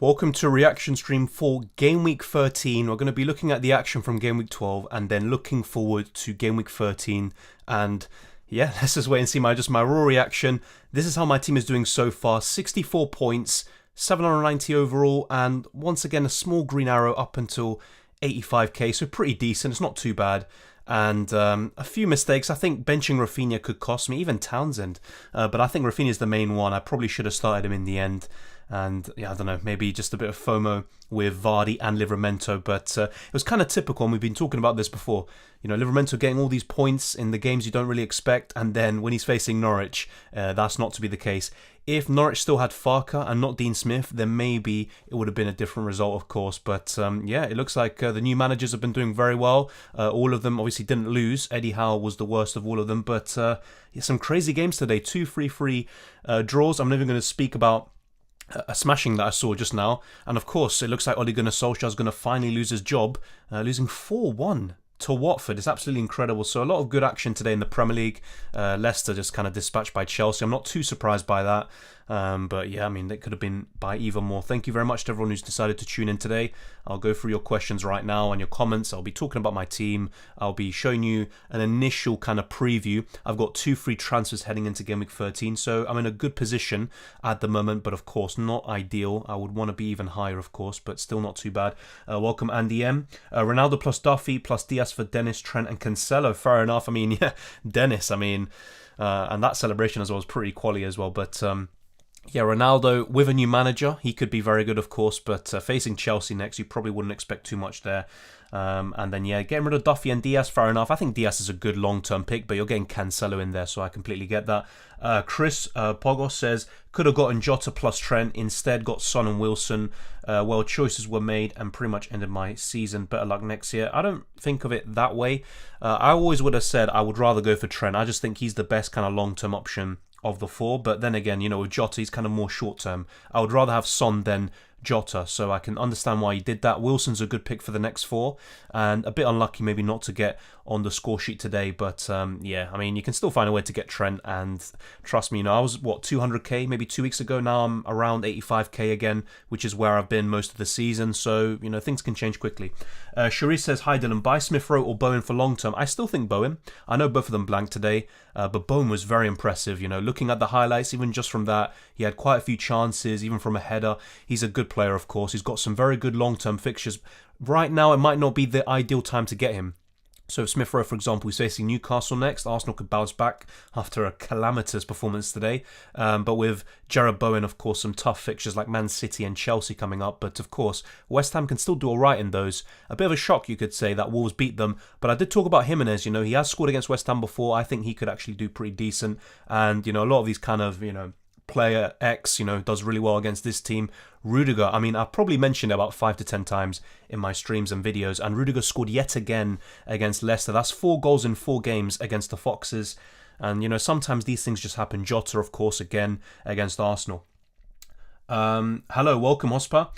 Welcome to a reaction stream for Game Week 13. We're going to be looking at the action from Game Week 12 and then looking forward to Game Week 13. And yeah, let's just wait and see my raw reaction. This is how my team is doing so far. 64 points, 790 overall, and once again a small green arrow up until 85k, so pretty decent. It's not too bad. And a few mistakes. I think benching Rafinha could cost me, even Townsend. But I think Rafinha is the main one. I probably should have started him in the end. And yeah, I don't know, maybe just a bit of FOMO with Vardy and Livramento. But it was kind of typical, and we've been talking about this before. You know, Livramento getting all these points in the games you don't really expect. And then when he's facing Norwich, that's not to be the case. If Norwich still had Farker and not Dean Smith, then maybe it would have been a different result, of course. But yeah, it looks like the new managers have been doing very well. All of them obviously didn't lose. Eddie Howe was the worst of all of them. But yeah, some crazy games today. 2 3-3 draws. I'm not even going to speak about a smashing that I saw just now. And of course, it looks like Ole Gunnar Solskjaer is going to finally lose his job, losing 4-1 to Watford. It's absolutely incredible. So a lot of good action today in the Premier League. Leicester just kind of dispatched by Chelsea. I'm not too surprised by that. But yeah, I mean, it could have been by even more. Thank you very much to everyone who's decided to tune in today. I'll go through your questions right now and your comments. I'll be talking about my team. I'll be showing you an initial kind of preview. I've got 2 free transfers heading into Game Week 13, so I'm in a good position at the moment, but of course not ideal. I would want to be even higher, of course, but still not too bad. Welcome Andy M. Ronaldo plus Duffy plus Diaz for Dennis, Trent and Cancelo. Fair enough. I mean, yeah, Dennis, I mean, and that celebration as well was pretty quality as well, but yeah, Ronaldo with a new manager, he could be very good, of course, but facing Chelsea next, you probably wouldn't expect too much there. And then, yeah, getting rid of Duffy and Diaz, fair enough. I think Diaz is a good long-term pick, but you're getting Cancelo in there, so I completely get that. Chris Pogos says, could have gotten Jotter plus Trent, instead got Son and Wilson. Well, choices were made and pretty much ended my season. Better luck next year. I don't think of it that way. I always would have said I would rather go for Trent. I just think he's the best kind of long-term option of the 4, but then again, you know, with Jota, he's kind of more short term. I would rather have Son than Jota, so I can understand why he did that. Wilson's a good pick for the next 4, and a bit unlucky maybe not to get on the score sheet today, but yeah, I mean, you can still find a way to get Trent, and trust me, you know, I was, 200k maybe 2 weeks ago, now I'm around 85k again, which is where I've been most of the season, so, you know, things can change quickly. Cherie says, hi Dylan, buy Smith Rowe or Bowen for long term. I still think Bowen. I know both of them blanked today, but Bowen was very impressive, you know, looking at the highlights, even just from that, he had quite a few chances, even from a header. He's a good player, of course. He's got some very good long-term fixtures. Right now, it might not be the ideal time to get him. So if Smith Rowe, for example, is facing Newcastle next, Arsenal could bounce back after a calamitous performance today. But with Jarrod Bowen, of course, some tough fixtures like Man City and Chelsea coming up. But of course, West Ham can still do all right in those. A bit of a shock, you could say, that Wolves beat them. But I did talk about Jimenez, you know, he has scored against West Ham before. I think he could actually do pretty decent. And, you know, a lot of these kind of, you know, player X, you know, does really well against this team. Rudiger, I mean, I've probably mentioned it about 5 to 10 times in my streams and videos, and Rudiger scored yet again against Leicester. That's 4 goals in 4 games against the Foxes, and, you know, sometimes these things just happen. Jotter, of course, again against Arsenal. Hello, welcome, Hospa.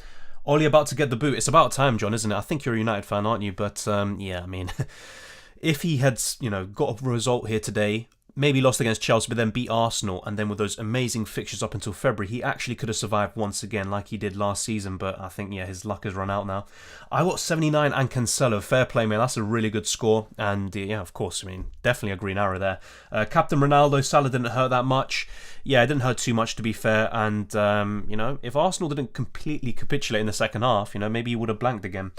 Ollie about to get the boot. It's about time, John, isn't it? I think you're a United fan, aren't you? But, yeah, I mean, if he had, you know, got a result here today, maybe lost against Chelsea, but then beat Arsenal, and then with those amazing fixtures up until February, he actually could have survived once again like he did last season, but I think, yeah, his luck has run out now. I got 79 and Cancelo. Fair play, man. That's a really good score, and yeah, of course, I mean, definitely a green arrow there. Captain Ronaldo, Salah didn't hurt that much. Yeah, it didn't hurt too much, to be fair, and, you know, if Arsenal didn't completely capitulate in the second half, you know, maybe he would have blanked again.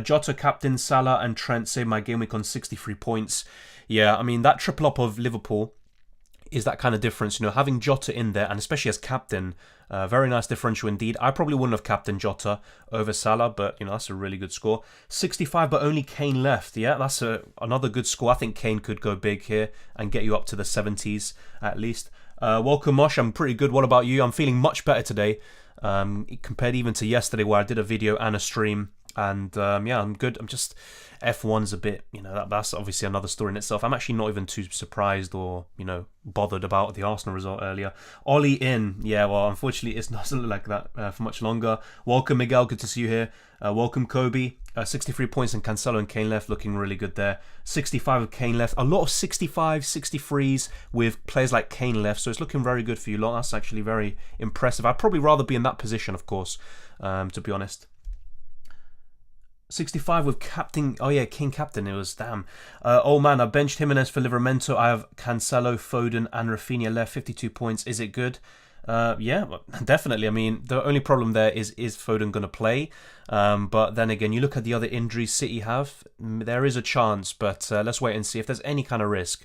Jota, Captain, Salah and Trent saved my game week on 63 points. Yeah, I mean, that triple up of Liverpool is that kind of difference, you know, having Jota in there, and especially as captain, very nice differential indeed. I probably wouldn't have captained Jota over Salah, but, you know, that's a really good score. 65, but only Kane left. Yeah, that's another good score. I think Kane could go big here and get you up to the 70s at least. Welcome, Mosh. I'm pretty good. What about you? I'm feeling much better today, compared even to yesterday where I did a video and a stream. And yeah, I'm good. I'm just F1's a bit, that's obviously another story in itself. I'm actually not even too surprised or bothered about the Arsenal result earlier. Ollie in, yeah. Well, unfortunately, it doesn't look like that for much longer. Welcome, Miguel. Good to see you here. Welcome, Kobe. 63 points and Cancelo and Kane left, looking really good there. 65 with Kane left. A lot of 65, 63s with players like Kane left, so it's looking very good for you lot. That's actually very impressive. I'd probably rather be in that position, of course, to be honest. 65 with captain. Oh yeah, King captain. It was damn. Oh man, I benched Jimenez for Livramento. I have Cancelo, Foden, and Rafinha left. 52 points. Is it good? Yeah, definitely. I mean, the only problem there is Foden going to play? But then again, you look at the other injuries City have. There is a chance, but let's wait and see if there's any kind of risk.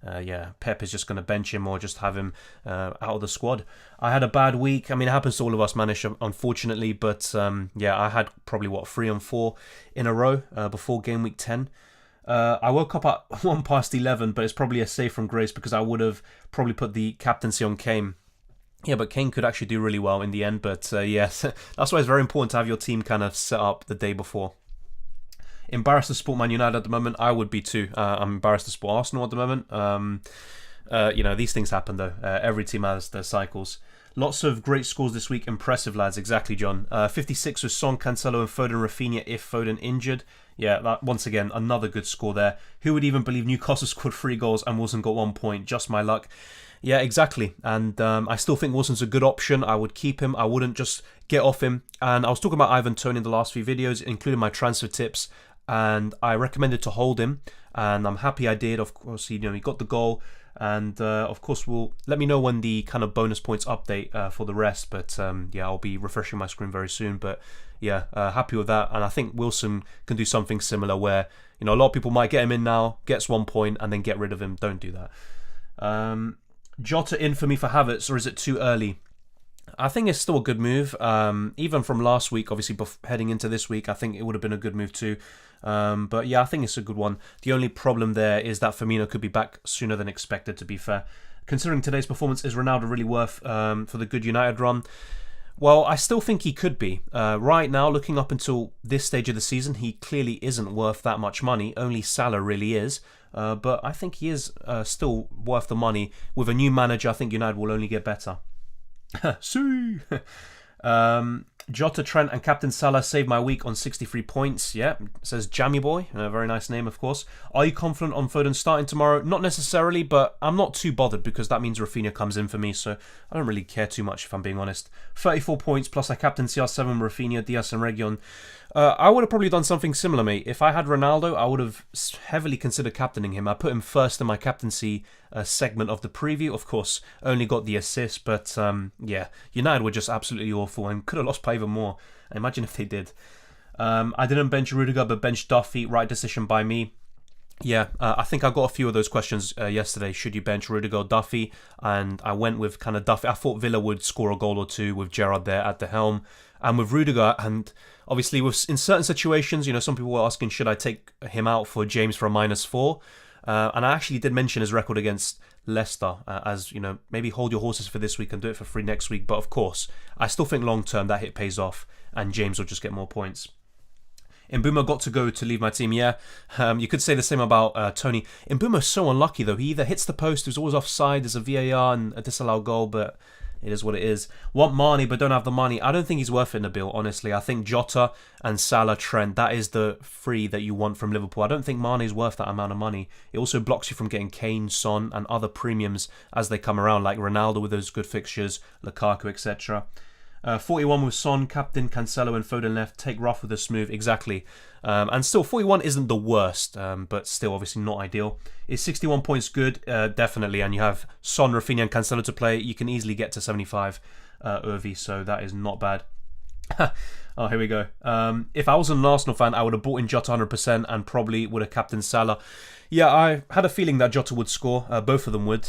Yeah, Pep is just going to bench him or just have him out of the squad. I had a bad week. I mean, it happens to all of us, Manish, unfortunately. But yeah, I had probably, 3 and 4 in a row before game week 10. I woke up at 11, but it's probably a save from grace because I would have probably put the captaincy on Kane. Yeah, but Kane could actually do really well in the end. But yes, that's why it's very important to have your team kind of set up the day before. Embarrassed to support Man United at the moment. I would be too. I'm embarrassed to support Arsenal at the moment. These things happen though. Every team has their cycles. Lots of great scores this week. Impressive, lads. Exactly, John. 56 with Son, Cancelo and Foden, Rafinha if Foden injured. Yeah, that, once again, another good score there. Who would even believe Newcastle scored 3 goals and Wilson got 1 point? Just my luck. Yeah, exactly. And I still think Wilson's a good option. I would keep him. I wouldn't just get off him. And I was talking about Ivan Toney in the last few videos, including my transfer tips. And I recommended to hold him, and I'm happy I did. Of course, he got the goal, and of course, will let me know when the kind of bonus points update for the rest. But yeah, I'll be refreshing my screen very soon. But yeah, happy with that, and I think Wilson can do something similar where a lot of people might get him in now, gets 1 point, and then get rid of him. Don't do that. Jotter in for me for Havertz, or is it too early? I think it's still a good move. Even from last week, obviously, heading into this week, I think it would have been a good move too. But yeah, I think it's a good one. The only problem there is that Firmino could be back sooner than expected, to be fair. Considering today's performance, is Ronaldo really worth for the good United run? Well, I still think he could be. Right now, looking up until this stage of the season, he clearly isn't worth that much money. Only Salah really is. But I think he is still worth the money. With a new manager, I think United will only get better. See. Jotter, Trent and Captain Salah saved my week on 63 points. Yeah, says Jammy Boy. Very nice name, of course. Are you confident on Foden starting tomorrow? Not necessarily, but I'm not too bothered because that means Rafinha comes in for me, so I don't really care too much if I'm being honest. 34 points plus I captain CR7, Rafinha, Diaz and Region. I would have probably done something similar, mate. If I had Ronaldo, I would have heavily considered captaining him. I put him first in my captaincy segment of the preview. Of course, only got the assist, but yeah, United were just absolutely awful and could have lost by even more. Imagine if they did. I didn't bench Rudiger, but benched Duffy. Right decision by me. Yeah, I think I got a few of those questions yesterday. Should you bench Rudiger or Duffy? And I went with kind of Duffy. I thought Villa would score a goal or two with Gerrard there at the helm. And with Rudiger, and obviously in certain situations, some people were asking, should I take him out for James for a -4? And I actually did mention his record against Leicester as, maybe hold your horses for this week and do it for free next week. But of course, I still think long term that hit pays off and James will just get more points. Mbeumo got to go to leave my team, yeah. You could say the same about Tony. Mbeumo's so unlucky though. He either hits the post, he's always offside, there's a VAR and a disallowed goal, but it is what it is. Want Marnie but don't have the money. I don't think he's worth it in the bill, honestly. I think Jotter and Salah, Trent, that is the free that you want from Liverpool. I don't think Marnie's worth that amount of money. It also blocks you from getting Kane, Son and other premiums as they come around, like Ronaldo with those good fixtures, Lukaku, etc. 41 with Son, Captain, Cancelo and Foden left. Take rough with a smooth, exactly. And still, 41 isn't the worst, but still obviously not ideal. Is 61 points good? Definitely. And you have Son, Rafinha and Cancelo to play. You can easily get to 75 Irvi, so that is not bad. Oh, here we go. If I was an Arsenal fan, I would have bought in Jota 100% and probably would have captained Salah. Yeah, I had a feeling that Jota would score. Both of them would.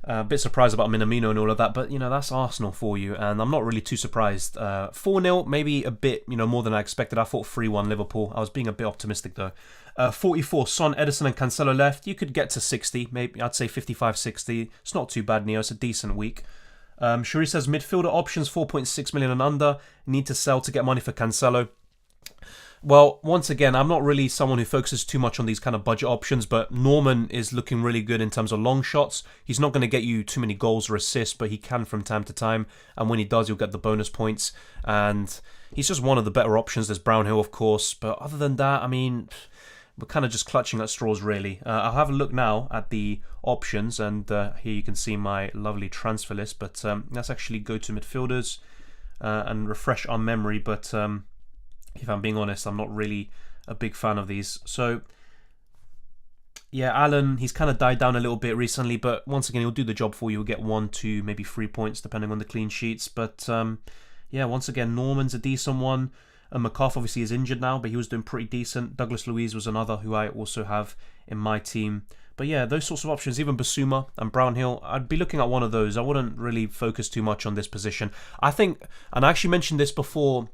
A bit surprised about Minamino and all of that, but that's Arsenal for you, and I'm not really too surprised. 4-0, maybe a bit more than I expected. I thought 3-1 Liverpool. I was being a bit optimistic though. 44, Son, Edison and Cancelo left. You could get to 60, maybe I'd say 55-60. It's not too bad, Neo. It's a decent week. Shuri says midfielder options 4.6 million and under. Need to sell to get money for Cancelo. Well, once again, I'm not really someone who focuses too much on these kind of budget options, but Norman is looking really good in terms of long shots. He's not going to get you too many goals or assists, but he can from time to time. And when he does, you'll get the bonus points. And he's just one of the better options. There's Brownhill, of course. But other than that, I mean, we're kind of just clutching at straws, really. I'll have a look now at the options. And here you can see my lovely transfer list. But let's actually go to midfielders and refresh our memory. But if I'm being honest, I'm not really a big fan of these. So, yeah, Alan, he's kind of died down a little bit recently, but once again, he'll do the job for you. He'll get 1, 2, maybe 3 points, depending on the clean sheets. But, yeah, once again, Norman's a decent one. McCarthy obviously is injured now, but he was doing pretty decent. Douglas Luiz was another who I also have in my team. But yeah, those sorts of options, even Basuma and Brownhill, I'd be looking at one of those. I wouldn't really focus too much on this position. I think, and I actually mentioned this before,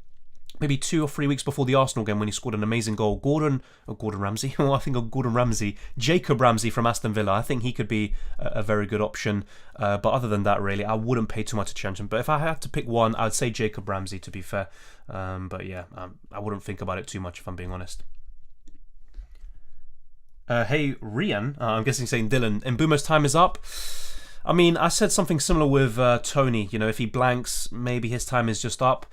maybe 2 or 3 weeks before the Arsenal game when he scored an amazing goal. Gordon Ramsay? Oh, I think of Gordon Ramsay. Jacob Ramsey from Aston Villa. I think he could be a very good option. But other than that, really, I wouldn't pay too much attention. But if I had to pick one, I'd say Jacob Ramsey, to be fair. But yeah, I wouldn't think about it too much, if I'm being honest. Hey, Rian, I'm guessing saying Dylan, Mbumo's time is up. I mean, I said something similar with Tony. You know, if he blanks, maybe his time is just up.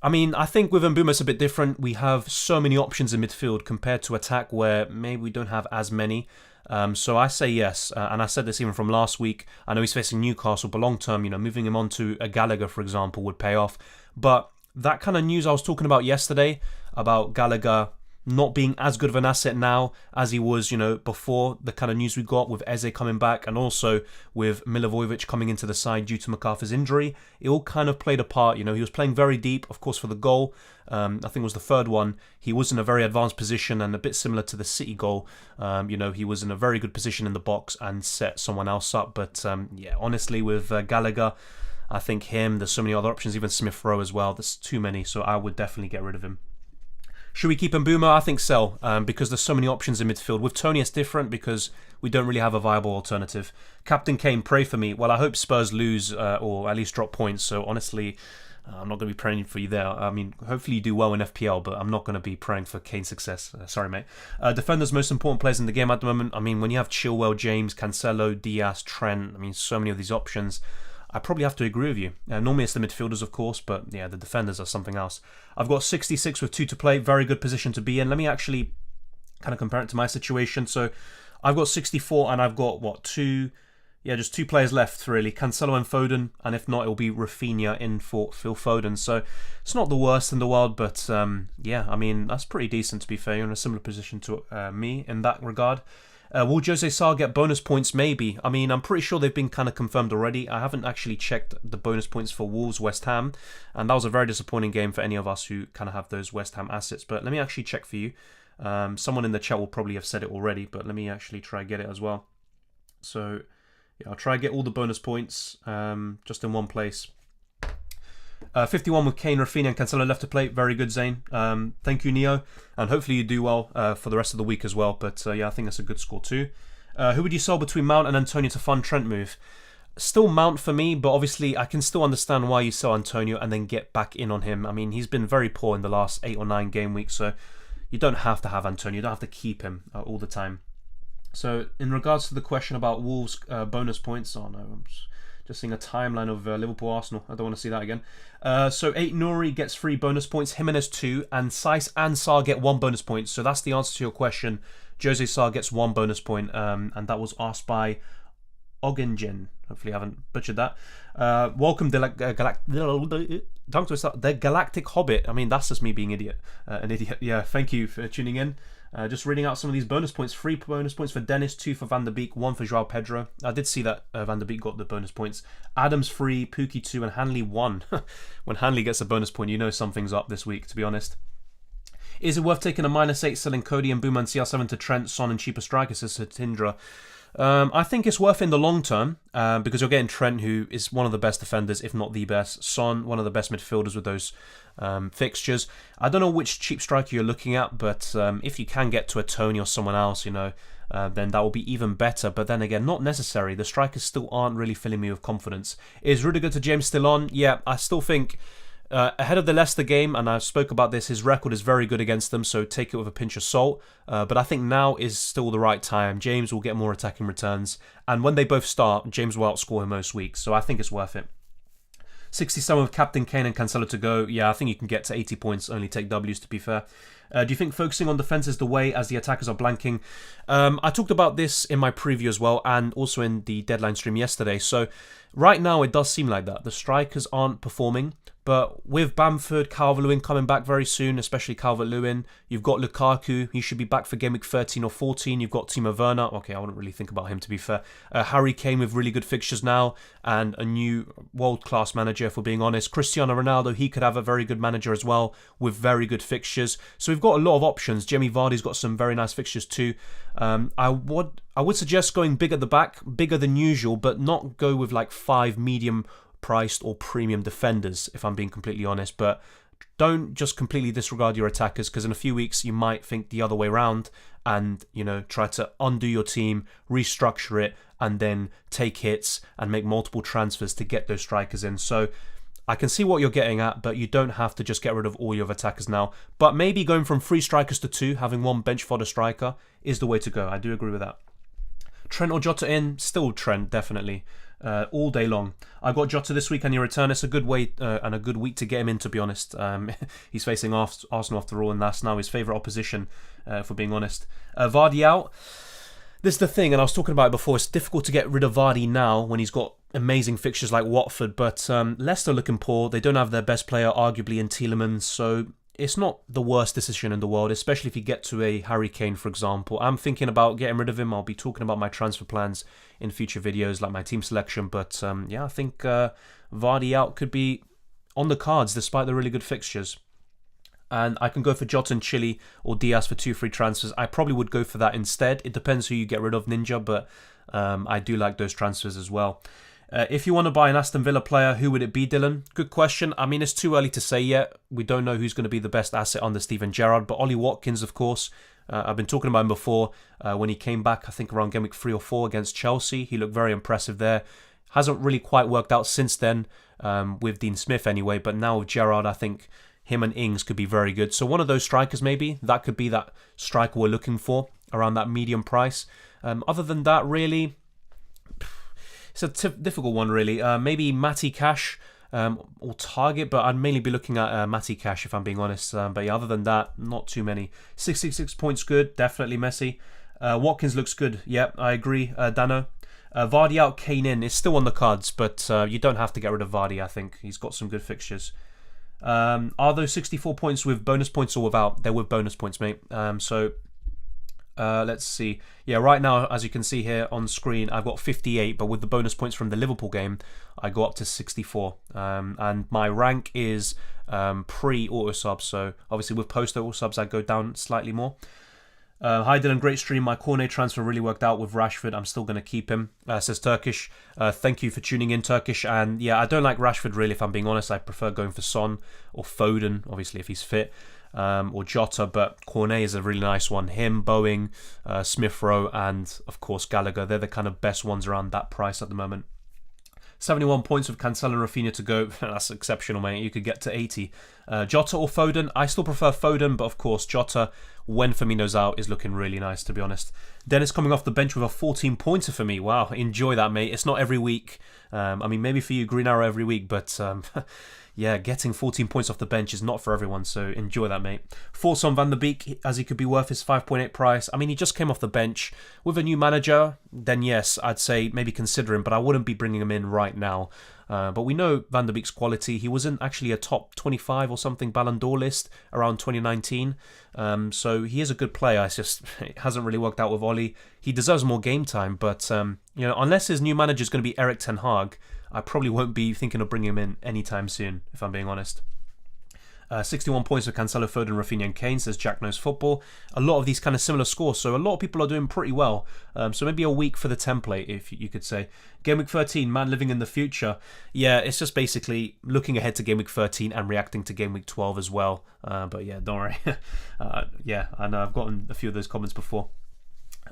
I mean, I think with Mbeumo it's a bit different. We have so many options in midfield compared to attack where maybe we don't have as many. So I say yes, and I said this even from last week. I know he's facing Newcastle, but long term, you know, moving him on to a Gallagher, for example, would pay off. But that kind of news I was talking about yesterday, about Gallagher not being as good of an asset now as he was, you know, before, the kind of news we got with Eze coming back and also with Milivojevic coming into the side due to McCarthy's injury, it all kind of played a part. You know, he was playing very deep, of course, for the goal. I think it was the third one. He was in a very advanced position and a bit similar to the City goal. You know, he was in a very good position in the box and set someone else up. But yeah, honestly, with Gallagher, I think there's so many other options, even Smith Rowe as well. There's too many, so I would definitely get rid of him. Should we keep Mbeumo? I think sell, because there's so many options in midfield. With Tony, it's different because we don't really have a viable alternative. Captain Kane, pray for me. Well, I hope Spurs lose or at least drop points. So honestly, I'm not going to be praying for you there. I mean, hopefully you do well in FPL, but I'm not going to be praying for Kane's success. Sorry, mate. Defenders, most important players in the game at the moment. I mean, when you have Chilwell, James, Cancelo, Diaz, Trent, I mean, so many of these options, I probably have to agree with you. Normally it's the midfielders, of course, but yeah, the defenders are something else. I've got 66 with 2 to play. Very good position to be in. Let me actually kind of compare it to my situation. So I've got 64 and I've got, just 2 players left, really. Cancelo and Foden, and if not, it'll be Rafinha in for Phil Foden. So it's not the worst in the world, but yeah, I mean, that's pretty decent, to be fair. You're in a similar position to me in that regard. Will Jose Sarr get bonus points? Maybe. I mean, I'm pretty sure they've been kind of confirmed already. I haven't actually checked the bonus points for Wolves West Ham, and that was a very disappointing game for any of us who kind of have those West Ham assets. But let me actually check for you. Someone in the chat will probably have said it already, but let me actually try and get it as well. So yeah, I'll try and get all the bonus points just in one place. 51 with Kane, Rafinha and Cancelo left to play. Very good, Zane. Thank you, Neo. And hopefully you do well for the rest of the week as well. But yeah, I think that's a good score too. Who would you sell between Mount and Antonio to fund Trent move? Still Mount for me, but obviously I can still understand why you sell Antonio and then get back in on him. I mean, he's been very poor in the last 8 or 9 game weeks, so you don't have to have Antonio. You don't have to keep him all the time. So in regards to the question about Wolves bonus points, oh no, I'm just seeing a timeline of Liverpool-Arsenal. I don't want to see that again. So 8 Nouri gets 3 bonus points, Jimenez 2, and Saiss and Sarr get 1 bonus point. So that's the answer to your question. Jose Sarr gets 1 bonus point, and that was asked by Ogenjen. Hopefully I haven't butchered that. Welcome, the Galactic Hobbit. I mean, that's just me being an idiot. Yeah, thank you for tuning in. Just reading out some of these bonus points. 3 bonus points for Dennis, 2 for Van der Beek, 1 for Joao Pedro. I did see that Van der Beek got the bonus points. Adams 3, Pookie 2, and Hanley 1. When Hanley gets a bonus point, you know something's up this week, to be honest. Is it worth taking a -8, selling Cody and Boom and CR7 to Trent, Son, and cheaper strikers to Tindra? I think it's worth in the long term because you're getting Trent, who is one of the best defenders, if not the best. Son, one of the best midfielders with those fixtures. I don't know which cheap striker you're looking at, but if you can get to a Tony or someone else, you know, then that will be even better. But then again, not necessary. The strikers still aren't really filling me with confidence. Is Rudiger to James still on? Yeah, I still think ahead of the Leicester game, and I spoke about this, his record is very good against them, so take it with a pinch of salt. But I think now is still the right time. James will get more attacking returns, and when they both start, James will outscore him most weeks, so I think it's worth it. 67 with Captain Kane and Cancelo to go. Yeah, I think you can get to 80 points, only take W's to be fair. Do you think focusing on defence is the way as the attackers are blanking? I talked about this in my preview as well, and also in the deadline stream yesterday. So right now it does seem like that. The strikers aren't performing. But with Bamford, Calvert-Lewin coming back very soon, especially Calvert-Lewin, you've got Lukaku, he should be back for Game Week 13 or 14. You've got Timo Werner. Okay, I wouldn't really think about him to be fair. Harry Kane with really good fixtures now, and a new world-class manager, if we're being honest. Cristiano Ronaldo, he could have a very good manager as well, with very good fixtures. So we've got a lot of options. Jamie Vardy's got some very nice fixtures too. I would suggest going big at the back, bigger than usual, but not go with like 5 medium priced or premium defenders, if I'm being completely honest. But don't just completely disregard your attackers, because in a few weeks you might think the other way around and, you know, try to undo your team, restructure it, and then take hits and make multiple transfers to get those strikers in. So I can see what you're getting at, but you don't have to just get rid of all your attackers now. But maybe going from 3 strikers to 2, having one bench fodder striker, is the way to go. I do agree with that. Trent or Jotter in? Still Trent, definitely. All day long. I got Jotter this week and he returned. It's a good way and a good week to get him in, to be honest. He's facing Arsenal after all, and that's now his favourite opposition, if we're being honest. Vardy out. This is the thing, and I was talking about it before, it's difficult to get rid of Vardy now when he's got amazing fixtures like Watford, but Leicester looking poor. They don't have their best player, arguably, in Tielemans, so it's not the worst decision in the world, especially if you get to a Harry Kane, for example. I'm thinking about getting rid of him. I'll be talking about my transfer plans in future videos, like my team selection, but yeah, I think Vardy out could be on the cards despite the really good fixtures. And I can go for Jota and Chile or Diaz for 2 free transfers. I probably would go for that instead. It depends who you get rid of, Ninja, but I do like those transfers as well. If you want to buy an Aston Villa player, who would it be, Dylan? Good question. I mean, it's too early to say yet. We don't know who's going to be the best asset under Steven Gerrard, but Ollie Watkins, of course. I've been talking about him before. When he came back, I think around Game Week 3 or 4 against Chelsea, he looked very impressive there. Hasn't really quite worked out since then, with Dean Smith anyway, but now with Gerrard, I think him and Ings could be very good. So one of those strikers maybe, that could be that striker we're looking for, around that medium price. Other than that, really, it's a difficult one really. Maybe Matty Cash or Target, but I'd mainly be looking at Matty Cash if I'm being honest. But yeah, other than that, not too many. 66 points good, definitely Messi. Watkins looks good, yeah, I agree. Dano. Vardy out, Kane in. It's still on the cards, but you don't have to get rid of Vardy, I think. He's got some good fixtures. Are those 64 points with bonus points or without? They're with bonus points, mate. Let's see. Yeah, right now, as you can see here on screen, I've got 58, but with the bonus points from the Liverpool game, I go up to 64. And my rank is pre-auto sub, so obviously with post-auto subs, I go down slightly more. Hi Dylan, great stream. My Cornet transfer really worked out with Rashford. I'm still going to keep him, says Turkish. Thank you for tuning in, Turkish. And yeah, I don't like Rashford really, if I'm being honest. I prefer going for Son or Foden, obviously if he's fit, or Jotter, but Cornet is a really nice one. Him, Boeing, Smith Rowe, and of course Gallagher. They're the kind of best ones around that price at the moment. 71 points with Cancelo and Rafinha to go. That's exceptional, mate. You could get to 80. Jotter or Foden? I still prefer Foden, but of course Jotter, when Firmino's out, is looking really nice, to be honest. Dennis coming off the bench with a 14-pointer for me. Wow, enjoy that, mate. It's not every week. I mean, maybe for you, Green Arrow every week, but yeah, getting 14 points off the bench is not for everyone, so enjoy that, mate. Thoughts on Van der Beek, as he could be worth his 5.8 price? I mean, he just came off the bench. With a new manager, then yes, I'd say maybe consider him, but I wouldn't be bringing him in right now. But we know Van der Beek's quality. He was in actually a top 25 or something Ballon d'Or list around 2019. So he is a good player. It's just, it hasn't really worked out with Ollie. He deserves more game time, but you know, unless his new manager is going to be Erik ten Hag, I probably won't be thinking of bringing him in anytime soon, if I'm being honest. 61 points for Cancelo, Foden, Rafinha and Kane, says Jack Knows Football. A lot of these kind of similar scores, so a lot of people are doing pretty well. So maybe a week for the template, if you could say. Game Week 13, man living in the future. Yeah, it's just basically looking ahead to Game Week 13 and reacting to Game Week 12 as well. But yeah, don't worry. Yeah, I know I've gotten a few of those comments before.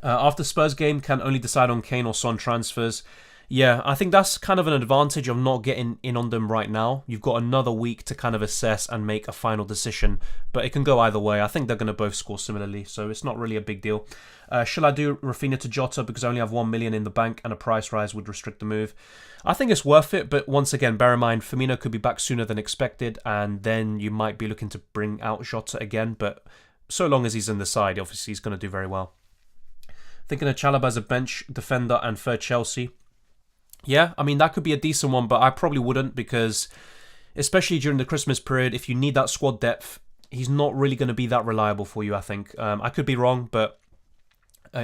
After Spurs game, can only decide on Kane or Son transfers. Yeah, I think that's kind of an advantage of not getting in on them right now. You've got another week to kind of assess and make a final decision, but it can go either way. I think they're going to both score similarly, so it's not really a big deal. Shall I do Rafinha to Jotter because I only have 1 million in the bank and a price rise would restrict the move? I think it's worth it, but once again, bear in mind, Firmino could be back sooner than expected, and then you might be looking to bring out Jotter again, but so long as he's in the side, obviously he's going to do very well. Thinking of Chalobah as a bench defender and for Chelsea. Yeah, I mean, that could be a decent one, but I probably wouldn't because, especially during the Christmas period, if you need that squad depth, he's not really going to be that reliable for you, I think. I could be wrong, but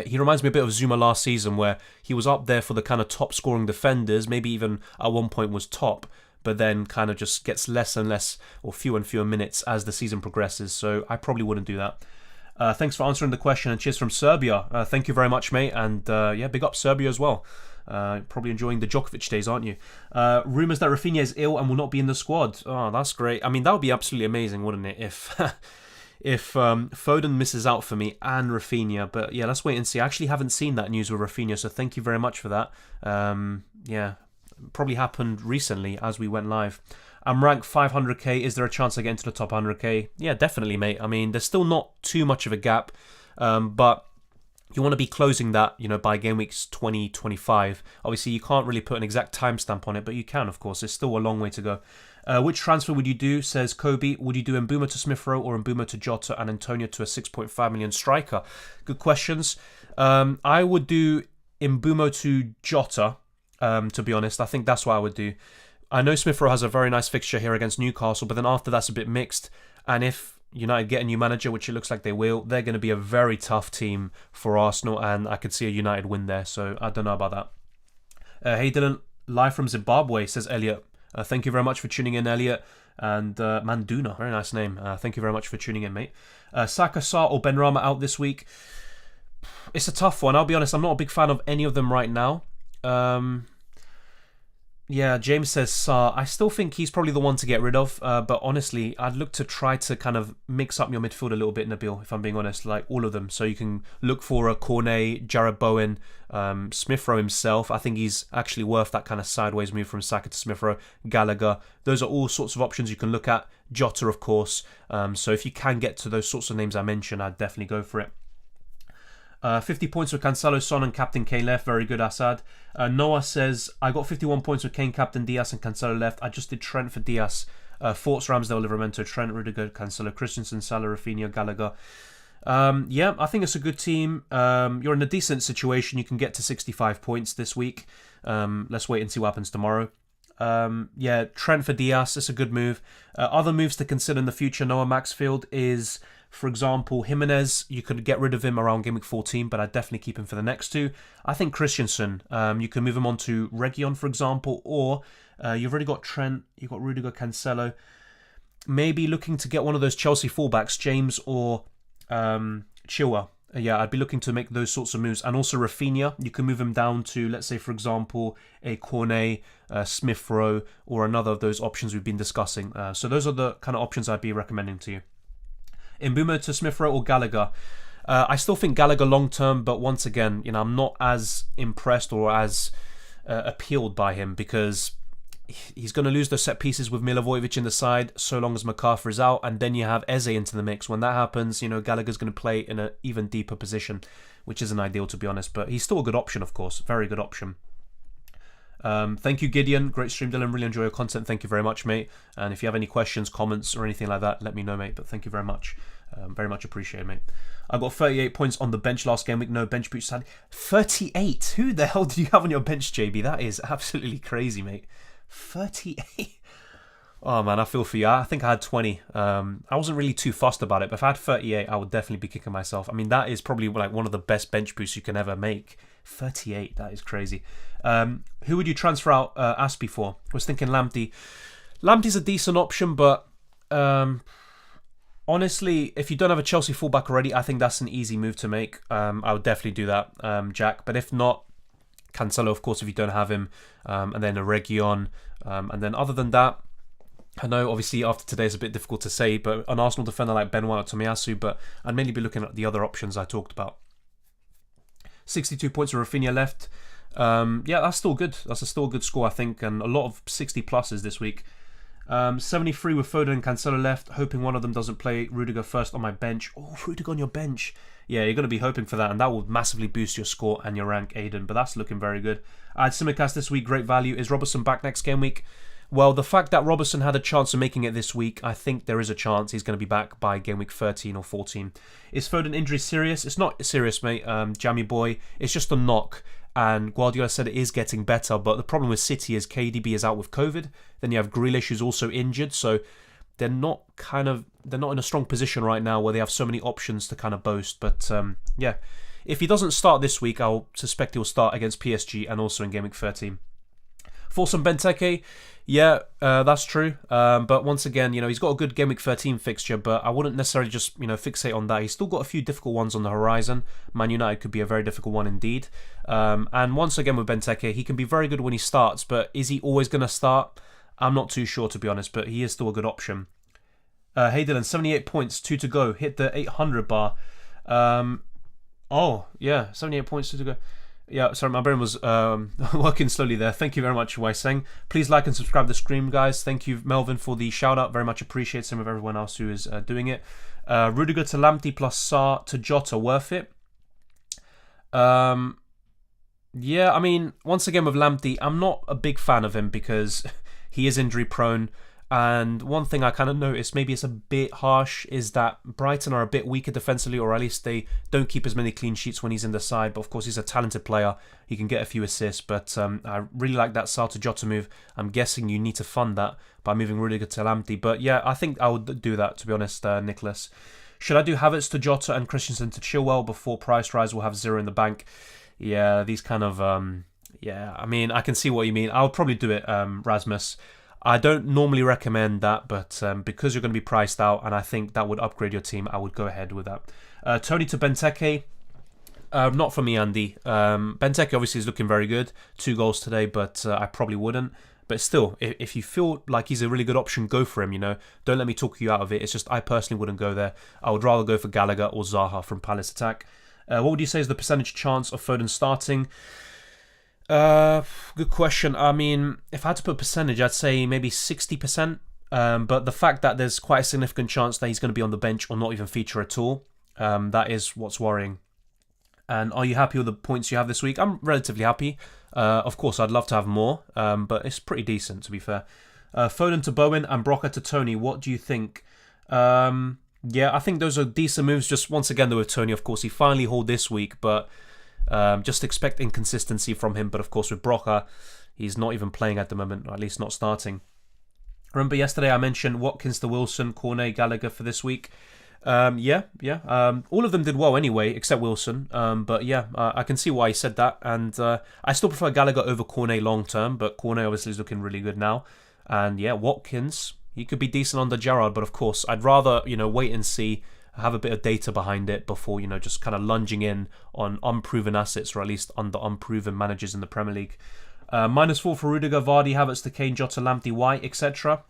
he reminds me a bit of Zuma last season where he was up there for the kind of top scoring defenders, maybe even at one point was top, but then kind of just gets less and less or fewer and fewer minutes as the season progresses, so I probably wouldn't do that. Thanks for answering the question and cheers from Serbia. Thank you very much, mate, and yeah, big up Serbia as well. Probably enjoying the Djokovic days, aren't you? Rumours that Rafinha is ill and will not be in the squad. Oh, that's great. I mean, that would be absolutely amazing, wouldn't it? If Foden misses out for me and Rafinha. But yeah, let's wait and see. I actually haven't seen that news with Rafinha, so thank you very much for that. Yeah, probably happened recently as we went live. I'm ranked 500k. Is there a chance I get into the top 100k? Yeah, definitely, mate. I mean, there's still not too much of a gap, but you want to be closing that, you know, by game weeks 2025. Obviously, you can't really put an exact timestamp on it, but you can, of course. It's still a long way to go. Which transfer would you do, says Kobe? Would you do Mbeumo to Smith Rowe or Mbeumo to Jota and Antonio to a 6.5 million striker? Good questions. I would do Mbeumo to Jota, to be honest. I think that's what I would do. I know Smith Rowe has a very nice fixture here against Newcastle, but then after that's a bit mixed. And if United get a new manager, which it looks like they will, they're going to be a very tough team for Arsenal, and I could see a United win there, so I don't know about that. Hey Dylan, live from Zimbabwe, says Elliot. Thank you very much for tuning in, Elliot. And Manduna, very nice name. Thank you very much for tuning in, mate. Saka, Sarr or Benrahma out this week? It's a tough one, I'll be honest. I'm not a big fan of any of them right now. Yeah, James says Sarr. I still think he's probably the one to get rid of, but honestly, I'd look to try to kind of mix up your midfield a little bit, Nabil, if I'm being honest, like all of them. So you can look for a Cornet, Jared Bowen, Smith Rowe himself. I think he's actually worth that kind of sideways move from Saka to Smith Rowe, Gallagher. Those are all sorts of options you can look at. Jota, of course. So if you can get to those sorts of names I mentioned, I'd definitely go for it. 50 points with Cancelo, Son and Captain Kane left. Very good, Assad. Noah says, I got 51 points with Kane, Captain Diaz and Cancelo left. I just did Trent for Diaz. Forts, Ramsdale, Livramento, Trent, Rudiger, Cancelo, Christensen, Salah, Rafinha, Gallagher. Yeah, I think it's a good team. You're in a decent situation. You can get to 65 points this week. Let's wait and see what happens tomorrow. Yeah, Trent for Diaz, it's a good move. Other moves to consider in the future, Noah Maxfield is, for example, Jimenez. You could get rid of him around Game Week 14, but I'd definitely keep him for the next two. I think Christensen, you can move him on to Reguilon, for example, or you've already got Trent, you've got Rudiger, Cancelo. Maybe looking to get one of those Chelsea fullbacks, James or Chilwell. Yeah, I'd be looking to make those sorts of moves. And also Rafinha, you can move him down to, let's say, for example, a Cornet, Smith Rowe, or another of those options we've been discussing. So those are the kind of options I'd be recommending to you. Mbeumo to Smith Rowe or Gallagher? I still think Gallagher long term, but once again, you know, I'm not as impressed or as appealed by him because he's going to lose those set pieces with Milivojevic in the side so long as MacArthur is out, and then you have Eze into the mix. When that happens, you know, Gallagher's going to play in an even deeper position, which isn't ideal, to be honest, but he's still a good option, of course. Very good option. Thank you, Gideon. Great stream, Dylan. Really enjoy your content. Thank you very much, mate. And if you have any questions, comments, or anything like that, let me know, mate. But thank you very much. Very much appreciated, mate. I got 38 points on the bench last game week. No bench boost. 38? Who the hell do you have on your bench, JB? That is absolutely crazy, mate. 38? Oh, man, I feel for you. I think I had 20. I wasn't really too fussed about it, but if I had 38, I would definitely be kicking myself. I mean, that is probably like one of the best bench boosts you can ever make. 38, that is crazy. Who would you transfer out Aspie for? I was thinking Lamptey. Lamptey's a decent option, but honestly, if you don't have a Chelsea fullback already, I think that's an easy move to make. I would definitely do that, Jack. But if not, Cancelo, of course, if you don't have him, and then a Reguilon. And then other than that, I know obviously after today it's a bit difficult to say, but an Arsenal defender like Ben White or Tomiyasu, but I'd mainly be looking at the other options I talked about. 62 points with Rafinha left. Yeah, that's still good. That's still a good score, I think, and a lot of 60 pluses this week. 73 with Foden and Cancelo left, hoping one of them doesn't play. Rudiger first on my bench. Oh, Rudiger on your bench. Yeah, you're going to be hoping for that, and that will massively boost your score and your rank, Aiden, but that's looking very good. I had Simicast this week, great value. Is Robertson back next game week? Well, the fact that Robertson had a chance of making it this week, I think there is a chance he's going to be back by game week 13 or 14. Is Foden injury serious? It's not serious, mate, jammy boy. It's just a knock. And Guardiola said it is getting better, but the problem with City is KDB is out with COVID. Then you have Grealish who's also injured, so they're not in a strong position right now where they have so many options to kind of boast. But yeah, if he doesn't start this week, I'll suspect he'll start against PSG and also in game week 13. For some benteke, yeah, that's true. But once again, he's got a good game week 13 fixture, but I wouldn't necessarily just, fixate on that. He's still got a few difficult ones on the horizon. Man United could be a very difficult one indeed. And once again with benteke, he can be very good when he starts, but is he always going to start? I'm not too sure, to be honest, but he is still a good option. Hey Dylan, 78 points, 2 to go. Hit the 800 bar. Oh, yeah, 78 points, 2 to go. Yeah, sorry, my brain was working slowly there. Thank you very much, Waiseng. Please like and subscribe to the stream, guys. Thank you, Melvin, for the shout-out. Very much appreciate some of everyone else who is doing it. Rudiger to Lamptey plus Sarr to Jotter, worth it? Yeah, I mean, once again with Lamptey, I'm not a big fan of him because he is injury-prone. And one thing I kind of noticed, maybe it's a bit harsh, is that Brighton are a bit weaker defensively, or at least they don't keep as many clean sheets when he's in the side. But of course, he's a talented player. He can get a few assists. But I really like that Sarr to Jota move. I'm guessing you need to fund that by moving Rudiger to Lamptey. But yeah, I think I would do that, to be honest, Nicholas. Should I do Havertz to Jota and Christensen to Chilwell before price rise? We'll have 0 in the bank. Yeah, these kind of... yeah, I mean, I can see what you mean. I would probably do it, Rasmus. I don't normally recommend that, but because you're going to be priced out and I think that would upgrade your team, I would go ahead with that. Tony to Benteke. Not for me, Andy. Benteke obviously is looking very good. 2 goals today, but I probably wouldn't. But still, if you feel like he's a really good option, go for him, Don't let me talk you out of it. It's just I personally wouldn't go there. I would rather go for Gallagher or Zaha from Palace Attack. What would you say is the percentage chance of Foden starting? Good question. I mean, if I had to put a percentage, I'd say maybe 60%. But the fact that there's quite a significant chance that he's going to be on the bench or not even feature at all, that is what's worrying. And are you happy with the points you have this week? I'm relatively happy. Of course, I'd love to have more, but it's pretty decent, to be fair. Foden to Bowen and Broca to Tony. What do you think? Yeah, I think those are decent moves. Just once again, though, with Tony, of course, he finally hauled this week, but... just expect inconsistency from him, but of course with Broca, he's not even playing at the moment, or at least not starting. Remember yesterday I mentioned Watkins to Wilson, Cornet, Gallagher for this week. Yeah. All of them did well anyway, except Wilson. But yeah, I can see why he said that, and I still prefer Gallagher over Cornet long term, but Cornet obviously is looking really good now. And yeah, Watkins, he could be decent under Gerrard, but of course I'd rather wait and see. Have a bit of data behind it before, just kind of lunging in on unproven assets, or at least under unproven managers in the Premier League. -4 for Rudiger, Vardy, Havertz to Kane, Jota, Lamptey, White, etc.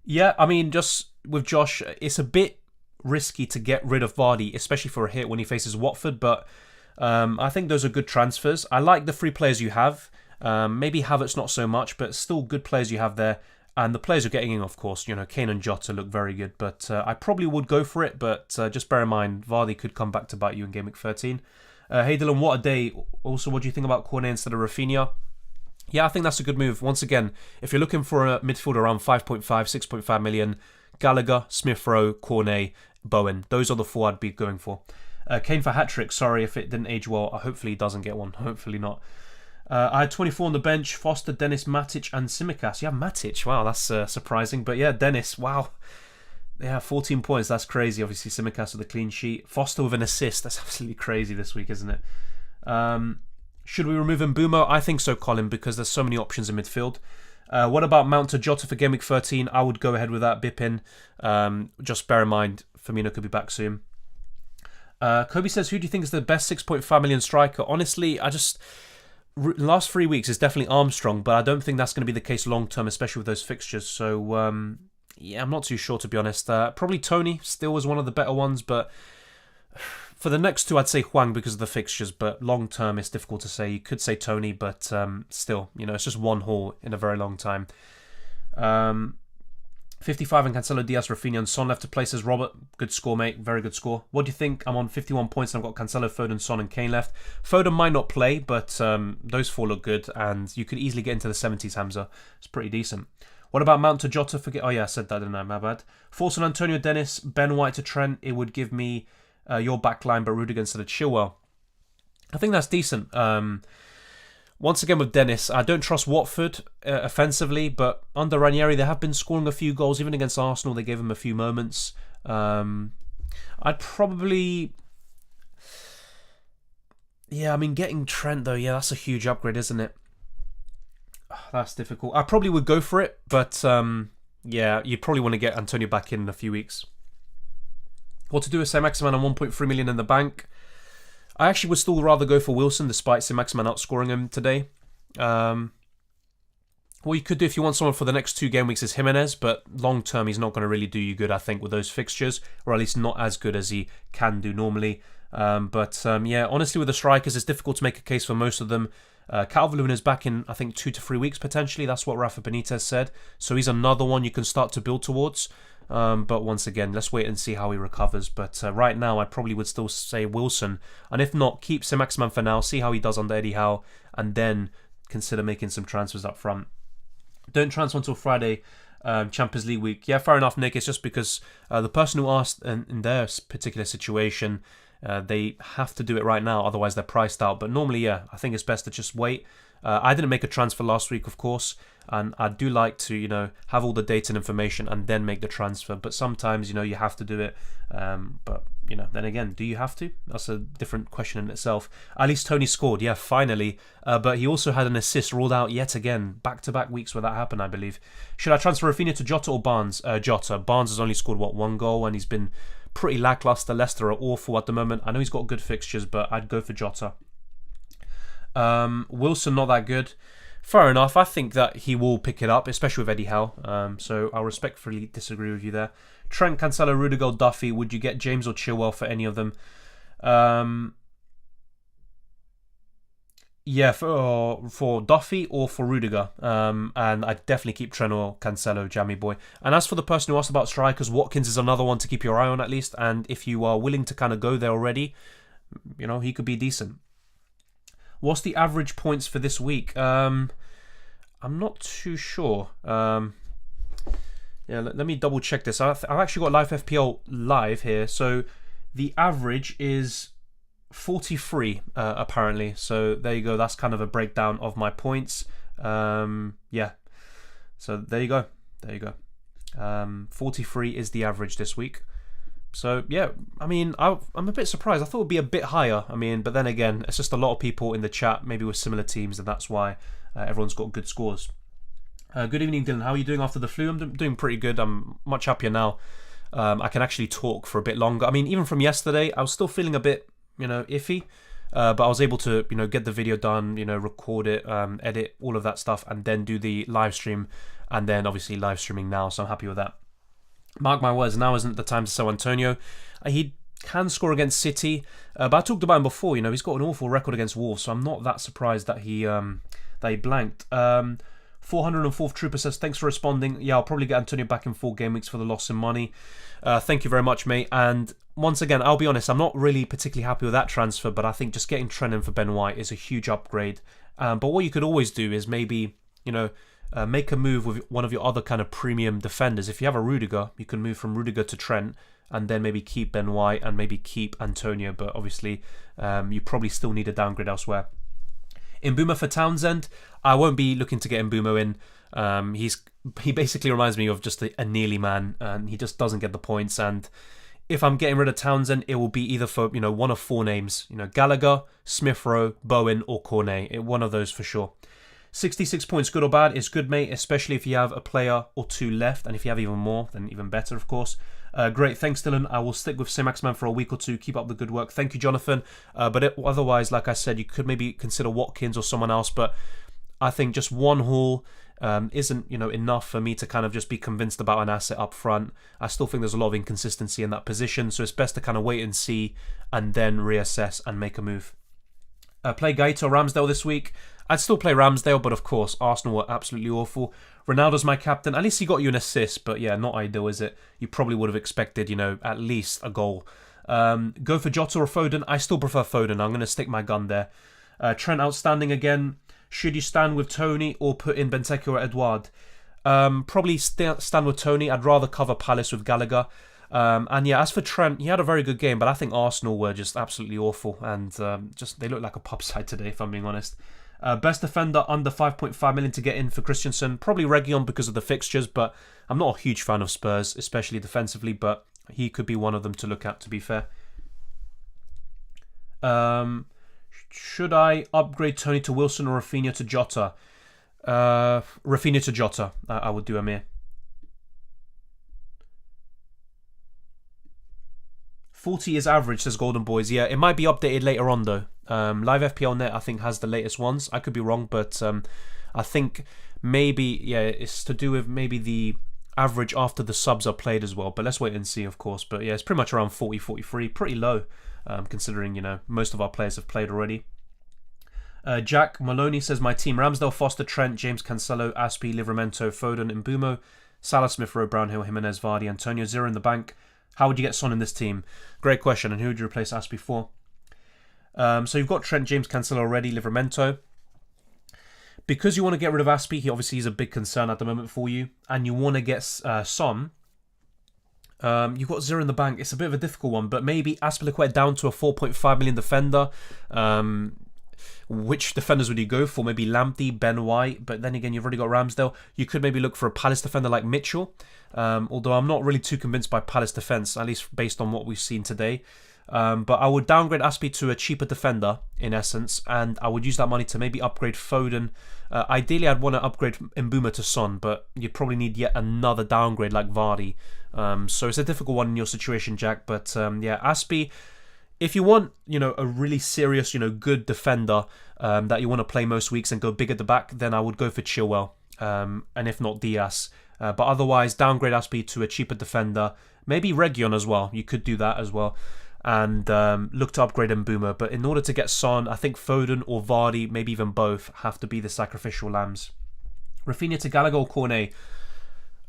Yeah, I mean, just with Josh, it's a bit risky to get rid of Vardy, especially for a hit when he faces Watford, but I think those are good transfers. I like the 3 players you have. Maybe Havertz not so much, but still good players you have there. And the players you're getting in, of course, Kane and Jota look very good. But I probably would go for it. But just bear in mind, Vardy could come back to bite you in Game Week 13. Hey Dylan, what a day. Also, what do you think about Cornet instead of Rafinha? Yeah, I think that's a good move. Once again, if you're looking for a midfielder around 5.5, 6.5 million, Gallagher, Smith-Rowe, Cornet, Bowen. Those are the 4 I'd be going for. Kane for hat-trick. Sorry if it didn't age well. Hopefully he doesn't get one. Hopefully not. I had 24 on the bench, Foster, Dennis, Matic and Tsimikas. Yeah, Matic, wow, that's surprising. But yeah, Dennis, wow. Yeah, 14 points, that's crazy. Obviously, Tsimikas with a clean sheet. Foster with an assist, that's absolutely crazy this week, isn't it? Should we remove Mbeumo? I think so, Colin, because there's so many options in midfield. What about Mount to Jota for Game Week 13? I would go ahead with that, Bipin. Just bear in mind, Firmino could be back soon. Kobe says, who do you think is the best 6.5 million striker? Honestly, last 3 weeks is definitely Armstrong, but I don't think that's going to be the case long term, especially with those fixtures. So, yeah, I'm not too sure, to be honest. Probably Tony still was one of the better ones, but For the next two, I'd say Hwang because of the fixtures, but long term, it's difficult to say. You could say Tony, but still, it's just one haul in a very long time. 55 and Cancelo, Diaz, Rafinha and Son left to place as Robert. Good score, mate. Very good score. What do you think? I'm on 51 points and I've got Cancelo, Foden, Son and Kane left. Foden might not play, but those four look good and you could easily get into the 70s, Hamza. It's pretty decent. What about Mount to Jotter? Oh yeah, I said that, didn't I? My bad. Force on Antonio, Dennis, Ben White to Trent. It would give me your back line, but Rudiger instead of Chilwell. I think that's decent. Once again with Dennis, I don't trust Watford offensively, but under Ranieri they have been scoring a few goals. Even against Arsenal, they gave him a few moments. I'd probably... Yeah, I mean, getting Trent though, yeah, that's a huge upgrade, isn't it? That's difficult. I probably would go for it, but yeah, you'd probably want to get Antonio back in a few weeks. What to do with Saint-Maximin on 1.3 million in the bank? I actually would still rather go for Wilson, despite Saint-Maximin outscoring him today. What you could do if you want someone for the next 2 game weeks is Jimenez, but long term he's not going to really do you good, I think, with those fixtures, or at least not as good as he can do normally. Yeah, honestly, with the strikers, it's difficult to make a case for most of them. Calvert-Lewin is back in, I think, 2 to 3 weeks potentially. That's what Rafa Benitez said. So he's another one you can start to build towards. But once again, let's wait and see how he recovers. But right now, I probably would still say Wilson. And if not, keep Saint-Maximin for now, see how he does under Eddie Howe, and then consider making some transfers up front. Don't transfer until Friday, Champions League week. Yeah, fair enough, Nick. It's just because the person who asked in their particular situation, they have to do it right now, otherwise they're priced out. But normally, yeah, I think it's best to just wait. I didn't make a transfer last week, of course, and I do like to, have all the data and information and then make the transfer. But sometimes, you have to do it. But, then again, do you have to? That's a different question in itself. At least Tony scored, yeah, finally. But he also had an assist ruled out yet again. Back-to-back weeks where that happened, I believe. Should I transfer Rafinha to Jotter or Barnes? Jotter. Barnes has only scored, 1 goal, and he's been pretty lackluster. Leicester are awful at the moment. I know he's got good fixtures, but I'd go for Jotter. Wilson, not that good. Fair enough. I think that he will pick it up, especially with Eddie Howe. So I'll respectfully disagree with you there. Trent, Cancelo, Rudiger, Duffy. Would you get James or Chilwell for any of them? Yeah, for Duffy or for Rudiger. And I'd definitely keep Trent or Cancelo, Jammy boy. And as for the person who asked about strikers, Watkins is another one to keep your eye on at least. And if you are willing to kind of go there already, he could be decent. What's the average points for this week? I'm not too sure. Yeah, let me double check this. I've actually got Live FPL live here. So the average is 43 apparently. So there you go. That's kind of a breakdown of my points. Yeah. So there you go. 43 is the average this week. So, yeah, I mean, I'm a bit surprised. I thought it would be a bit higher. I mean, but then again, it's just a lot of people in the chat, maybe with similar teams, and that's why everyone's got good scores. Good evening, Dylan. How are you doing after the flu? I'm doing pretty good. I'm much happier now. I can actually talk for a bit longer. I mean, even from yesterday, I was still feeling a bit, iffy. But I was able to, get the video done, record it, edit, all of that stuff, and then do the live stream, and then obviously live streaming now, so I'm happy with that. Mark my words, now isn't the time to sell Antonio. He can score against City, but I talked about him before. He's got an awful record against Wolves, so I'm not that surprised that he blanked. 404th Trooper says, thanks for responding. Yeah, I'll probably get Antonio back in 4 game weeks for the loss in money. Thank you very much, mate. And once again, I'll be honest, I'm not really particularly happy with that transfer, but I think just getting Trent in for Ben White is a huge upgrade. But what you could always do is maybe, make a move with one of your other kind of premium defenders. If you have a Rudiger, you can move from Rudiger to Trent and then maybe keep Ben White and maybe keep Antonio. But obviously, you probably still need a downgrade elsewhere. Mbeumo for Townsend. I won't be looking to get Mbeumo in. He basically reminds me of just a Nearly man, and he just doesn't get the points. And if I'm getting rid of Townsend, it will be either for one of 4 names. Gallagher, Smith Rowe, Bowen, or Cornet. One of those for sure. 66 points, good or bad? It's good, mate, especially if you have a player or 2 left, and if you have even more, then even better, of course. Great, thanks, Dylan. I will stick with Saint-Maximin for a week or 2. Keep up the good work. Thank you, Jonathan. But otherwise, like I said, you could maybe consider Watkins or someone else, but I think just one haul, isn't, enough for me to kind of just be convinced about an asset up front. I still think there's a lot of inconsistency in that position, so it's best to kind of wait and see and then reassess and make a move. Play Gaeta or Ramsdale this week. I'd still play Ramsdale, but of course, Arsenal were absolutely awful. Ronaldo's my captain. At least he got you an assist, but yeah, not ideal, is it? You probably would have expected, at least a goal. Go for Jotter or Foden. I still prefer Foden. I'm going to stick my gun there. Trent outstanding again. Should you stand with Tony or put in Benteke or Edouard? Probably stand with Tony. I'd rather cover Palace with Gallagher. And yeah, as for Trent, he had a very good game, but I think Arsenal were just absolutely awful, and they look like a pub side today, if I'm being honest. Best defender under 5.5 million to get in for Christensen. Probably Reguilon because of the fixtures, but I'm not a huge fan of Spurs, especially defensively, but he could be one of them to look at, to be fair. Should I upgrade Tony to Wilson or Rafinha to Jotter? Rafinha to Jotter, I would do, Amir. 40 is average, says Golden Boys. Yeah, it might be updated later on, though. Live FPL Net, I think, has the latest ones. I could be wrong, but I think maybe, yeah, it's to do with maybe the average after the subs are played as well. But let's wait and see, of course. But yeah, it's pretty much around 40, 43. Pretty low, considering, most of our players have played already. Jack Maloney says, my team: Ramsdale, Foster, Trent, James Cancelo, Aspie, Livramento, Foden, Mbumo, Salah, Smith Rowe, Brownhill, Jimenez, Vardy, Antonio, zero in the bank. How would you get Son in this team? Great question. And who would you replace Aspie for? So you've got Trent, James Cancelo already, Livramento. Because you want to get rid of Aspie, he obviously is a big concern at the moment for you, and you want to get Son. You've got zero in the bank. It's a bit of a difficult one, but maybe Aspilicueta down to a 4.5 million defender. Which defenders would you go for? Maybe Lamptey, Ben White, but then again, you've already got Ramsdale. You could maybe look for a Palace defender like Mitchell, although I'm not really too convinced by Palace defence, at least based on what we've seen today. But I would downgrade Aspie to a cheaper defender, in essence, and I would use that money to maybe upgrade Foden. Ideally, I'd want to upgrade Mbumo to Son, but you'd probably need yet another downgrade like Vardy. So it's a difficult one in your situation, Jack, but yeah, Aspie... If you want, a really serious, good defender that you want to play most weeks and go big at the back, then I would go for Chilwell, and if not Diaz. But otherwise, downgrade Aspie to a cheaper defender, maybe Reguilon as well. You could do that as well, and look to upgrade Mbumo. But in order to get Son, I think Foden or Vardy, maybe even both, have to be the sacrificial lambs. Rafinha to Gallagher or Cornet?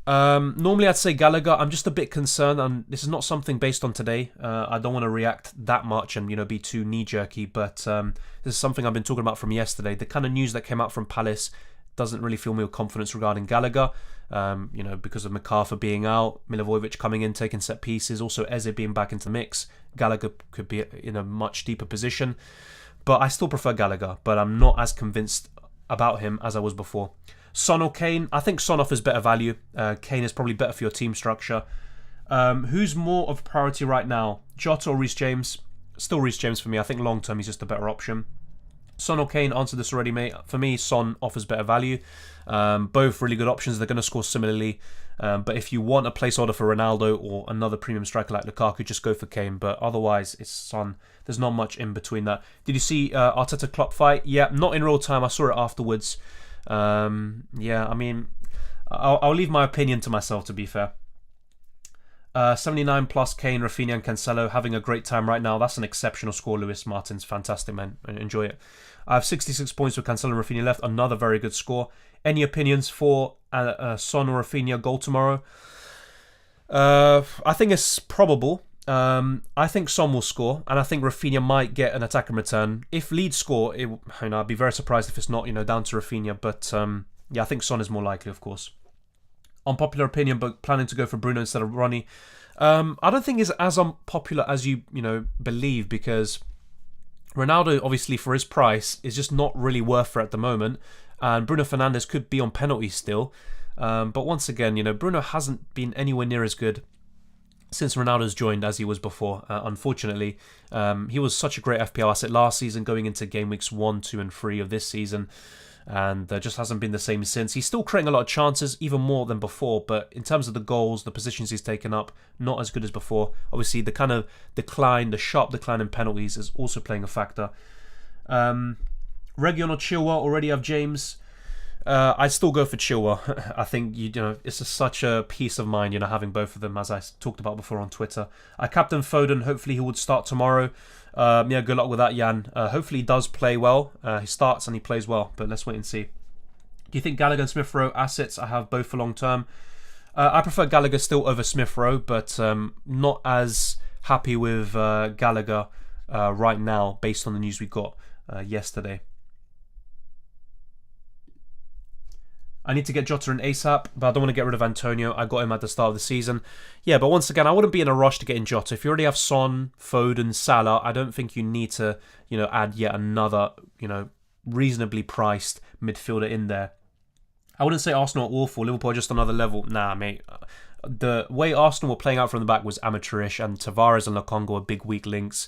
Normally I'd say Gallagher. I'm just a bit concerned, and this is not something based on today. I don't want to react that much and be too knee-jerky, but this is something I've been talking about from yesterday. The kind of news that came out from Palace doesn't really fill me with confidence regarding Gallagher, because of MacArthur being out, Milivojevic coming in, taking set pieces, also Eze being back into the mix. Gallagher could be in a much deeper position, but I still prefer Gallagher, but I'm not as convinced about him as I was before. Son or Kane? I think Son offers better value. Kane is probably better for your team structure. Who's more of a priority right now? Jota or Reece James? Still Reece James for me. I think long term he's just a better option. Son or Kane? Answered this already, mate. For me, Son offers better value. Both really good options. They're going to score similarly. But if you want a placeholder for Ronaldo or another premium striker like Lukaku, just go for Kane. But otherwise, it's Son. There's not much in between that. Did you see Arteta Klopp fight? Yeah, not in real time. I saw it afterwards. Yeah, I mean, I'll leave my opinion to myself, to be fair. 79 plus Kane, Rafinha and Cancelo having a great time right now. That's an exceptional score, Lewis Martins. Fantastic, man. Enjoy it. I have 66 points with Cancelo and Rafinha left. Another very good score. Any opinions for Son or Rafinha goal tomorrow? I think it's probable. I think Son will score, and I think Rafinha might get an attack and return. If Leeds score, I'd be very surprised if it's not, down to Rafinha. But yeah, I think Son is more likely, of course. Unpopular opinion, but planning to go for Bruno instead of Ronnie. I don't think it's as unpopular as you believe, because Ronaldo, obviously for his price, is just not really worth it at the moment, and Bruno Fernandes could be on penalties still. But once again, Bruno hasn't been anywhere near as good since Ronaldo's joined as he was before, unfortunately. He was such a great FPL asset last season, going into game weeks 1, 2 and 3 of this season, and just hasn't been the same since. He's still creating a lot of chances, even more than before, but in terms of the goals, the positions he's taken up, not as good as before. Obviously, the kind of decline, the sharp decline in penalties is also playing a factor. Reguilon or Chilwell? Already have James. I'd still go for Chilwell. I think you know it's such a peace of mind, having both of them, as I talked about before on Twitter. I captain Foden. Hopefully he would start tomorrow. Yeah, good luck with that, Jan. Hopefully he does play well. He starts and he plays well, but let's wait and see. Do you think Gallagher and Smith Rowe assets? I have both for long term. I prefer Gallagher still over Smith Rowe, but not as happy with Gallagher right now based on the news we got yesterday. I need to get Jotter in ASAP, but I don't want to get rid of Antonio. I got him at the start of the season. Yeah, but once again, I wouldn't be in a rush to get in Jotter. If you already have Son, Foden, Salah, I don't think you need to, add yet another, reasonably priced midfielder in there. I wouldn't say Arsenal are awful. Liverpool are just another level. Nah, mate. The way Arsenal were playing out from the back was amateurish, and Tavares and Lokonga are big weak links.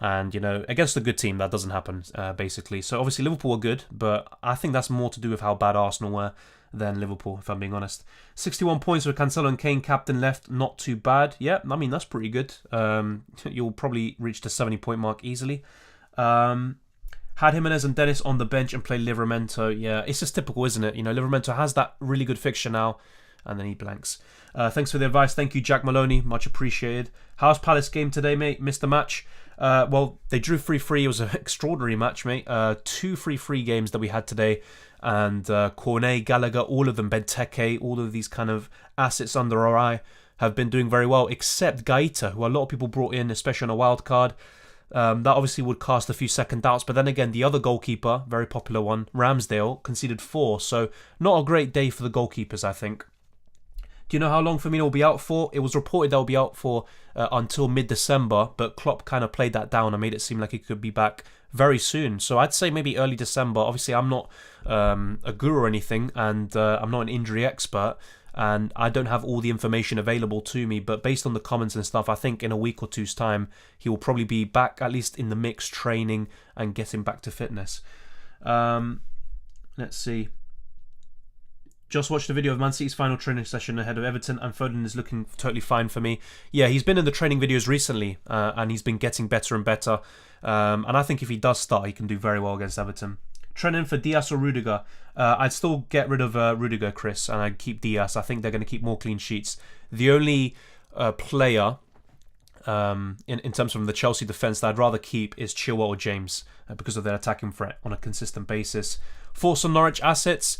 And, against a good team, that doesn't happen, basically. So, obviously, Liverpool were good, but I think that's more to do with how bad Arsenal were than Liverpool, if I'm being honest. 61 points with Cancelo and Kane captain left. Not too bad. Yeah, I mean, that's pretty good. You'll probably reach the 70-point mark easily. Had Jimenez and Dennis on the bench and play Livramento. Yeah, it's just typical, isn't it? Livramento has that really good fixture now, and then he blanks. Thanks for the advice. Thank you, Jack Maloney. Much appreciated. How's Palace game today, mate? Missed the match. Well, they drew 3-3. It was an extraordinary match, mate. 2 3-3 games that we had today. And Cornet, Gallagher, all of them, Benteke, all of these kind of assets under our eye have been doing very well, except Gaeta, who a lot of people brought in, especially on a wild card. That obviously would cast a few second doubts. But then again, the other goalkeeper, very popular one, Ramsdale, conceded 4. So not a great day for the goalkeepers, I think. Do you know how long Firmino will be out for? It was reported that will be out for until mid-December, but Klopp kind of played that down and made it seem like he could be back very soon. So I'd say maybe early December. Obviously, I'm not a guru or anything, and I'm not an injury expert, and I don't have all the information available to me, but based on the comments and stuff, I think in a week or two's time, he will probably be back, at least in the mix, training and getting back to fitness. Let's see. Just watched a video of Man City's final training session ahead of Everton, and Foden is looking totally fine for me. Yeah, he's been in the training videos recently, and he's been getting better and better. And I think if he does start, he can do very well against Everton. Trend in for Diaz or Rudiger. I'd still get rid of Rudiger, Chris, and I'd keep Diaz. I think they're going to keep more clean sheets. The only player in terms of the Chelsea defence that I'd rather keep is Chilwell or James because of their attacking threat on a consistent basis. Thoughts on Norwich assets?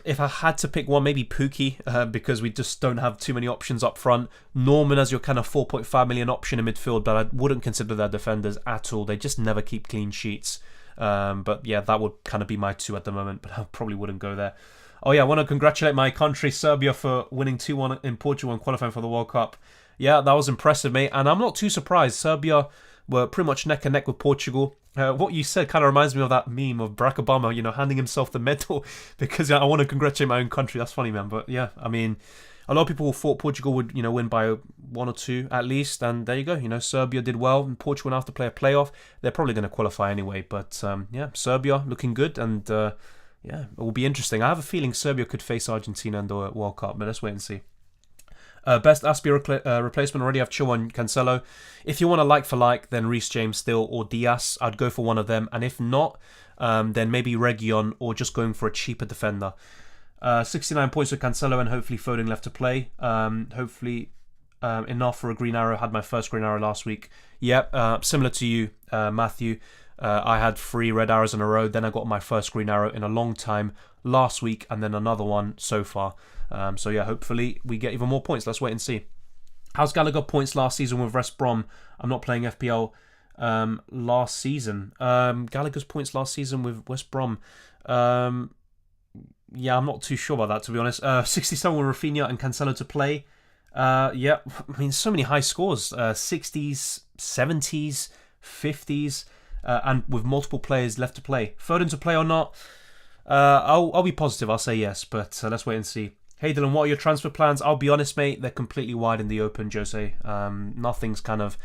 If I had to pick one, maybe Pookie, because we just don't have too many options up front. Norman as your kind of 4.5 million option in midfield, but I wouldn't consider their defenders at all. They just never keep clean sheets. But yeah, that would kind of be my 2 at the moment, but I probably wouldn't go there. Oh yeah, I want to congratulate my country, Serbia, for winning 2-1 in Portugal and qualifying for the World Cup. Yeah, that was impressive, mate, and I'm not too surprised. Serbia were pretty much neck and neck with Portugal. What you said kind of reminds me of that meme of Barack Obama, handing himself the medal because I want to congratulate my own country. That's funny, man. But yeah, I mean, a lot of people thought Portugal would, win by 1 or 2 at least. And there you go. Serbia did well, and Portugal will have to play a playoff. They're probably going to qualify anyway. But yeah, Serbia looking good, and yeah, it will be interesting. I have a feeling Serbia could face Argentina in the World Cup, but let's wait and see. Best Aspie replacement, already have Chilwell and Cancelo. If you want a like for like, then Reece James still or Diaz. I'd go for one of them. And if not, then maybe Reguilon or just going for a cheaper defender. 69 points with Cancelo and hopefully Foden left to play. Hopefully enough for a green arrow. Had my first green arrow last week. Yep, similar to you, Matthew. I had 3 red arrows in a row. Then I got my first green arrow in a long time last week, and then another one so far. So yeah, hopefully we get even more points. Let's wait and see. How's Gallagher points last season with West Brom? I'm not playing FPL last season. Gallagher's points last season with West Brom. Yeah, I'm not too sure about that, to be honest. 67 with Rafinha and Cancelo to play. Yeah, I mean, so many high scores. 60s, 70s, 50s, and with multiple players left to play. Foden to play or not? I'll be positive. I'll say yes, but let's wait and see. Hey Dylan, what are your transfer plans? I'll be honest, mate, they're completely wide in the open, Jose. Nothing's kind of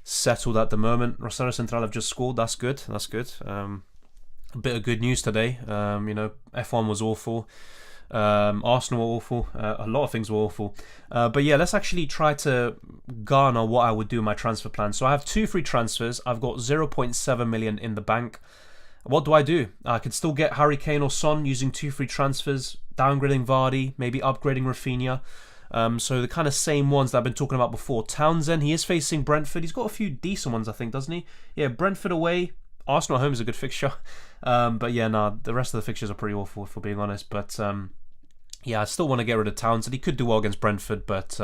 settled at the moment. Rosario Central have just scored. That's good. That's good. A bit of good news today. F1 was awful. Arsenal were awful. A lot of things were awful. But yeah, let's actually try to garner what I would do in my transfer plan. So I have 2 free transfers. I've got 0.7 million in the bank. What do? I could still get Harry Kane or Son using 2 free transfers, downgrading Vardy, maybe upgrading Rafinha. So the kind of same ones that I've been talking about before. Townsend, he is facing Brentford. He's got a few decent ones, I think, doesn't he? Yeah, Brentford away. Arsenal at home is a good fixture. But yeah, the rest of the fixtures are pretty awful, if we're being honest. But yeah, I still want to get rid of Townsend. He could do well against Brentford, but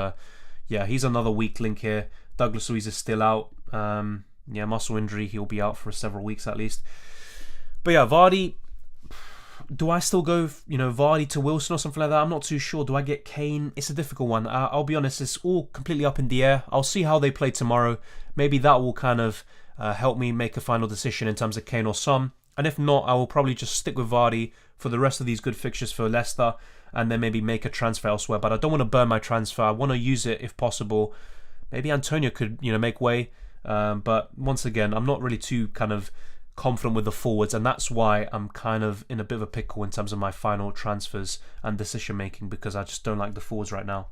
yeah, he's another weak link here. Douglas Luiz is still out. Yeah, muscle injury. He'll be out for several weeks at least. But yeah, Vardy, do I still go, Vardy to Wilson or something like that? I'm not too sure. Do I get Kane? It's a difficult one. I'll be honest, it's all completely up in the air. I'll see how they play tomorrow. Maybe that will kind of help me make a final decision in terms of Kane or Son. And if not, I will probably just stick with Vardy for the rest of these good fixtures for Leicester and then maybe make a transfer elsewhere. But I don't want to burn my transfer. I want to use it if possible. Maybe Antonio could, make way. But once again, I'm not really too kind of confident with the forwards, and that's why I'm kind of in a bit of a pickle in terms of my final transfers and decision making, because I just don't like the forwards right now.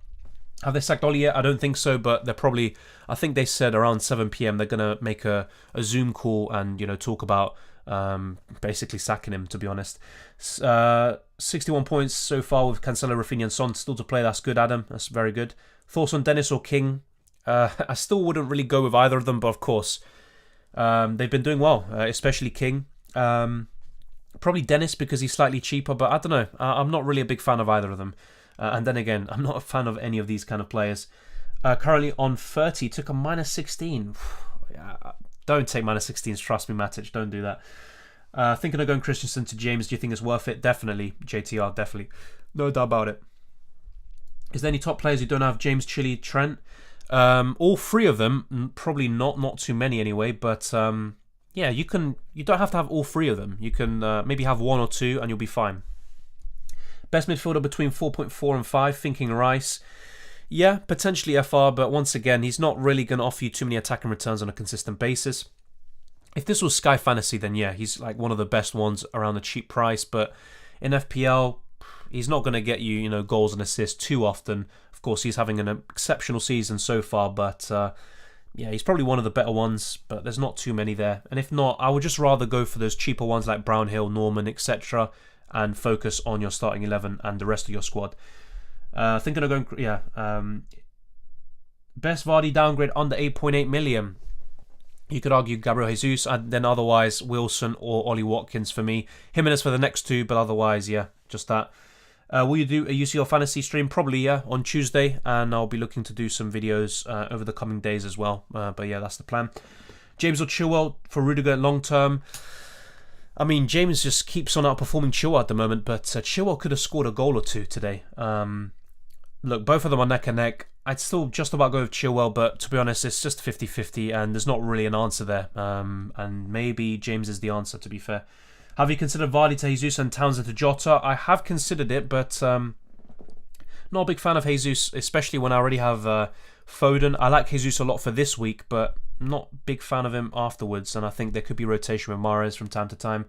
Have they sacked Oli yet? I don't think so, but they're probably, I think they said around 7 p.m. they're going to make a Zoom call and, talk about basically sacking him, to be honest. 61 points so far with Cancelo, Rafinha and Son still to play. That's good, Adam. That's very good. Thoughts on Dennis or King? I still wouldn't really go with either of them, but of course, they've been doing well, especially King. Probably Dennis because he's slightly cheaper, but I don't know. I'm not really a big fan of either of them. And then again, I'm not a fan of any of these kind of players. Currently on 30, took a minus 16. Don't take minus 16s, trust me, Matic. Don't do that. Thinking of going Christensen to James, do you think it's worth it? Definitely, JTR, definitely. No doubt about it. Is there any top players who don't have James, Chile, Trent? All 3 of them, probably not too many anyway, but yeah, you don't have to have all 3 of them. You can maybe have 1 or 2 and you'll be fine. Best midfielder between 4.4 and 5, thinking Rice. Yeah, potentially FR, but once again, he's not really going to offer you too many attacking returns on a consistent basis. If this was Sky Fantasy, then yeah, he's like one of the best ones around a cheap price, but in FPL, he's not going to get you, goals and assists too often. Of course, he's having an exceptional season so far, but yeah, he's probably one of the better ones, but there's not too many there. And if not, I would just rather go for those cheaper ones like Brownhill, Norman, etc., and focus on your starting 11 and the rest of your squad. Thinking of going, best Vardy downgrade under 8.8 million. You could argue Gabriel Jesus, and then otherwise Wilson or Ollie Watkins for me. Jimenez for the next 2, but otherwise, yeah, just that. Will you do a UCL fantasy stream? Probably, yeah, on Tuesday, and I'll be looking to do some videos over the coming days as well. But yeah, that's the plan. James or Chilwell for Rudiger long term. I mean, James just keeps on outperforming Chilwell at the moment, but Chilwell could have scored a goal or 2 today. Look, both of them are neck and neck. I'd still just about go with Chilwell, but to be honest, it's just 50-50, and there's not really an answer there. And maybe James is the answer, to be fair. Have you considered Vardy to Jesus and Townsend to Jotter? I have considered it, but not a big fan of Jesus, especially when I already have Foden. I like Jesus a lot for this week, but not a big fan of him afterwards, and I think there could be rotation with Mahrez from time to time.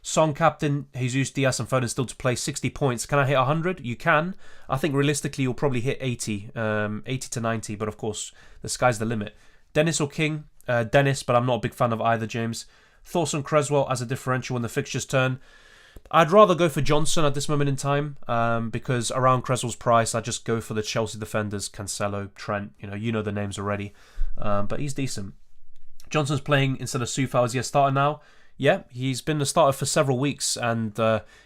Son captain, Jesus, Diaz and Foden still to play. 60 points. Can I hit 100? You can. I think realistically you'll probably hit 80 to 90, but of course the sky's the limit. Dennis or King? Dennis, but I'm not a big fan of either, James. Thoughts on Creswell as a differential when the fixtures turn? I'd rather go for Johnson at this moment in time, because around Creswell's price, I just go for the Chelsea defenders, Cancelo, Trent. You know the names already, but he's decent. Johnson's playing instead of Southampton. Is he a starter now? Yeah, he's been the starter for several weeks, and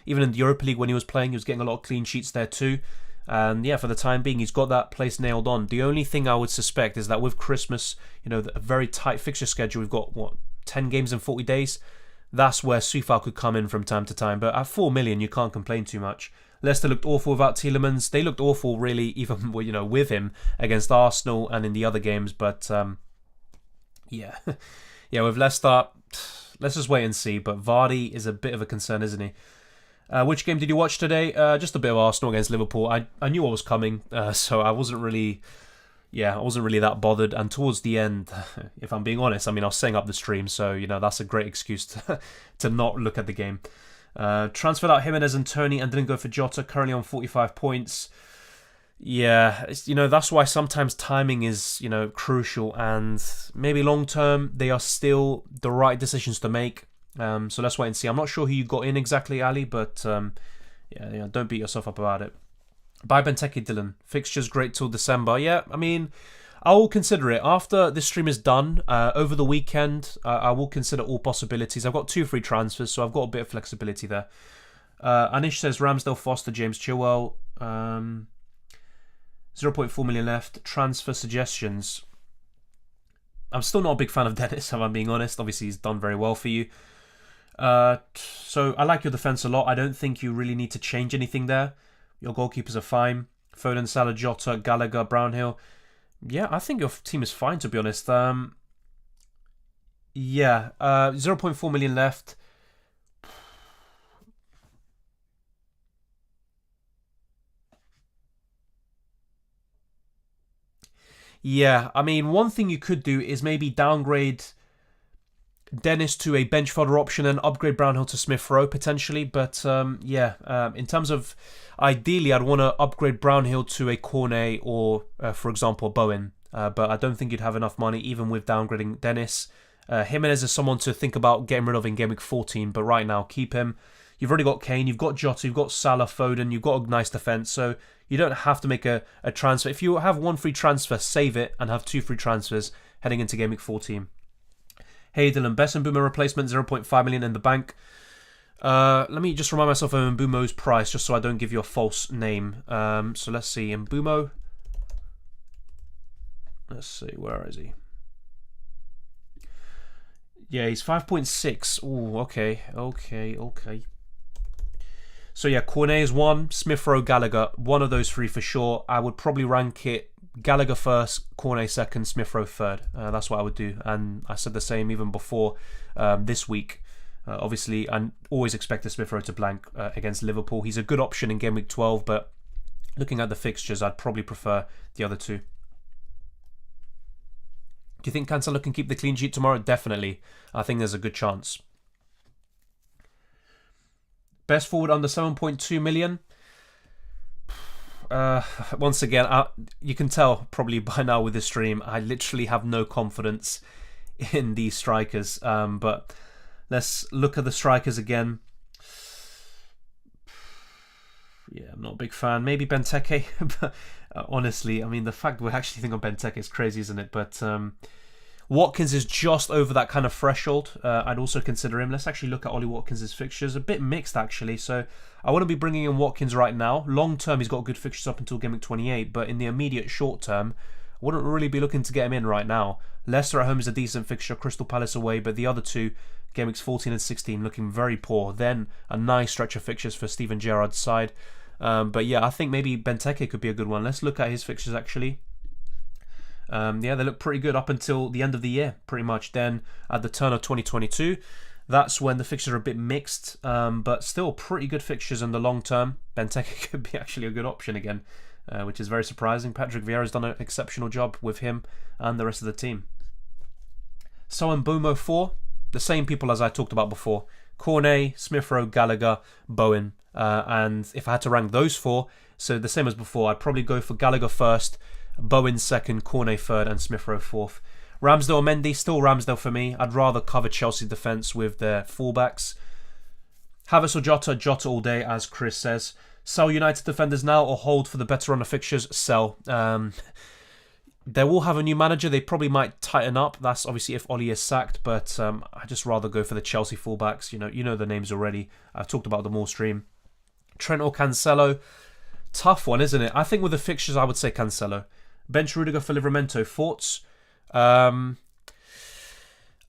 even in the Europa League when he was playing, he was getting a lot of clean sheets there too. And yeah, for the time being, he's got that place nailed on. The only thing I would suspect is that with Christmas, a very tight fixture schedule, we've got 10 games in 40 days. That's where Southampton could come in from time to time. But at 4 million, you can't complain too much. Leicester looked awful without Tielemans. They looked awful, really, even with him against Arsenal and in the other games. But yeah, with Leicester, let's just wait and see. But Vardy is a bit of a concern, isn't he? Which game did you watch today? Just a bit of Arsenal against Liverpool. I knew what was coming, so I wasn't really that bothered. And towards the end, if I'm being honest, I was setting up the stream, so that's a great excuse to not look at the game. Transferred out Jimenez and Tony and didn't go for Jotter. Currently on 45 points. Yeah, that's why sometimes timing is crucial, and maybe long term they are still the right decisions to make. So let's wait and see. I'm not sure who you got in exactly, Ali, but yeah, don't beat yourself up about it. Buy benteke, Dylan. Fixtures great till December. Yeah, I mean, I will consider it. After this stream is done, over the weekend, I will consider all possibilities. I've got 2 free transfers, so I've got a bit of flexibility there. Anish says Ramsdale, Foster, James Chilwell. 0.4 million left. Transfer suggestions. I'm still not a big fan of Dennis, if I'm being honest. Obviously, he's done very well for you. So I like your defence a lot. I don't think you really need to change anything there. Your goalkeepers are fine. Foden, Salah, Jotter, Gallagher, Brownhill. Yeah, I think your team is fine, to be honest. 0.4 million left. Yeah, I mean, one thing you could do is maybe downgrade Dennis to a bench fodder option and upgrade Brownhill to Smith Rowe potentially. But in terms of ideally, I'd want to upgrade Brownhill to a Cornet or, for example, Bowen. But I don't think you'd have enough money even with downgrading Dennis. Jimenez is someone to think about getting rid of in Game Week 14, but right now, keep him. You've already got Kane, you've got Jotter, you've got Salah, Foden, you've got a nice defence, so you don't have to make a transfer. If you have 1 free transfer, save it and have 2 free transfers heading into Game Week 14. Hey Dylan, best Mbeumo replacement, 0.5 million in the bank. Let me just remind myself of Mbeumo's price, just so I don't give you a false name. So let's see, Mbeumo. Let's see, where is he? Yeah, he's 5.6. Ooh, okay. So yeah, Cornet is 1, Smith Rowe, Gallagher, one of those 3 for sure. I would probably rank it Gallagher first, Cornet second, Smith Rowe third. That's what I would do. And I said the same even before this week. Obviously, I always expected Smith Rowe to blank against Liverpool. He's a good option in Game Week 12, but looking at the fixtures, I'd probably prefer the other 2. Do you think Cancelo can keep the clean sheet tomorrow? Definitely. I think there's a good chance. Best forward under 7.2 million. Once again, you can tell probably by now with this stream, I literally have no confidence in these strikers. But let's look at the strikers again. Yeah, I'm not a big fan. Maybe Benteke. But honestly, I mean, the fact we actually think of Benteke is crazy, isn't it? But Watkins is just over that kind of threshold. I'd also consider him. Let's actually look at Ollie Watkins' fixtures. A bit mixed, actually. So I wouldn't be bringing in Watkins right now. Long term, he's got good fixtures up until Game Week 28. But in the immediate short term, I wouldn't really be looking to get him in right now. Leicester at home is a decent fixture. Crystal Palace away. But the other 2, Game Weeks 14 and 16, looking very poor. Then a nice stretch of fixtures for Steven Gerrard's side. But yeah, I think maybe Benteke could be a good one. Let's look at his fixtures, actually. Yeah, they look pretty good up until the end of the year, pretty much. Then at the turn of 2022, that's when the fixtures are a bit mixed, but still pretty good fixtures in the long term. Benteke could be actually a good option again, which is very surprising. Patrick Vieira's done an exceptional job with him and the rest of the team. So Mbeumo 4, the same people as I talked about before. Cornet, Smith Rowe, Gallagher, Bowen. And if I had to rank those 4, so the same as before, I'd probably go for Gallagher first, Bowen second, Cornet third, and Smith Rowe fourth. Ramsdale or Mendy, still Ramsdale for me. I'd rather cover Chelsea defence with their fullbacks. Havertz or Jota all day, as Chris says. Sell United defenders now or hold for the better run of fixtures? Sell. They will have a new manager. They probably might tighten up. That's obviously if Ollie is sacked, but I'd just rather go for the Chelsea fullbacks. You know the names already. I've talked about them all stream. Trent or Cancelo? Tough one, isn't it? I think with the fixtures, I would say Cancelo. Bench Rudiger for Livramento. Thoughts? I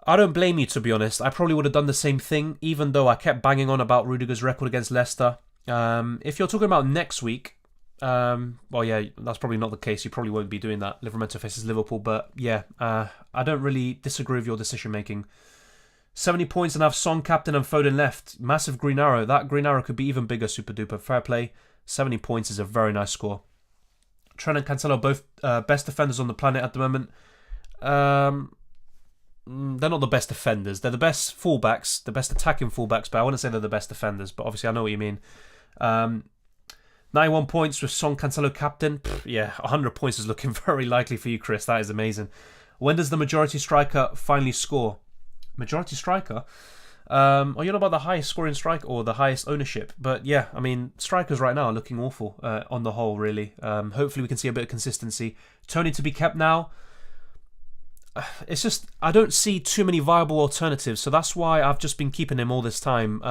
don't blame you, to be honest. I probably would have done the same thing, even though I kept banging on about Rudiger's record against Leicester. If you're talking about next week, well, yeah, that's probably not the case. You probably won't be doing that. Livramento faces Liverpool, but yeah, I don't really disagree with your decision-making. 70 points and have Son, captain, and Foden left. Massive green arrow. That green arrow could be even bigger, super duper. Fair play. 70 points is a very nice score. Trent and Cancelo are both best defenders on the planet at the moment. They're not the best defenders. They're the best fullbacks, the best attacking fullbacks, but I wouldn't say they're the best defenders. But obviously, I know what you mean. 91 points with Son, Cancelo, captain. Yeah, 100 points is looking very likely for you, Chris. That is amazing. When does the majority striker finally score? Majority striker? Or you know about the highest scoring strike or the highest ownership. But yeah, I mean, strikers right now are looking awful on the whole, really. Hopefully we can see a bit of consistency. Tony to be kept now. It's just, I don't see too many viable alternatives, so that's why I've just been keeping him all this time.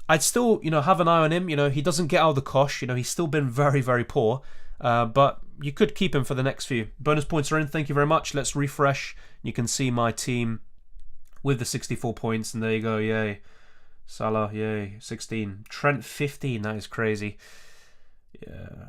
I'd still, have an eye on him. He doesn't get out of the cosh. He's still been very, very poor. But you could keep him for the next few. Bonus points are in. Thank you very much. Let's refresh. You can see my team with the 64 points, and there you go. Yay. Salah, yay. 16. Trent, 15. That is crazy. Yeah.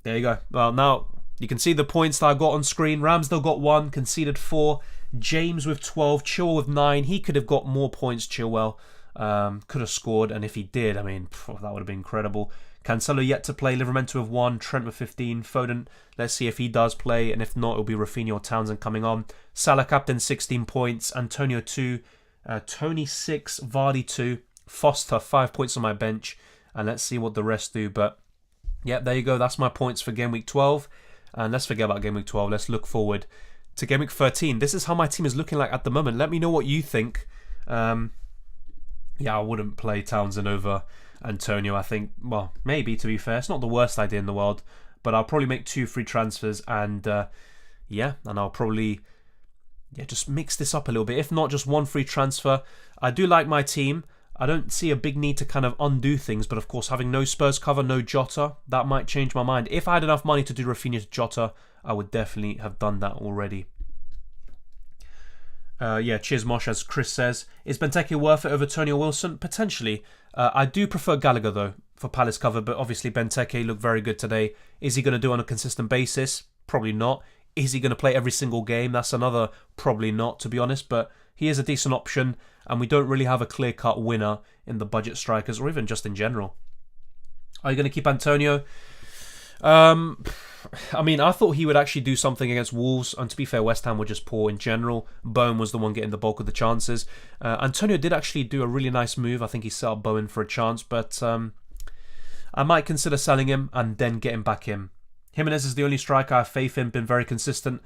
There you go. Well, now you can see the points that I got on screen. Ramsdale got 1, conceded 4. James with 12, Chilwell with 9. He could have got more points, Chilwell. Could have scored, and if he did, I mean, that would have been incredible. Cancelo yet to play, Livramento with 1, Trent with 15, Foden, let's see if he does play, and if not, it'll be Rafinha or Townsend coming on. Salah captain, 16 points, Antonio 2, Tony 6, Vardy 2, Foster 5 points on my bench, and let's see what the rest do. But yeah, there you go, that's my points for Game Week 12, and let's forget about Game Week 12, let's look forward to Game Week 13. This is how my team is looking like at the moment. Let me know what you think. Yeah, I wouldn't play Townsend over Antonio. I think, well, maybe, to be fair. It's not the worst idea in the world, but I'll probably make 2 free transfers and I'll probably just mix this up a little bit. If not, just 1 free transfer. I do like my team. I don't see a big need to kind of undo things, but of course, having no Spurs cover, no Jotter, that might change my mind. If I had enough money to do Rafinha to Jotter, I would definitely have done that already. Cheers Mosh, as Chris says. Is Benteke worth it over Tony or Wilson? Potentially. I do prefer Gallagher though for Palace cover, but obviously Benteke looked very good today. Is he going to do it on a consistent basis? Probably not. Is he going to play every single game? That's another probably not, to be honest, but he is a decent option, and we don't really have a clear-cut winner in the budget strikers, or even just in general. Are you going to keep Antonio? I mean, I thought he would actually do something against Wolves, and to be fair, West Ham were just poor in general. Bowen was the one getting the bulk of the chances. Antonio did actually do a really nice move. I think he set up Bowen for a chance, but I might consider selling him and then getting back in. Jimenez is the only striker I have faith in, been very consistent.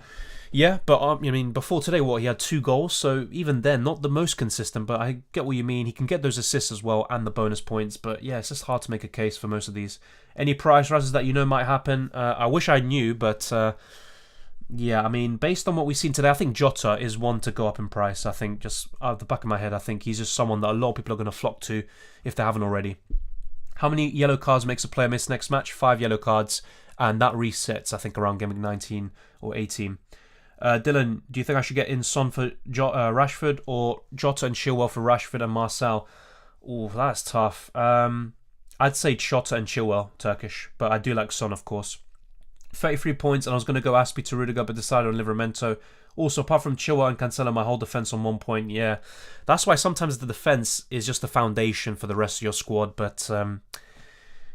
Yeah, but I mean, before today, he had 2 goals, so even then, not the most consistent, but I get what you mean. He can get those assists as well and the bonus points, but yeah, it's just hard to make a case for most of these. Any price rises that might happen? I wish I knew, but yeah, I mean, based on what we've seen today, I think Jotter is one to go up in price. I think, just out of the back of my head, I think he's just someone that a lot of people are going to flock to if they haven't already. How many yellow cards makes a player miss next match? 5 yellow cards, and that resets, I think, around game 19 or 18. Dylan, do you think I should get in Son for Rashford, or Jota and Chilwell for Rashford and Marcel? Oh, that's tough. I'd say Jota and Chilwell, Turkish, but I do like Son, of course. 33 points, and I was going to go Aspie to Rudiger, but decided on Livramento. Also, apart from Chilwell and Cancelo, my whole defence on 1 point. Yeah, that's why sometimes the defence is just the foundation for the rest of your squad, but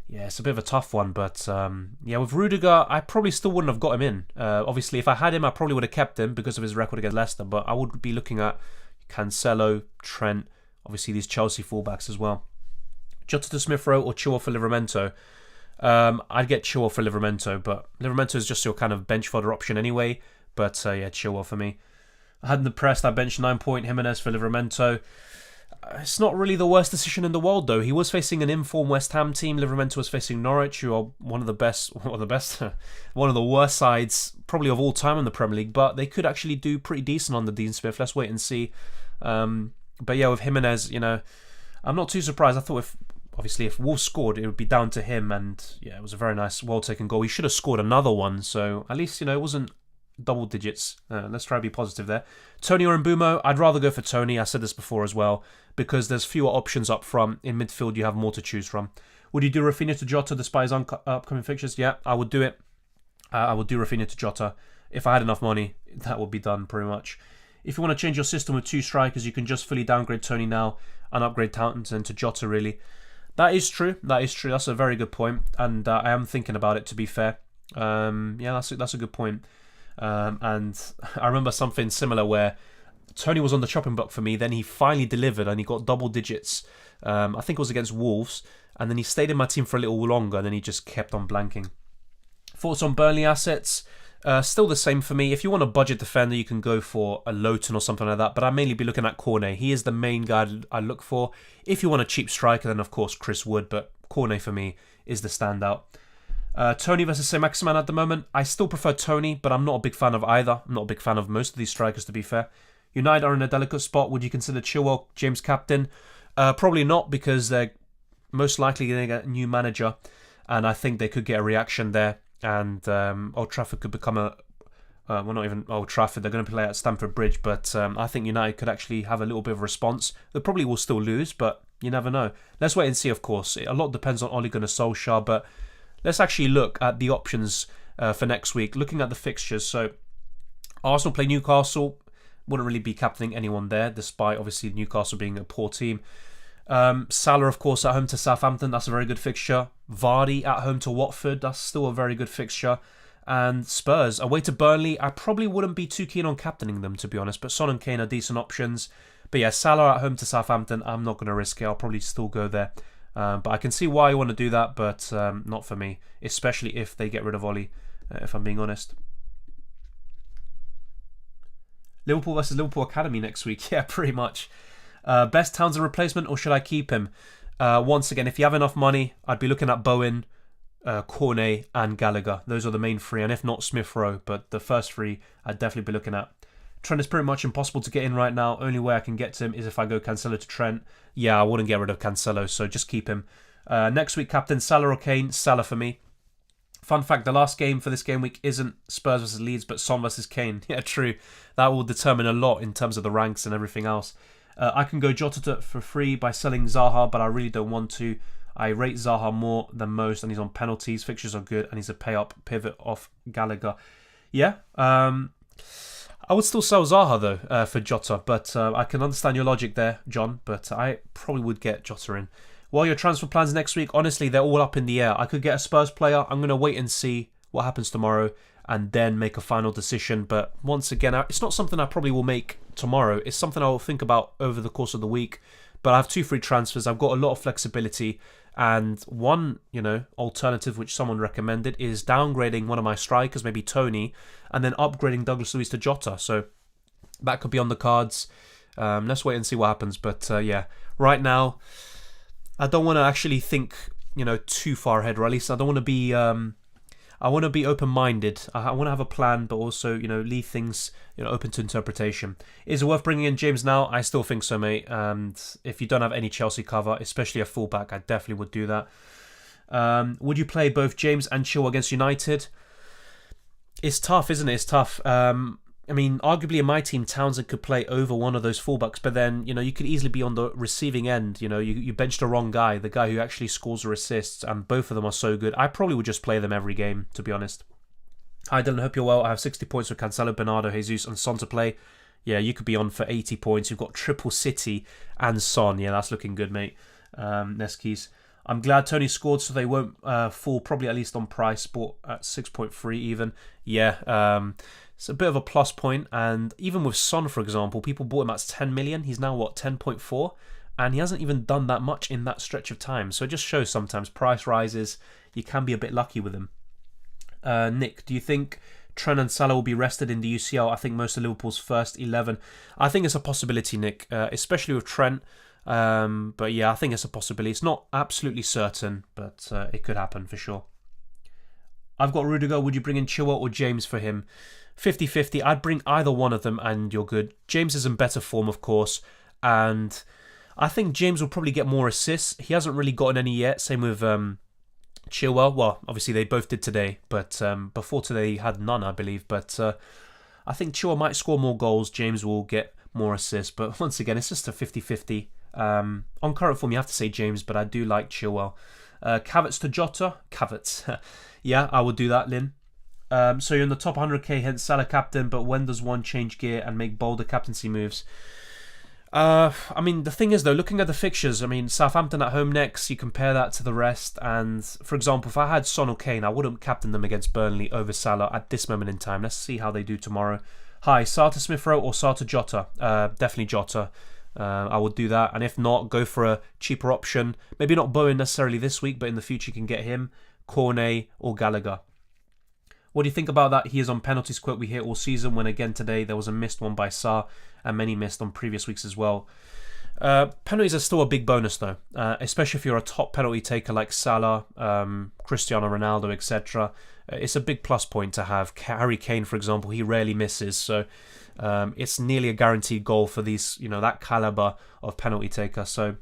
yeah, it's a bit of a tough one, but yeah, with Rudiger, I probably still wouldn't have got him in. Obviously, if I had him, I probably would have kept him because of his record against Leicester, but I would be looking at Cancelo, Trent, obviously these Chelsea fullbacks as well. Jota to Smith Rowe or Chilwell for Livramento? I'd get Chilwell for Livramento, but Livramento is just your kind of bench fodder option anyway, but yeah, Chilwell for me. I hadn't impressed, I benched 9 point Jimenez for Livramento. It's not really the worst decision in the world, though. He was facing an informed West Ham team. Livramento was facing Norwich, who are one of the worst sides probably of all time in the Premier League. But they could actually do pretty decent on the Dean Smith. Let's wait and see. But yeah, with Jimenez, I'm not too surprised. I thought if Wolves scored, it would be down to him. And yeah, it was a very nice, well-taken goal. He should have scored another one. So at least, it wasn't double digits. Let's try to be positive there. Tony or Mbumo? I'd rather go for Tony. I said this before as well, because there's fewer options up front. In midfield, you have more to choose from. Would you do Rafinha to Jota despite his upcoming fixtures? Yeah, I would do it. I would do Rafinha to Jota. If I had enough money, that would be done pretty much. If you want to change your system with 2 strikers, you can just fully downgrade Tony now and upgrade Townsend to Jota, really. That is true. That's a very good point, and I am thinking about it, to be fair. Yeah, that's a good point. And I remember something similar where Tony was on the chopping block for me, then he finally delivered and he got double digits. I think it was against Wolves, and then he stayed in my team for a little longer, and then he just kept on blanking. Thoughts on Burnley assets? Still the same for me. If you want a budget defender, you can go for a Lowton or something like that. But I'd mainly be looking at Cornet. He is the main guy I look for. If you want a cheap striker, then of course Chris Wood. But Cornet for me is the standout. Tony versus Saint-Maximin at the moment. I still prefer Tony, but I'm not a big fan of either. I'm not a big fan of most of these strikers, to be fair. United are in a delicate spot. Would you consider Chilwell James captain? Probably not, because they're most likely going to get a new manager. And I think they could get a reaction there. And Old Trafford could become well, not even Old Trafford. They're going to play at Stamford Bridge. But I think United could actually have a little bit of a response. They probably will still lose, but you never know. Let's wait and see, of course. A lot depends on Ole Gunnar Solskjaer, but let's actually look at the options for next week. Looking at the fixtures. So Arsenal play Newcastle. Wouldn't really be captaining anyone there, despite obviously Newcastle being a poor team. Salah, of course, at home to Southampton. That's a very good fixture. Vardy at home to Watford. That's still a very good fixture. And Spurs away to Burnley. I probably wouldn't be too keen on captaining them, to be honest. But Son and Kane are decent options. But yeah, Salah at home to Southampton. I'm not going to risk it. I'll probably still go there. But I can see why you want to do that, but not for me. Especially if they get rid of Oli, if I'm being honest. Liverpool versus Liverpool Academy next week. Yeah, pretty much. Best Townsend replacement, or should I keep him? Once again, if you have enough money, I'd be looking at Bowen, Cornet and Gallagher. Those are the main three, and if not, Smith Rowe. But the first three, I'd definitely be looking at. Trent is pretty much impossible to get in right now. Only way I can get to him is if I go Cancelo to Trent. Yeah, I wouldn't get rid of Cancelo, so just keep him. Next week, captain Salah or Kane. Salah for me. Fun fact, the last game for this game week isn't Spurs versus Leeds, but Son versus Kane. Yeah, true. That will determine a lot in terms of the ranks and everything else. I can go Jotter for free by selling Zaha, but I really don't want to. I rate Zaha more than most, and he's on penalties. Fixtures are good, and he's a pay-up pivot off Gallagher. Yeah, I would still sell Zaha, though, for Jota, but I can understand your logic there, John, but I probably would get Jota in. What are your transfer plans next week? Honestly, they're all up in the air. I could get a Spurs player. I'm going to wait and see what happens tomorrow and then make a final decision. But once again, it's not something I probably will make tomorrow. It's something I will think about over the course of the week. But I have 2 free transfers. I've got a lot of flexibility. And one, alternative which someone recommended is downgrading one of my strikers, maybe Tony, and then upgrading Douglas Luiz to Jota. So that could be on the cards. Let's wait and see what happens. But yeah, right now, I don't want to actually think, too far ahead, or at least I don't want to be. I want to be open-minded. I want to have a plan, but also, leave things, open to interpretation. Is it worth bringing in James now? I still think so, mate. And if you don't have any Chelsea cover, especially a fullback, I definitely would do that. Would you play both James and Chilwell against United? It's tough, isn't it? It's tough. Arguably in my team, Townsend could play over one of those fullbacks, but then, you could easily be on the receiving end. You benched the wrong guy, the guy who actually scores or assists, and both of them are so good. I probably would just play them every game, to be honest. Hi Dylan, hope you're well. I have 60 points with Cancelo, Bernardo, Jesus, and Son to play. Yeah, you could be on for 80 points. You've got triple City and Son. Yeah, that's looking good, mate. Neskis. I'm glad Tony scored, so they won't fall, probably at least on price, bought at 6.3 even. Yeah, it's a bit of a plus point, and even with Son, for example, people bought him at 10 million. He's now, 10.4? And he hasn't even done that much in that stretch of time. So it just shows sometimes price rises, you can be a bit lucky with him. Nick, do you think Trent and Salah will be rested in the UCL? I think most of Liverpool's first 11. I think it's a possibility, Nick, especially with Trent. But yeah, I think it's a possibility. It's not absolutely certain, but it could happen for sure. I've got Rudiger. Would you bring in Chilwell or James for him? 50-50. I'd bring either one of them and you're good. James is in better form, of course. And I think James will probably get more assists. He hasn't really gotten any yet. Same with Chilwell. Well, obviously they both did today. But before today he had none, I believe. But I think Chilwell might score more goals. James will get more assists. But once again, it's just a 50-50. On current form, you have to say James, but I do like Chilwell. Havertz to Jota. Havertz. Yeah, I would do that, Lynn. So you're in the top 100k, hence Salah captain, but when does one change gear and make bolder captaincy moves? The thing is, though, looking at the fixtures, Southampton at home next, you compare that to the rest, and, for example, if I had Son or Kane, I wouldn't captain them against Burnley over Salah at this moment in time. Let's see how they do tomorrow. Hi, Sarta Smith Rowe or Sarta Jota? Definitely Jota. I would do that, and if not, go for a cheaper option. Maybe not Bowen necessarily this week, but in the future you can get him, Cornet or Gallagher. What do you think about that? He is on penalties quote we hit all season, when again today there was a missed one by Sa, and many missed on previous weeks as well. Penalties are still a big bonus though, especially if you're a top penalty taker like Salah, Cristiano Ronaldo, etc. It's a big plus point to have. Harry Kane, for example, he rarely misses, so it's nearly a guaranteed goal for these, that caliber of penalty taker. So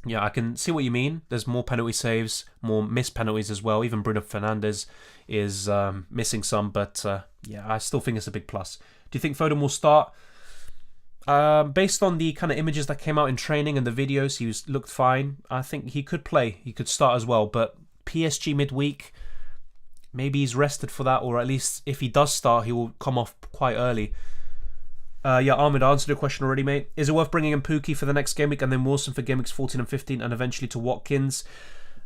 yeah, I can see what you mean. There's more penalty saves, more missed penalties as well. Even Bruno Fernandes is missing some, but yeah, I still think it's a big plus. Do you think Foden will start? Based on the kind of images that came out in training and the videos, he looked fine. I think he could play. He could start as well. But PSG midweek, maybe he's rested for that, or at least if he does start, he will come off quite early. Yeah, Ahmed, I answered your question already, mate. Is it worth bringing in Pookie for the next game week and then Wilson for game weeks 14 and 15 and eventually to Watkins?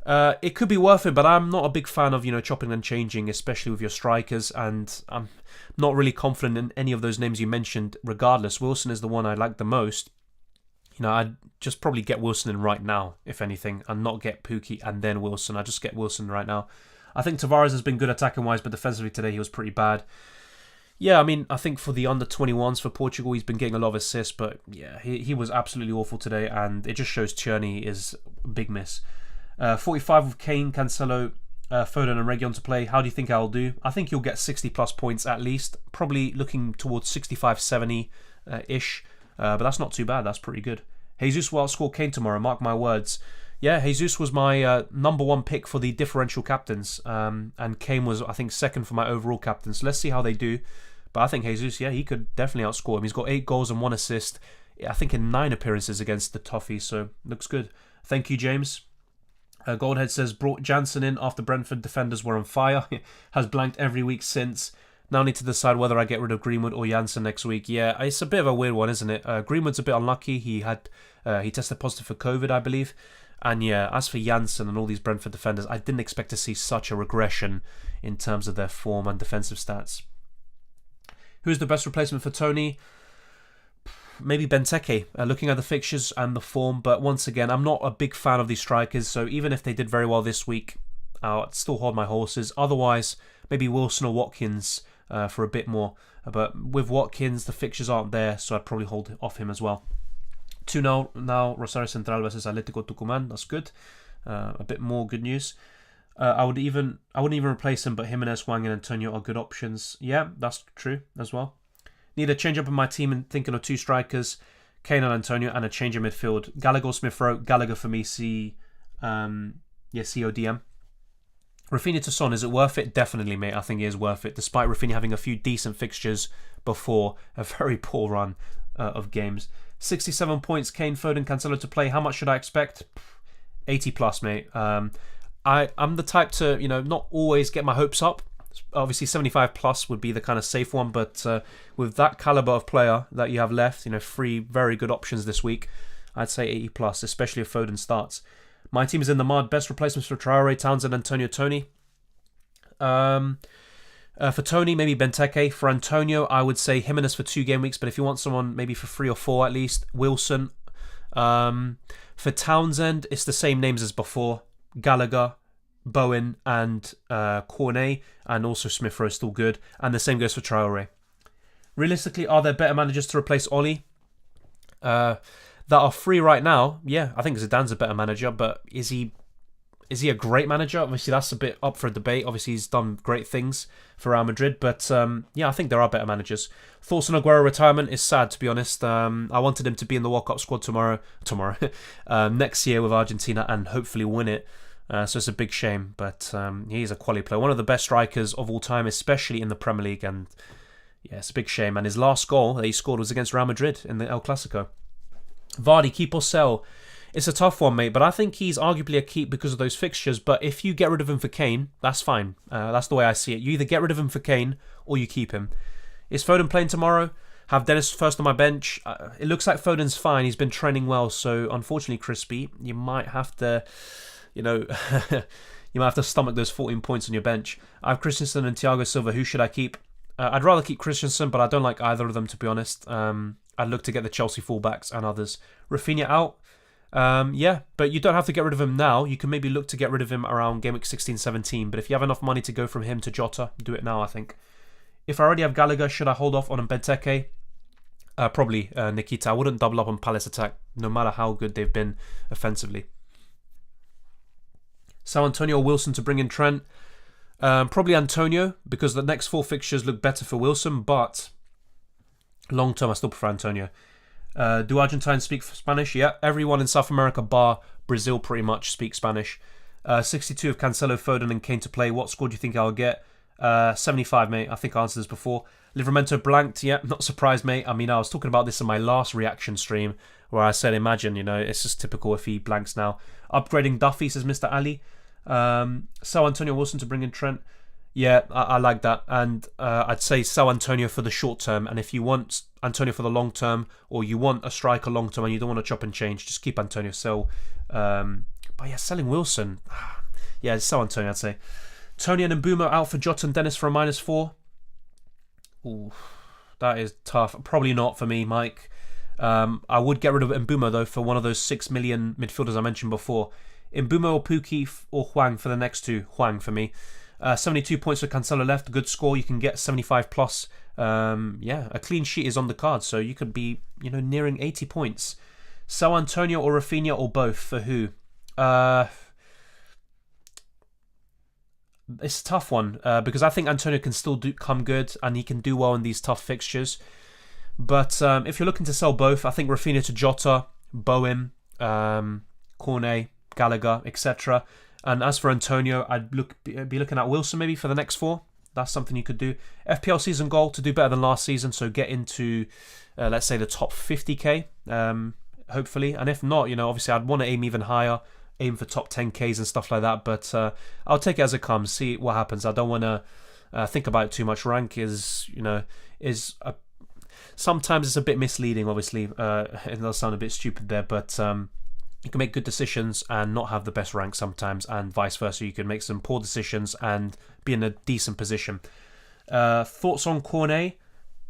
It could be worth it, but I'm not a big fan of, chopping and changing, especially with your strikers, and I'm not really confident in any of those names you mentioned regardless. Wilson is the one I like the most. I'd just probably get Wilson in right now, if anything, and not get Pookie and then Wilson. I'd just get Wilson right now. I think Tavares has been good attacking-wise, but defensively today he was pretty bad. Yeah, I think for the under-21s for Portugal, he's been getting a lot of assists, but yeah, he was absolutely awful today, and it just shows Tierney is a big miss. 45 with Kane, Cancelo, Foden and Reguilon to play. How do you think I'll do? I think you'll get 60 plus points at least, probably looking towards 65, 70-ish, but that's not too bad, that's pretty good. Jesus will outscore Kane tomorrow, mark my words. Yeah, Jesus was my number one pick for the differential captains, and Kane was, I think, second for my overall captain. So let's see how they do. But I think Jesus, yeah, he could definitely outscore him. He's got 8 goals and 1 assist, I think in 9 appearances against the Toffees, so looks good. Thank you, James. Goldhead says, brought Jansen in after Brentford defenders were on fire. Has blanked every week since. Now need to decide whether I get rid of Greenwood or Jansen next week. Yeah, it's a bit of a weird one, isn't it? Greenwood's a bit unlucky. He tested positive for COVID, I believe. And yeah, as for Jansen and all these Brentford defenders, I didn't expect to see such a regression in terms of their form and defensive stats. Who's the best replacement for Tony? Maybe Benteke, looking at the fixtures and the form. But once again, I'm not a big fan of these strikers, so even if they did very well this week, I'll still hold my horses. Otherwise, maybe Wilson or Watkins for a bit more. But with Watkins, the fixtures aren't there, so I'd probably hold off him as well. 2-0 now, Rosario Central versus Atletico Tucumán. That's good. A bit more good news. I wouldn't even replace him, but Jimenez, Wang and Antonio are good options. Yeah, that's true as well. Need a change up in my team and thinking of 2 strikers, Kane and Antonio, and a change in midfield. Gallagher, Smith-Rowe. Gallagher for me, CODM. Rafinha to Son, is it worth it? Definitely, mate. I think it is worth it, despite Rafinha having a few decent fixtures before a very poor run of games. 67 points, Kane, Foden, Cancelo to play. How much should I expect? 80 plus, mate. I'm the type to, not always get my hopes up. Obviously, 75 plus would be the kind of safe one, but with that caliber of player that you have left, 3 very good options this week, I'd say 80 plus, especially if Foden starts. My team is in the mud. Best replacements for Traore, Townsend, Antonio, Tony. For Tony, maybe Benteke. For Antonio, I would say Jimenez for 2 game weeks, but if you want someone maybe for 3 or 4 at least, Wilson. For Townsend, it's the same names as before. Gallagher, Bowen and Cornet, and also Smith-Rowe still good. And the same goes for Traore. Realistically, are there better managers to replace Oli? That are free right now? Yeah, I think Zidane's a better manager, but is he a great manager? Obviously, that's a bit up for debate. Obviously, he's done great things for Real Madrid, but yeah, I think there are better managers. Thoughts on Aguero retirement is sad, to be honest. I wanted him to be in the World Cup squad tomorrow, next year with Argentina, and hopefully win it. So it's a big shame, but he's a quality player. One of the best strikers of all time, especially in the Premier League, and yeah, it's a big shame. And his last goal that he scored was against Real Madrid in the El Clasico. Vardy, keep or sell? It's a tough one, mate, but I think he's arguably a keep because of those fixtures. But if you get rid of him for Kane, that's fine. That's the way I see it. You either get rid of him for Kane or you keep him. Is Foden playing tomorrow? Have Dennis first on my bench. It looks like Foden's fine. He's been training well, so unfortunately, Crispy, you might have to... you might have to stomach those 14 points on your bench. I have Christensen and Thiago Silva. Who should I keep? I'd rather keep Christensen, but I don't like either of them, to be honest. I'd look to get the Chelsea fullbacks and others. Rafinha out. Yeah, but you don't have to get rid of him now. You can maybe look to get rid of him around game week 16, 17. But if you have enough money to go from him to Jotter, do it now, I think. If I already have Gallagher, should I hold off on a benteke? Probably Nikita. I wouldn't double up on Palace attack, no matter how good they've been offensively. So Antonio or Wilson to bring in Trent. Probably Antonio, because the next 4 fixtures look better for Wilson, but long term I still prefer Antonio. Do Argentines speak Spanish? Yeah, everyone in South America bar Brazil pretty much speaks Spanish. 62 of Cancelo, Foden and Kane to play. What score do you think I'll get? 75, mate. I think I answered this before. Livramento blanked. Yeah, not surprised, mate. I mean, I was talking about this in my last reaction stream where I said, imagine, it's just typical if he blanks now. Upgrading Duffy, says Mr. Ali. Sell Antonio Wilson to bring in Trent. Yeah, I like that. And I'd say sell Antonio for the short term. And if you want Antonio for the long term, or you want a striker long term and you don't want to chop and change, just keep Antonio. Sell. But yeah, selling Wilson. Yeah, sell Antonio, I'd say. Tony and Mbeumo out for Jota and Dennis for a -4. Ooh, that is tough. Probably not for me, Mike. I would get rid of Mbeumo, though, for one of those 6 million midfielders I mentioned before. Mbeumo or Pookie or Hwang for the next 2. Hwang for me. 72 points for Cancelo left. Good score. You can get 75 plus. Yeah, a clean sheet is on the card, so you could be, nearing 80 points. Sell Antonio or Rafinha or both for who? It's a tough one because I think Antonio can still come good and he can do well in these tough fixtures. But if you're looking to sell both, I think Rafinha to Jota, Bowen, Cornet, Gallagher, etc. And as for Antonio, I'd be looking at Wilson maybe for the next 4. That's something you could do. FPL season goal to do better than last season, so get into let's say the top 50k, hopefully. And if not, obviously I'd want to aim even higher. Aim for top 10Ks and stuff like that, but I'll take it as it comes, see what happens. I don't want to think about it too much. Rank is, sometimes it's a bit misleading, obviously. It does sound a bit stupid there, but you can make good decisions and not have the best rank sometimes, and vice versa. You can make some poor decisions and be in a decent position. Thoughts on Cornet?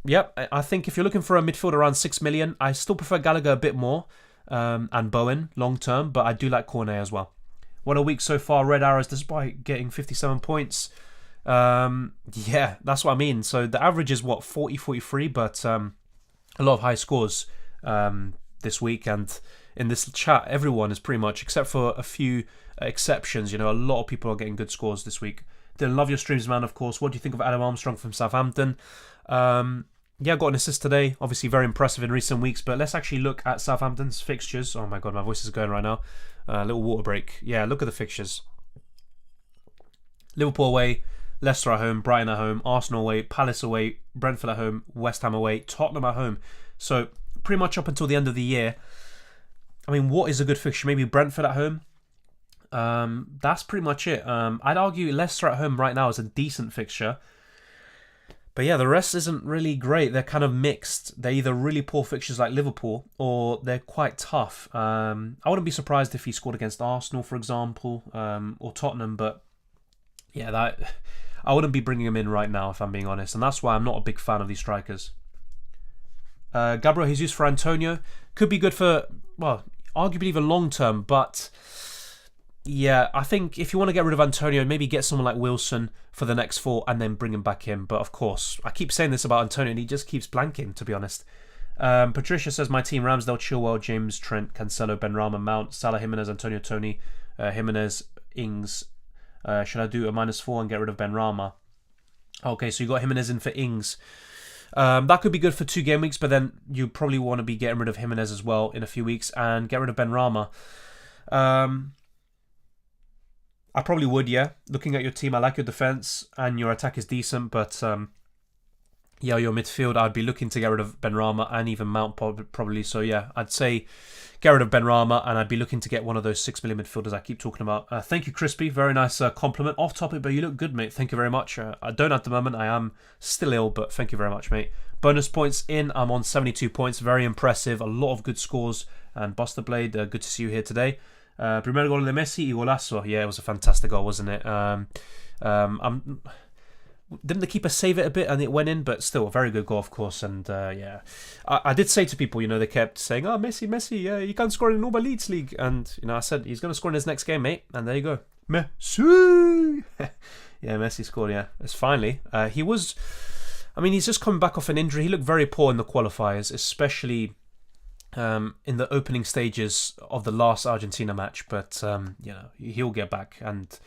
Yep, I think if you're looking for a midfielder around 6 million, I still prefer Gallagher a bit more. And Bowen long term, but I do like Cornet as well. What a week so far. Red Arrows despite getting 57 points. Yeah, that's what I mean. So the average is 40, 43, but a lot of high scores this week. And in this chat, everyone is pretty much, except for a few exceptions, a lot of people are getting good scores this week. Dylan, love your streams, man, of course. What do you think of Adam Armstrong from Southampton? Yeah, got an assist today. Obviously very impressive in recent weeks, but let's actually look at Southampton's fixtures. Oh my god, my voice is going right now. Little water break. Yeah, look at the fixtures. Liverpool away, Leicester at home, Brighton at home, Arsenal away, Palace away, Brentford at home, West Ham away, Tottenham at home. So pretty much up until the end of the year. I mean, what is a good fixture? Maybe Brentford at home. That's pretty much it. I'd argue Leicester at home right now is a decent fixture. But yeah, the rest isn't really great. They're kind of mixed. They're either really poor fixtures like Liverpool, or they're quite tough. I wouldn't be surprised if he scored against Arsenal, for example, or Tottenham. But yeah, I wouldn't be bringing him in right now, if I'm being honest. And that's why I'm not a big fan of these strikers. Gabriel Jesus for Antonio. Could be good for, well, arguably even long term, but yeah, I think if you want to get rid of Antonio, maybe get someone like Wilson for the next 4 and then bring him back in. But of course, I keep saying this about Antonio and he just keeps blanking, to be honest. Patricia says, my team, Ramsdale, Chilwell, James, Trent, Cancelo, Benrahma, Mount, Salah, Jimenez, Antonio, Tony, Jimenez, Ings. Should I do a -4 and get rid of Benrahma? Okay, so you got Jimenez in for Ings. That could be good for 2 game weeks, but then you probably want to be getting rid of Jimenez as well in a few weeks and get rid of Benrahma. I probably would, yeah. Looking at your team, I like your defence and your attack is decent, but yeah, your midfield, I'd be looking to get rid of Benrahma and even Mount probably. So yeah, I'd say get rid of Benrahma and I'd be looking to get one of those 6 million midfielders I keep talking about. Thank you, Crispy. Very nice compliment. Off topic, but you look good, mate. Thank you very much. I don't at the moment. I am still ill, but thank you very much, mate. Bonus points in. I'm on 72 points. Very impressive. A lot of good scores. And Buster Blade, good to see you here today. Primer gol de Messi y golazo. Yeah, it was a fantastic goal, wasn't it? didn't the keeper save it a bit and it went in? But still, a very good goal, of course. And yeah, I did say to people, they kept saying, "Oh, Messi, yeah, you can't score in Uber Leeds League," and I said he's going to score in his next game, mate. And there you go, Messi. Yeah, Messi scored. Yeah, it's finally. He's just coming back off an injury. He looked very poor in the qualifiers, especially in the opening stages of the last Argentina match. But he'll get back. And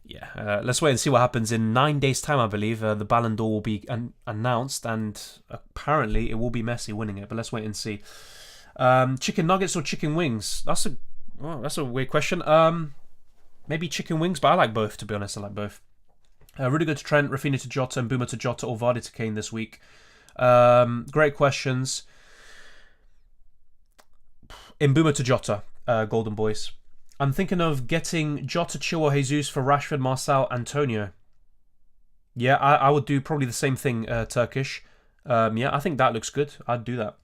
yeah, let's wait and see what happens in 9 days' time. I believe the Ballon d'Or will be announced, and apparently it will be Messi winning it. But let's wait and see. Chicken nuggets or chicken wings? That's a weird question. Maybe chicken wings, but I like both. To be honest, I like both. Rudiger to Trent, Rafinha to Jotter, and Boomer to Jotter, or Vardy to Kane this week. Great questions. In Boomer to Jotter, Golden Boys. I'm thinking of getting Jotter, Chilwell, Jesus for Rashford, Marcel, Antonio. Yeah, I would do probably the same thing, Turkish. Yeah, I think that looks good. I'd do that.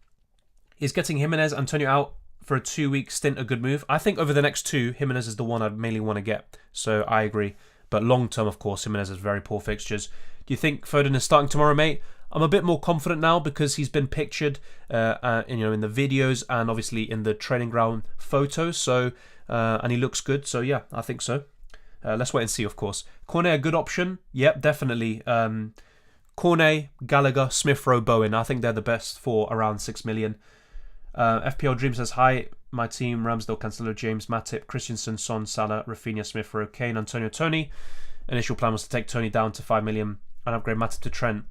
Is getting Jimenez, Antonio out for a 2-week stint a good move? I think over the next 2, Jimenez is the one I'd mainly want to get. So I agree. But long term, of course, Jimenez has very poor fixtures. Do you think Foden is starting tomorrow, mate? I'm a bit more confident now because he's been pictured, in the videos and obviously in the training ground photos. So, and he looks good. So yeah, I think so. Let's wait and see, of course. Cornet, a good option? Yep, definitely. Cornet, Gallagher, Smith Rowe, Bowen. I think they're the best for around 6 million. FPL Dream says, hi, my team, Ramsdale, Cancelo, James, Matip, Christensen, Son, Salah, Rafinha, Smith Rowe, Kane, Antonio, Tony. Initial plan was to take Tony down to 5 million and upgrade Matip to Trent.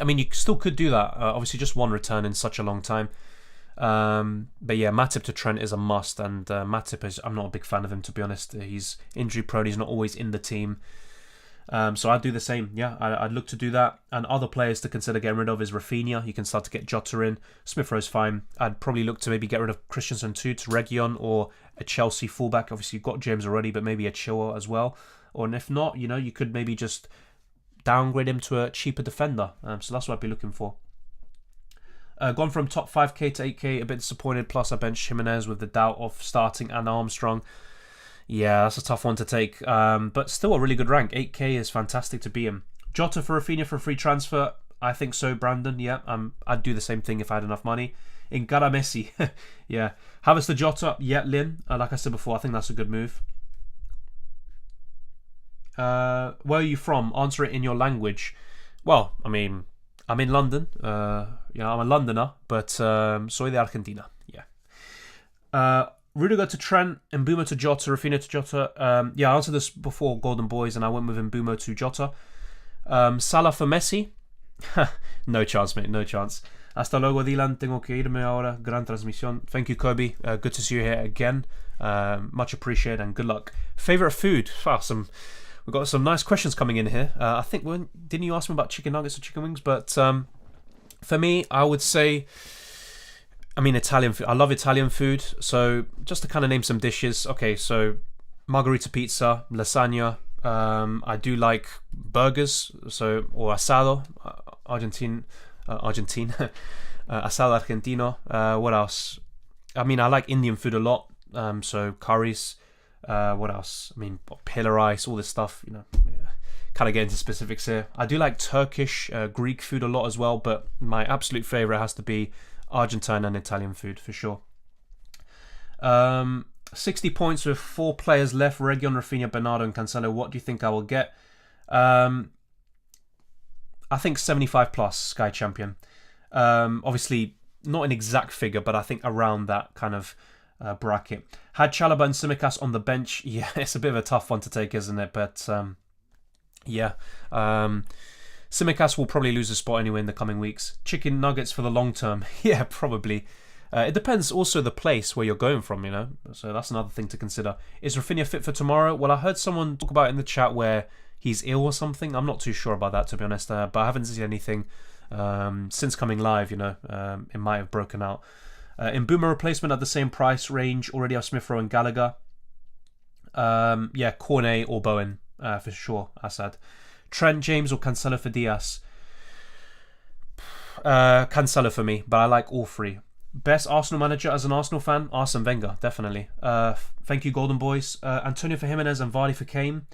I mean, you still could do that. Obviously, just one return in such a long time. But yeah, Matip to Trent is a must. And Matip, I'm not a big fan of him, to be honest. He's injury prone. He's not always in the team. So I'd do the same. Yeah, I'd look to do that. And other players to consider getting rid of is Rafinha. You can start to get Jotter in. Smith Rowe's fine. I'd probably look to maybe get rid of Christensen too, to Region or a Chelsea fullback. Obviously, you've got James already, but maybe a Chilwell as well. Or if not, you could maybe just downgrade him to a cheaper defender. So that's what I'd be looking for. Gone from top 5k to 8k, a bit disappointed. Plus, I benched Jimenez with the doubt of starting and Armstrong. Yeah, that's a tough one to take, but still a really good rank. 8k is fantastic to be him. Jotter for Rafinha for a free transfer? I think so, Brandon. Yeah, I'd do the same thing if I had enough money. In Gara Messi, yeah. Havertz to Jotter? Yeah, Lynn. Like I said before, I think that's a good move. Where are you from? Answer it in your language. Well, I mean, I'm in London. I'm a Londoner, but soy de Argentina. Yeah. Rudiger to Trent, Mbeumo to Jotter, Rafinha to Jotter. Yeah, I answered this before, Golden Boys, and I went with Mbeumo to Jotter. Salah for Messi? No chance, mate, no chance. Hasta luego, Dylan. Tengo que irme ahora. Gran transmisión. Thank you, Kobe. Good to see you here again. Much appreciated, and good luck. Favourite food? We've got some nice questions coming in here. I think, didn't you ask me about chicken nuggets or chicken wings? But for me, I would say, Italian food. I love Italian food. So just to kind of name some dishes. Okay, so margherita pizza, lasagna. I do like burgers, or asado, Argentine, asado argentino. What else? I like Indian food a lot. So curries. What else? Pillar rice, all this stuff. Kind of get into specifics here. I do like Turkish, Greek food a lot as well, but my absolute favorite has to be Argentine and Italian food for sure. 60 points with 4 players left. Region, Rafinha, Bernardo and Cancelo. What do you think I will get? I think 75 plus Sky Champion. Obviously not an exact figure, but I think around that kind of bracket. Had Chalobah and Tsimikas on the bench. Yeah, it's a bit of a tough one to take, isn't it? But yeah. Tsimikas will probably lose a spot anyway in the coming weeks. Chicken nuggets for the long term. Yeah, probably. It depends also the place where you're going from, So that's another thing to consider. Is Rafinha fit for tomorrow? Well, I heard someone talk about it in the chat where he's ill or something. I'm not too sure about that, to be honest. But I haven't seen anything since coming live, It might have broken out. In Boomer replacement at the same price range, already have Smith Rowe and Gallagher. Yeah, Cornet or Bowen for sure, Assad. Trent, James or Cancelo for Diaz? Cancelo for me, but I like all three. Best Arsenal manager as an Arsenal fan? Arsene Wenger, definitely. Thank you, Golden Boys. Antonio for Jimenez and Vardy for Kane.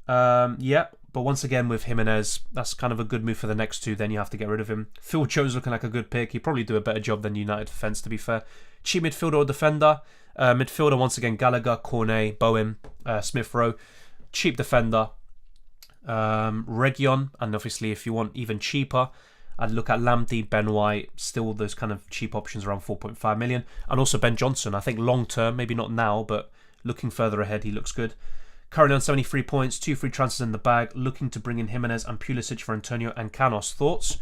Yeah, But once again, with Jimenez, that's kind of a good move for the next two. Then you have to get rid of him. Phil Jones looking like a good pick. He'd probably do a better job than United defence, to be fair. Cheap midfielder or defender. Midfielder, once again, Gallagher, Cornet, Bowen, Smith Rowe. Cheap defender, Region. And obviously, if you want even cheaper, I'd look at Lamptey, Ben White. Still those kind of cheap options around 4.5 million. And also Ben Johnson. I think long term, maybe not now, but looking further ahead, he looks good. Currently on 73 points, 2 free transfers in the bag, looking to bring in Jimenez and Pulisic for Antonio and Canos. Thoughts?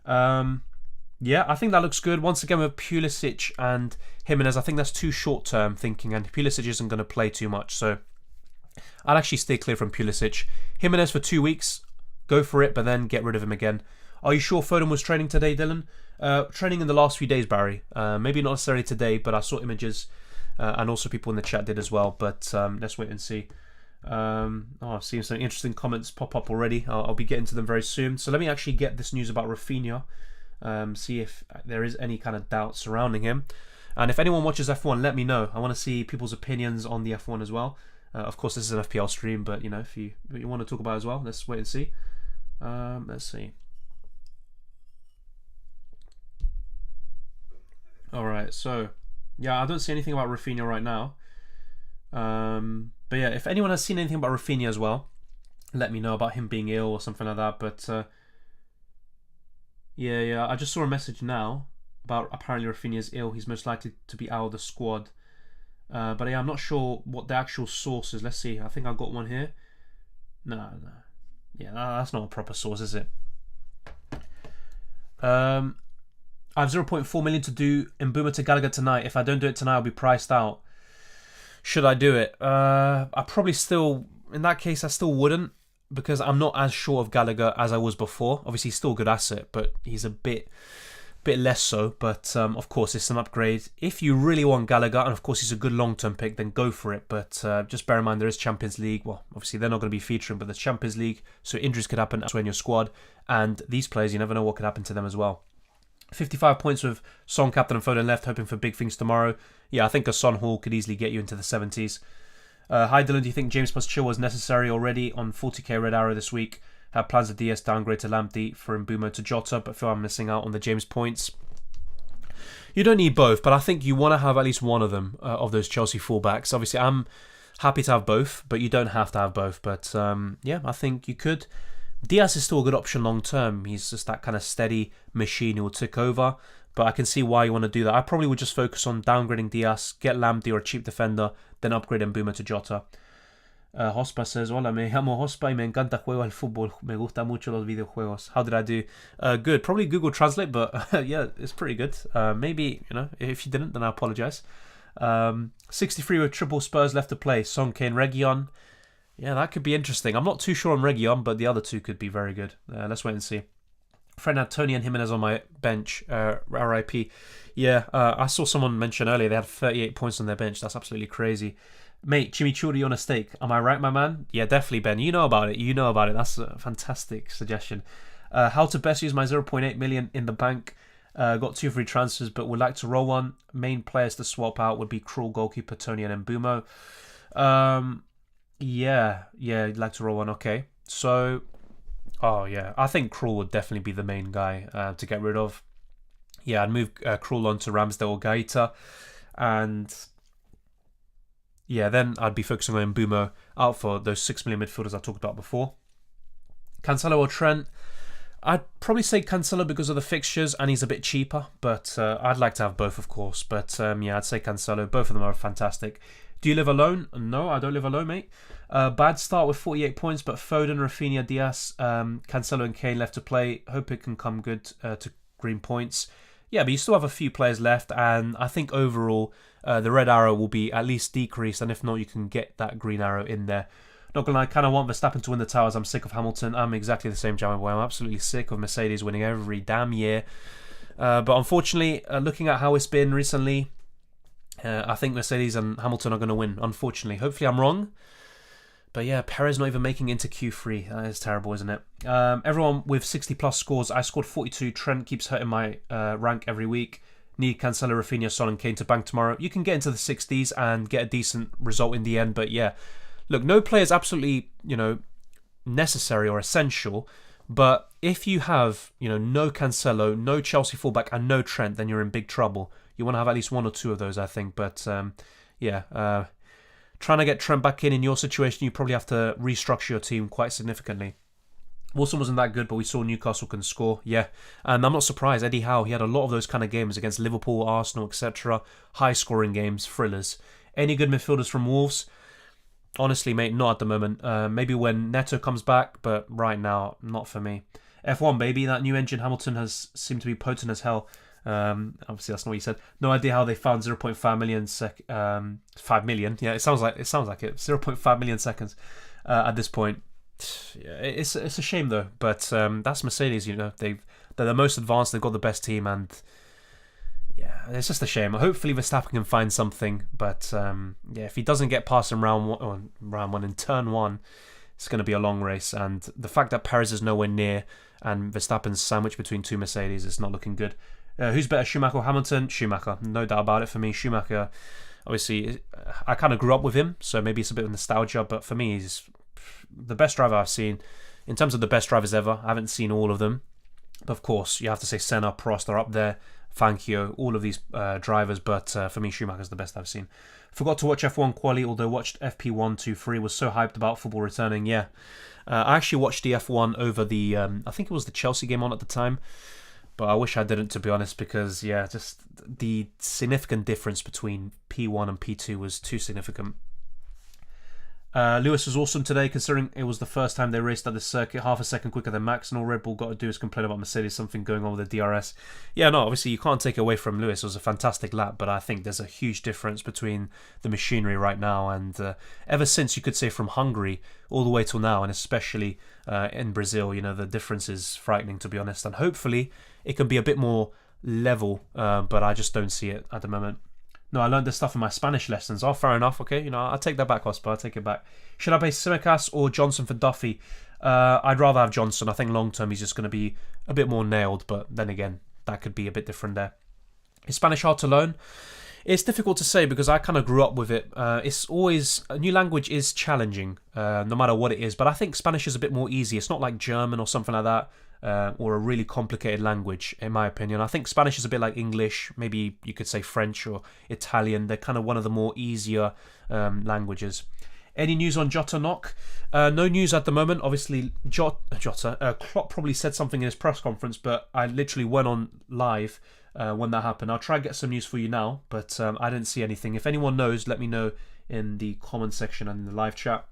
Yeah, I think that looks good. Once again with Pulisic and Jimenez, I think that's too short-term thinking, and Pulisic isn't going to play too much, so I'd actually stay clear from Pulisic. Jimenez for 2 weeks, go for it, but then get rid of him again. Are you sure Foden was training today, Dylan? Training in the last few days, Barry. Maybe not necessarily today, but I saw images, and also people in the chat did as well, but let's wait and see. I've seen some interesting comments pop up already. I'll be getting to them very soon. So let me actually get this news about Rafinha, see if there is any kind of doubt surrounding him. And if anyone watches F1, let me know. I want to see people's opinions on the F1 as well. Of course, this is an FPL stream, but you know, if you want to talk about it as well, let's wait and see. Let's see. All right, so yeah, I don't see anything about Rafinha right now. But yeah, if anyone has seen anything about Rafinha as well, let me know about him being ill or something like that. But yeah, I just saw a message now about apparently Rafinha is ill. He's most likely to be out of the squad. But yeah, I'm not sure what the actual source is. Let's see. I think I got one here. No. Yeah, that's not a proper source, is it? I have 0.4 million to do Mbeumo to Gallagher tonight. If I don't do it tonight, I'll be priced out. Should I do it? I probably still, in that case, I still wouldn't, because I'm not as sure of Gallagher as I was before. Obviously, he's still a good asset, but he's a bit less so. But of course, it's an upgrade. If you really want Gallagher, and of course he's a good long-term pick, then go for it. But just bear in mind there is Champions League. Well, obviously they're not going to be featuring, but there's Champions League, so injuries could happen elsewhere in your squad. And these players, you never know what could happen to them as well. 55 points with Son, captain, and Foden left, hoping for big things tomorrow. Yeah, I think a Son haul could easily get you into the 70s. Hi Dylan, do you think James must chill was necessary already on 40k Red Arrow this week? Have plans of DS downgrade to Lamptey for Mbeumo to Jotter, but feel I'm missing out on the James points. You don't need both, but I think you want to have at least one of them, of those Chelsea fullbacks. Obviously, I'm happy to have both, but you don't have to have both. But yeah, I think you could. Diaz is still a good option long term. He's just that kind of steady machine who will tick over. But I can see why you want to do that. I probably would just focus on downgrading Diaz, get Lamptey or a cheap defender, then upgrade Mbeumo to Jotter. Hospa says, hola, me llamo Hospa y me encanta juego al fútbol. Me gusta mucho los videojuegos. How did I do? Good. Probably Google Translate, but yeah, it's pretty good. Maybe, you know, if you didn't, then I apologise. 63 with triple Spurs left to play. Son, Kane, Region. Yeah, that could be interesting. I'm not too sure on Region, but the other two could be very good. Let's wait and see. Friend had Tony and Jimenez on my bench. RIP. Yeah, I saw someone mention earlier they had 38 points on their bench. That's absolutely crazy. Mate, chimichurri on a steak. Am I right, my man? Yeah, definitely, Ben. You know about it. That's a fantastic suggestion. How to best use my 0.8 million in the bank. Got 2 free transfers, but would like to roll one. Main players to swap out would be Krul, goalkeeper, Tony, and Mbeumo. Yeah, you'd like to roll one. Okay. So, oh, yeah. I think Krul would definitely be the main guy to get rid of. Yeah, I'd move Krul on to Ramsdale or Gaeta. And yeah, then I'd be focusing on Mbeumo out for those 6 million midfielders I talked about before. Cancelo or Trent? I'd probably say Cancelo because of the fixtures and he's a bit cheaper, but I'd like to have both, of course. But yeah, I'd say Cancelo. Both of them are fantastic. Do you live alone? No, I don't live alone, mate. Bad start with 48 points, but Foden, Rafinha, Diaz, Cancelo and Kane left to play. Hope it can come good to green points. Yeah, but you still have a few players left, and I think overall the red arrow will be at least decreased, and if not, you can get that green arrow in there. Not gonna lie, I kind of want Verstappen to win the towers. I'm sick of Hamilton. I'm exactly the same, Jammer Boy. I'm absolutely sick of Mercedes winning every damn year. But unfortunately, looking at how it's been recently, I think Mercedes and Hamilton are going to win, unfortunately. Hopefully I'm wrong. But yeah, Perez not even making into Q3. That is terrible, isn't it? Everyone with 60 plus scores. I scored 42. Trent keeps hurting my rank every week. Need Cancelo, Rafinha, Son and Kane to bank tomorrow. You can get into the 60s and get a decent result in the end. But yeah, look, no player is absolutely, necessary or essential. But if you have, no Cancelo, no Chelsea fullback, and no Trent, then you're in big trouble. You want to have at least one or two of those, I think. But trying to get Trent back in your situation, you probably have to restructure your team quite significantly. Wilson wasn't that good, but we saw Newcastle can score, yeah. And I'm not surprised. Eddie Howe, he had a lot of those kind of games against Liverpool, Arsenal, etc. High-scoring games, thrillers. Any good midfielders from Wolves? Honestly, mate, not at the moment. Maybe when Neto comes back, but right now, not for me. F1, baby, that new engine Hamilton has seemed to be potent as hell. Obviously, that's not what you said. No idea how they found 0.5 million 5 million. Yeah, it sounds like it. 0.5 million seconds at this point. Yeah, it's a shame though. But that's Mercedes. They're the most advanced. They've got the best team, and yeah, it's just a shame. Hopefully, Verstappen can find something. But if he doesn't get past in round one in turn one, it's going to be a long race. And the fact that Perez is nowhere near and Verstappen's sandwiched between two Mercedes is not looking good. Who's better, Schumacher or Hamilton? Schumacher, no doubt about it for me. Schumacher, obviously, I kind of grew up with him, so maybe it's a bit of nostalgia, but for me, he's the best driver I've seen. In terms of the best drivers ever, I haven't seen all of them. But of course, you have to say Senna, Prost are up there, Fangio, all of these drivers, but for me, Schumacher's the best I've seen. Forgot to watch F1 quali, although watched FP1, 2, 3, was so hyped about football returning, yeah. I actually watched the F1 over the, I think it was the Chelsea game on at the time, but I wish I didn't, to be honest, because, just the significant difference between P1 and P2 was too significant. Lewis was awesome today, considering it was the first time they raced at the circuit, half a second quicker than Max, and all Red Bull got to do is complain about Mercedes, something going on with the DRS. Yeah, no, obviously you can't take away from Lewis. It was a fantastic lap, but I think there's a huge difference between the machinery right now, and ever since, you could say, from Hungary all the way till now, and especially in Brazil, the difference is frightening, to be honest, and hopefully it can be a bit more level, but I just don't see it at the moment. No, I learned this stuff in my Spanish lessons. Oh, fair enough. Okay, I'll take that back, Oscar. I'll take it back. Should I pay Simicas or Johnson for Duffy? I'd rather have Johnson. I think long term he's just going to be a bit more nailed, but then again, that could be a bit different there. Is Spanish hard to learn? It's difficult to say because I kind of grew up with it. It's always, a new language is challenging, no matter what it is, but I think Spanish is a bit more easy. It's not like German or something like that. Or a really complicated language, in my opinion. I think Spanish is a bit like English, maybe you could say French or Italian. They're kind of one of the more easier languages. Any news on Jotter knock? No news at the moment. Obviously, Jotter, Klopp probably said something in his press conference, but I literally went on live when that happened. I'll try and get some news for you now, but I didn't see anything. If anyone knows, let me know in the comment section and in the live chat.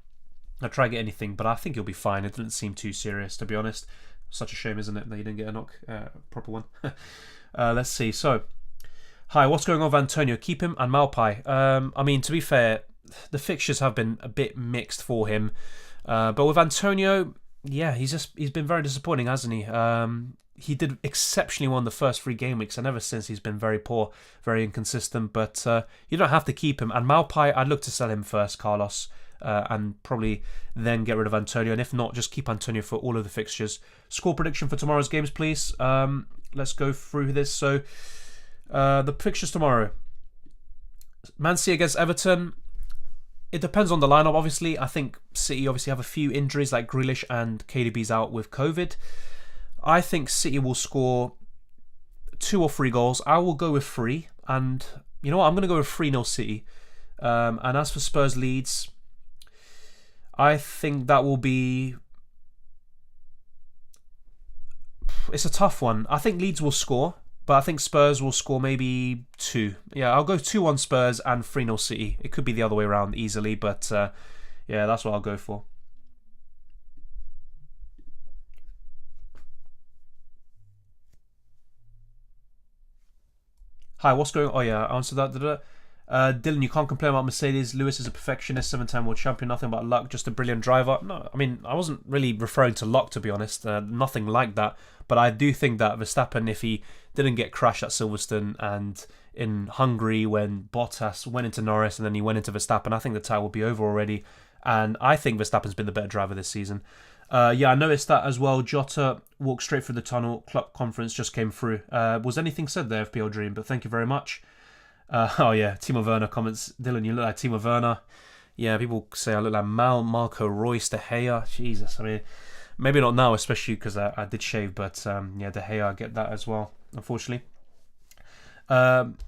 I'll try and get anything, but I think he'll be fine. It didn't seem too serious, to be honest. Such a shame, isn't it, that you didn't get a knock, proper one. Let's see. So, hi, what's going on with Antonio? Keep him and Malpai. I mean, to be fair, the fixtures have been a bit mixed for him. But with Antonio, yeah, he's been very disappointing, hasn't he? He did exceptionally well in the first 3 game weeks, and ever since he's been very poor, very inconsistent. But you don't have to keep him. And Malpai, I'd look to sell him first, Carlos. And probably then get rid of Antonio, and if not, just keep Antonio for all of the fixtures. Score prediction for tomorrow's games, please. Let's go through this. So the fixtures tomorrow: Man City against Everton. It depends on the lineup, obviously. I think City obviously have a few injuries, like Grealish and KDB's out with COVID. I think City will score 2 or 3 goals. I will go with 3, and you know what, I'm going to go with 3-0 City. And as for Spurs Leeds, I think that will be... It's a tough one. I think Leeds will score, but I think Spurs will score maybe 2. Yeah, I'll go 2-1 Spurs and 3-0 City. It could be the other way around easily, but yeah, that's what I'll go for. Hi, what's going on? Oh yeah, I answered that. Dylan, you can't complain about Mercedes. Lewis is a perfectionist, 7-time world champion, nothing about luck, just a brilliant driver. No, I mean, I wasn't really referring to luck, to be honest. Nothing like that. But I do think that Verstappen, if he didn't get crashed at Silverstone and in Hungary when Bottas went into Norris and then he went into Verstappen, I think the tie will be over already. And I think Verstappen's been the better driver this season. Yeah, I noticed that as well. Jotter walked straight through the tunnel. Club conference just came through. Was anything said there, FPL Dream? But thank you very much. Oh yeah, Timo Werner comments. Dylan, you look like Timo Werner. Yeah, people say I look like Marco Reus, De Gea. Jesus, I mean, maybe not now, especially because I did shave, but yeah, De Gea, I get that as well, unfortunately.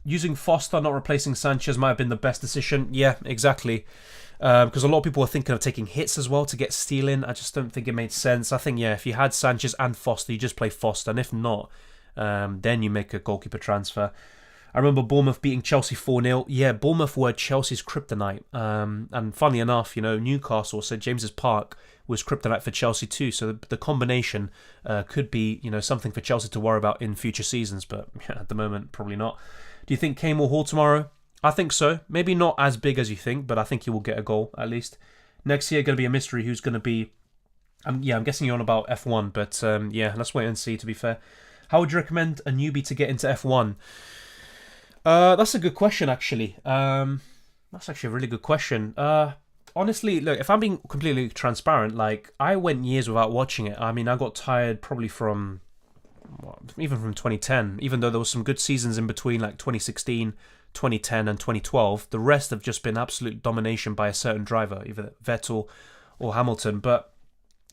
Using Foster, not replacing Sanchez, might have been the best decision. Yeah, exactly. Because a lot of people were thinking of taking hits as well to get stealing. I just don't think it made sense. I think, yeah, if you had Sanchez and Foster, you just play Foster, and if not, then you make a goalkeeper transfer. I remember Bournemouth beating Chelsea 4-0. Yeah, Bournemouth were Chelsea's kryptonite. And funnily enough, Newcastle, St James's Park, was kryptonite for Chelsea too. So the combination could be, something for Chelsea to worry about in future seasons. But yeah, at the moment, probably not. Do you think Kane will haul tomorrow? I think so. Maybe not as big as you think, but I think he will get a goal at least. Next year, going to be a mystery who's going to be... I'm guessing you're on about F1, but yeah, let's wait and see, to be fair. How would you recommend a newbie to get into F1? That's a good question, actually. That's actually a really good question. Honestly, look, if I'm being completely transparent, like, I went years without watching it. I mean, I got tired probably even from 2010, even though there was some good seasons in between, like 2016, 2010 and 2012. The rest have just been absolute domination by a certain driver, either Vettel or Hamilton. But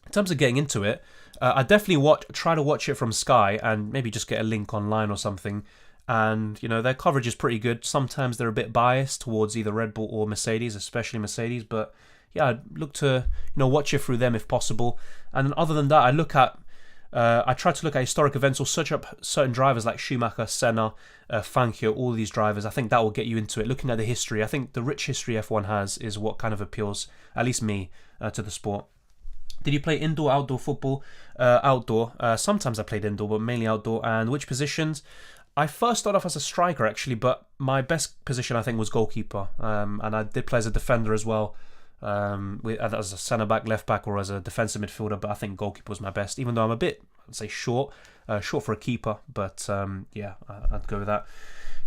in terms of getting into it, I definitely try to watch it from Sky and maybe just get a link online or something. And, their coverage is pretty good. Sometimes they're a bit biased towards either Red Bull or Mercedes, especially Mercedes. But, yeah, I'd look to, watch it through them if possible. And other than that, I try to look at historic events or search up certain drivers like Schumacher, Senna, Fangio, all these drivers. I think that will get you into it. Looking at the history, I think the rich history F1 has is what kind of appeals, at least me, to the sport. Did you play indoor, outdoor football? Outdoor. Sometimes I played indoor, but mainly outdoor. And which positions? I first started off as a striker, actually, but my best position, I think, was goalkeeper. And I did play as a defender as well, as a centre-back, left-back, or as a defensive midfielder, but I think goalkeeper was my best, even though I'm a bit, I'd say, short for a keeper, but yeah, I'd go with that.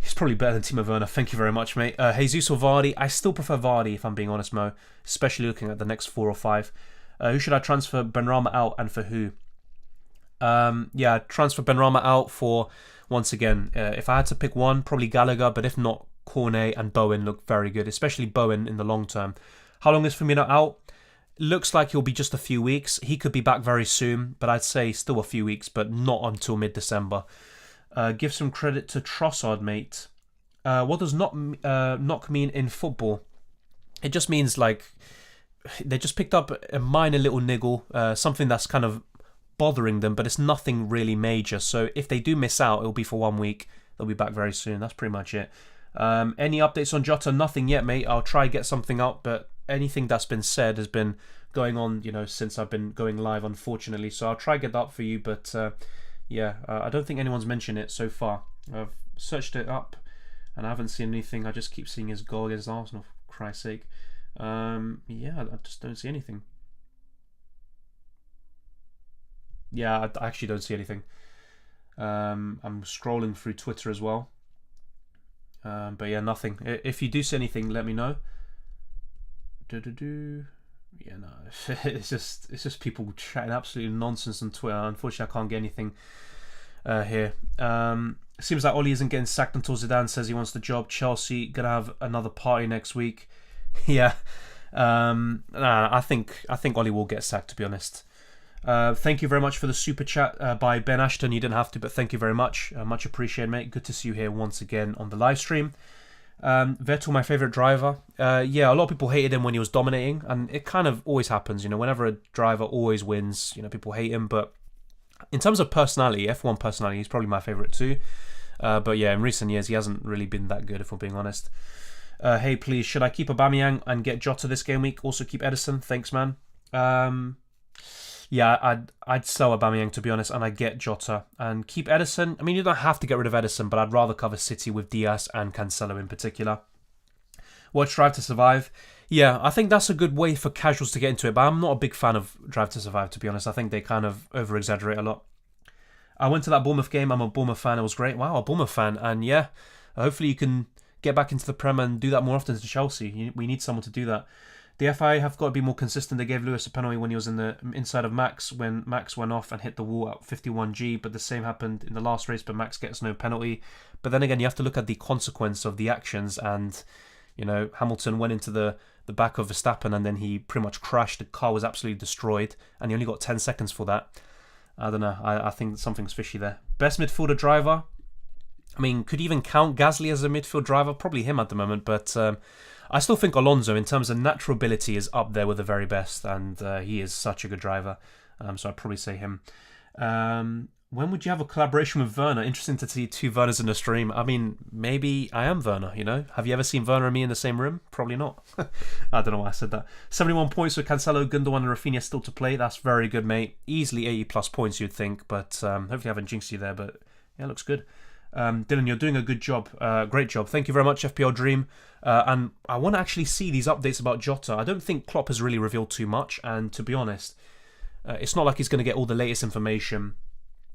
He's probably better than Timo Werner. Thank you very much, mate. Jesus or Vardy? I still prefer Vardy, if I'm being honest, Mo, especially looking at the next 4 or 5. Who should I transfer Benrahma out, and for who? Yeah, transfer Benrahma out for... Once again, if I had to pick one, probably Gallagher, but if not, Cornet and Bowen look very good, especially Bowen in the long term. How long is Firmino out? Looks like he'll be just a few weeks. He could be back very soon, but I'd say still a few weeks, but not until mid-December. Give some credit to Trossard, mate. What does knock mean in football? It just means, like, they just picked up a minor little niggle, something that's kind of bothering them, but it's nothing really major. So if they do miss out, it'll be for 1 week. They'll be back very soon. That's pretty much it. Any updates on Jotter? Nothing yet, mate. I'll try to get something out, but anything that's been said has been going on, since I've been going live, unfortunately. So I'll try to get that up for you, but yeah, I don't think anyone's mentioned it so far. I've searched it up and I haven't seen anything. I just keep seeing his goal against Arsenal, for Christ's sake. Yeah, I just don't see anything. Yeah, I actually don't see anything. I'm scrolling through Twitter as well. But yeah, nothing. If you do see anything, let me know. Yeah, no, it's just people chatting absolute nonsense on Twitter. Unfortunately, I can't get anything here. Seems like Oli isn't getting sacked until Zidane says he wants the job. Chelsea gonna have another party next week. Yeah. I think Oli will get sacked, to be honest. Thank you very much for the super chat by Ben Ashton. You didn't have to, but thank you very much. Much appreciated, mate. Good to see you here once again on the live stream. Vettel, my favourite driver. Yeah, a lot of people hated him when he was dominating, and it kind of always happens. Whenever a driver always wins, people hate him. But in terms of personality, F1 personality, he's probably my favourite too. But yeah, in recent years, he hasn't really been that good, if we're being honest. Hey, please, should I keep Aubameyang and get Jota this game week? Also keep Edison. Thanks, man. Yeah, I'd sell Aubameyang, to be honest, and I'd get Jota and keep Edison. I mean, you don't have to get rid of Edison, but I'd rather cover City with Diaz and Cancelo in particular. Watch Drive to Survive. Yeah, I think that's a good way for casuals to get into it, but I'm not a big fan of Drive to Survive, to be honest. I think they kind of over-exaggerate a lot. I went to that Bournemouth game. I'm a Bournemouth fan. It was great. Wow, a Bournemouth fan. And yeah, hopefully you can get back into the Prem and do that more often to Chelsea. We need someone to do that. The FI have got to be more consistent. They gave Lewis a penalty when he was in the inside of Max, when Max went off and hit the wall at 51G, but the same happened in the last race, but Max gets no penalty. But then again, you have to look at the consequence of the actions, and Hamilton went into the the back of Verstappen, and then he pretty much crashed. The car was absolutely destroyed, and he only got 10 seconds for that. I don't know. I think something's fishy there. Best midfielder driver. I mean, could you even count Gasly as a midfield driver? Probably him at the moment, but I still think Alonso, in terms of natural ability, is up there with the very best, and he is such a good driver. So I'd probably say him. When would you have a collaboration with Werner? Interesting to see two Werners in the stream. I mean, maybe I am Werner, you know? Have you ever seen Werner and me in the same room? Probably not. I don't know why I said that. 71 points with Cancelo, Gundogan and Rafinha still to play. That's very good, mate. Easily 80 plus points, you'd think, but hopefully I haven't jinxed you there, but yeah, looks good. Dylan, you're doing a good job. Great job. Thank you very much, FPL Dream. And I want to actually see these updates about Jotter. I don't think Klopp has really revealed too much, and to be honest, it's not like he's going to get all the latest information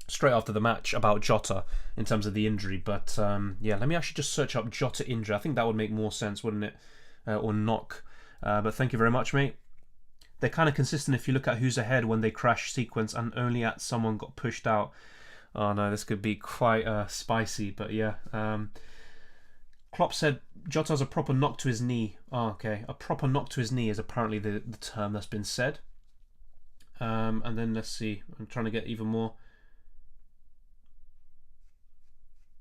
straight after the match about Jotter in terms of the injury. But yeah, let me actually just search up Jotter injury. I think that would make more sense, wouldn't it? Or knock. But thank you very much, mate. They're kind of consistent if you look at who's ahead when they crash sequence and only at someone got pushed out. Oh no, this could be quite spicy, but yeah. Klopp said Jota has a proper knock to his knee. Oh, okay. A proper knock to his knee is apparently the term that's been said. And then let's see. I'm trying to get even more.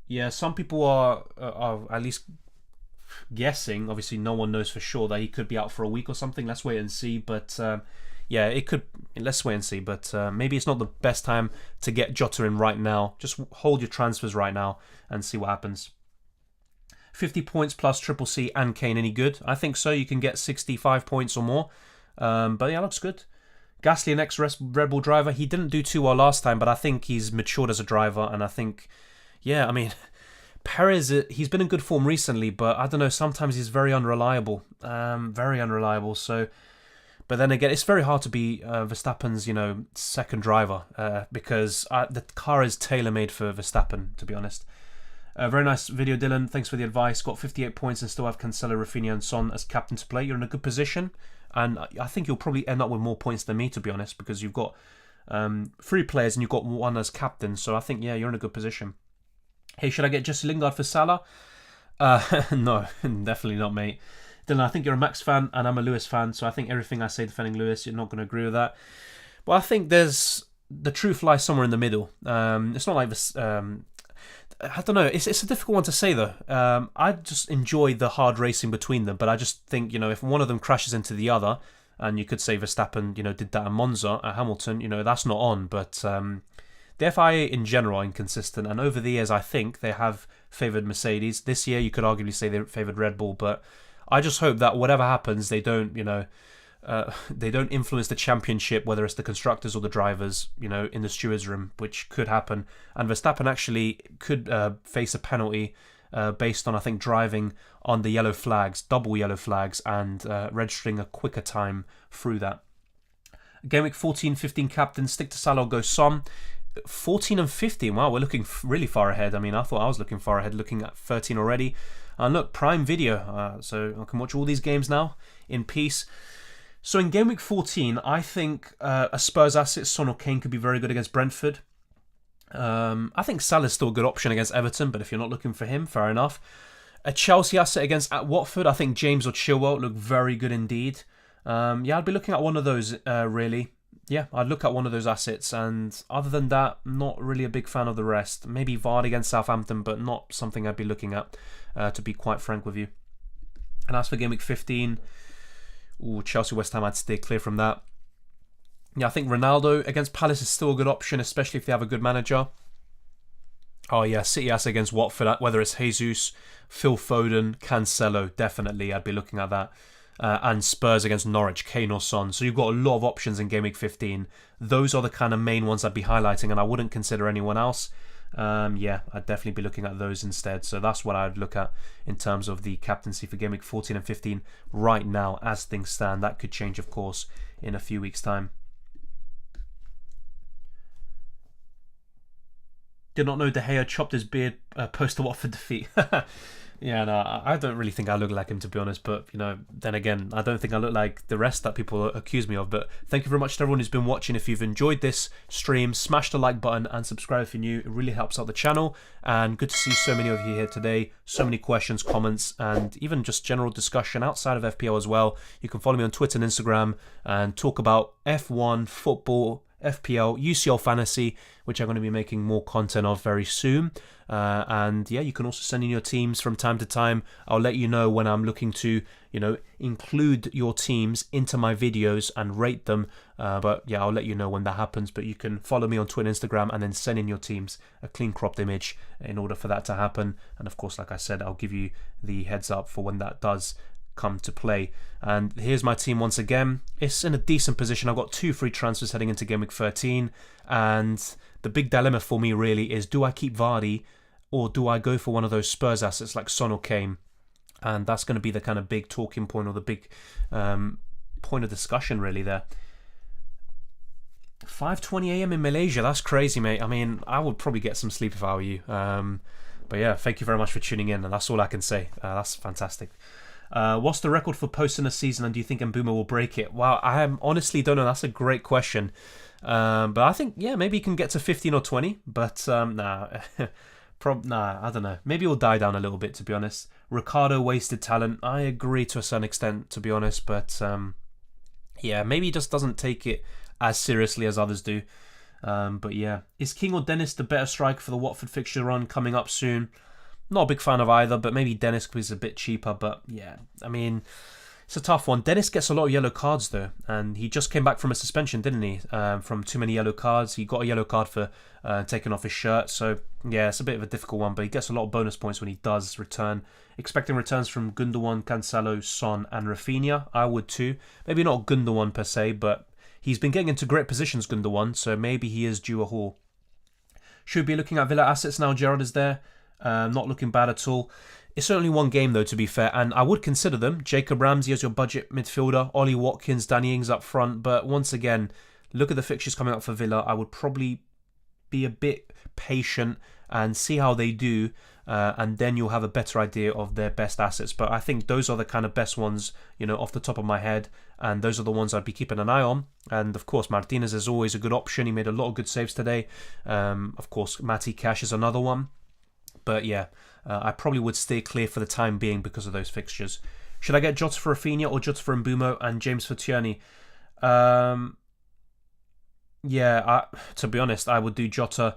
Yeah, some people are at least guessing. Obviously, no one knows for sure that he could be out for a week or something. Let's wait and see. But yeah, it could. Let's wait and see. But maybe it's not the best time to get Jota in right now. Just hold your transfers right now and see what happens. 50 points plus Triple C and Kane, any good? I think so. You can get 65 points or more. But yeah, looks good. Gasly, an ex-Red Bull driver. He didn't do too well last time, but I think he's matured as a driver. And I think, yeah, I mean, Perez, he's been in good form recently, but I don't know, sometimes he's very unreliable. Very unreliable. So, but then again, it's very hard to be Verstappen's, you know, second driver because the car is tailor-made for Verstappen, to be honest. Very nice video, Dylan. Thanks for the advice. Got 58 points and still have Cancelo, Rafinha and Son as captain to play. You're in a good position. And I think you'll probably end up with more points than me, to be honest, because you've got 3 players and you've got one as captain. So I think, yeah, you're in a good position. Hey, should I get Jesse Lingard for Salah? No, definitely not, mate. Dylan, I think you're a Max fan and I'm a Lewis fan. So I think everything I say defending Lewis, you're not going to agree with that. But I think the truth lies somewhere in the middle. It's not like this... I don't know. It's a difficult one to say though. I just enjoy the hard racing between them, but I just think, you know, if one of them crashes into the other, and you could say Verstappen, you know, did that at Monza at Hamilton, you know, that's not on. But the FIA in general are inconsistent, and over the years, I think they have favoured Mercedes. This year, you could arguably say they favoured Red Bull, but I just hope that whatever happens, they don't, you know. They don't influence the championship, whether it's the constructors or the drivers, you know, in the stewards' room, which could happen. And Verstappen actually could face a penalty based on, I think, driving on the yellow flags, double yellow flags, and registering a quicker time through that. Gameweek 14-15 captain, stick to Salah or go Son. 14 and 15, wow, we're looking really far ahead. I mean, I thought I was looking far ahead, looking at 13 already. And look, Prime Video, so I can watch all these games now in peace. So in Game Week 14, I think a Spurs asset, Son or Kane, could be very good against Brentford. I think Salah's still a good option against Everton, but if you're not looking for him, fair enough. A Chelsea asset against at Watford, I think James or Chilwell look very good indeed. Yeah, I'd be looking at one of those, really. Yeah, I'd look at one of those assets, and other than that, not really a big fan of the rest. Maybe Vardy against Southampton, but not something I'd be looking at, to be quite frank with you. And as for Game Week 15... Ooh, Chelsea, West Ham, I'd stay clear from that. Yeah, I think Ronaldo against Palace is still a good option, especially if they have a good manager. Oh yeah, City as against Watford, whether it's Jesus, Phil Foden, Cancelo, definitely I'd be looking at that. And Spurs against Norwich, Kane or Son. So you've got a lot of options in Game Week 15. Those are the kind of main ones I'd be highlighting, and I wouldn't consider anyone else. Yeah, I'd definitely be looking at those instead. So that's what I'd look at in terms of the captaincy for Game Week 14 and 15 right now as things stand. That could change, of course, in a few weeks' time. Did not know De Gea chopped his beard post the Watford defeat. Yeah, no, I don't really think I look like him, to be honest. But, then again, I don't think I look like the rest that people accuse me of. But thank you very much to everyone who's been watching. If you've enjoyed this stream, smash the like button and subscribe if you're new. It really helps out the channel. And good to see so many of you here today. So many questions, comments, and even just general discussion outside of FPL as well. You can follow me on Twitter and Instagram and talk about F1, football, FPL, UCL fantasy, which I'm going to be making more content of very soon. And yeah, you can also send in your teams from time to time. I'll let you know when I'm looking to, include your teams into my videos and rate them. But yeah, I'll let you know when that happens. But you can follow me on Twitter and Instagram and then send in your teams a clean cropped image in order for that to happen. And of course, like I said, I'll give you the heads up for when that does come to play. And here's my team once again. It's in a decent position. I've got 2 free transfers heading into Game Week 13, and the big dilemma for me really is, do I keep Vardy or do I go for one of those Spurs assets like Son or Kane? And that's going to be the kind of big talking point, or the big point of discussion really there. 5:20 a.m. in Malaysia, that's crazy, mate. I mean, I would probably get some sleep if I were you. But yeah, thank you very much for tuning in, and that's all I can say. That's fantastic. What's the record for posts in a season, and do you think Mbeumo will break it? Wow, I honestly don't know. That's a great question. But I think, yeah, maybe he can get to 15 or 20. But nah, I don't know. Maybe he'll die down a little bit, to be honest. Ricardo wasted talent. I agree to a certain extent, to be honest. But yeah, maybe he just doesn't take it as seriously as others do. But yeah, is King or Dennis the better striker for the Watford fixture run coming up soon? Not a big fan of either, but maybe Dennis is a bit cheaper. But yeah, I mean, it's a tough one. Dennis gets a lot of yellow cards though, and he just came back from a suspension, didn't he? From too many yellow cards. He got a yellow card for taking off his shirt. So yeah, it's a bit of a difficult one, but he gets a lot of bonus points when he does return. Expecting returns from Gundogan, Cancelo, Son and Rafinha. I would too. Maybe not Gundogan per se, but he's been getting into great positions, Gundogan, so maybe he is due a haul. Should be looking at Villa assets now. Gerrard is there. Not looking bad at all. It's only one game though, to be fair, and I would consider them. Jacob Ramsey as your budget midfielder, Ollie Watkins, Danny Ings up front, but once again, look at the fixtures coming up for Villa. I would probably be a bit patient and see how they do, and then you'll have a better idea of their best assets. But I think those are the kind of best ones, off the top of my head, and those are the ones I'd be keeping an eye on. And of course, Martinez is always a good option. He made a lot of good saves today. Of course, Matty Cash is another one. But yeah, I probably would stay clear for the time being because of those fixtures. Should I get Jotter for Rafinha or Jotter for Mbeumo and James for Tierney? Yeah, to be honest, I would do Jotter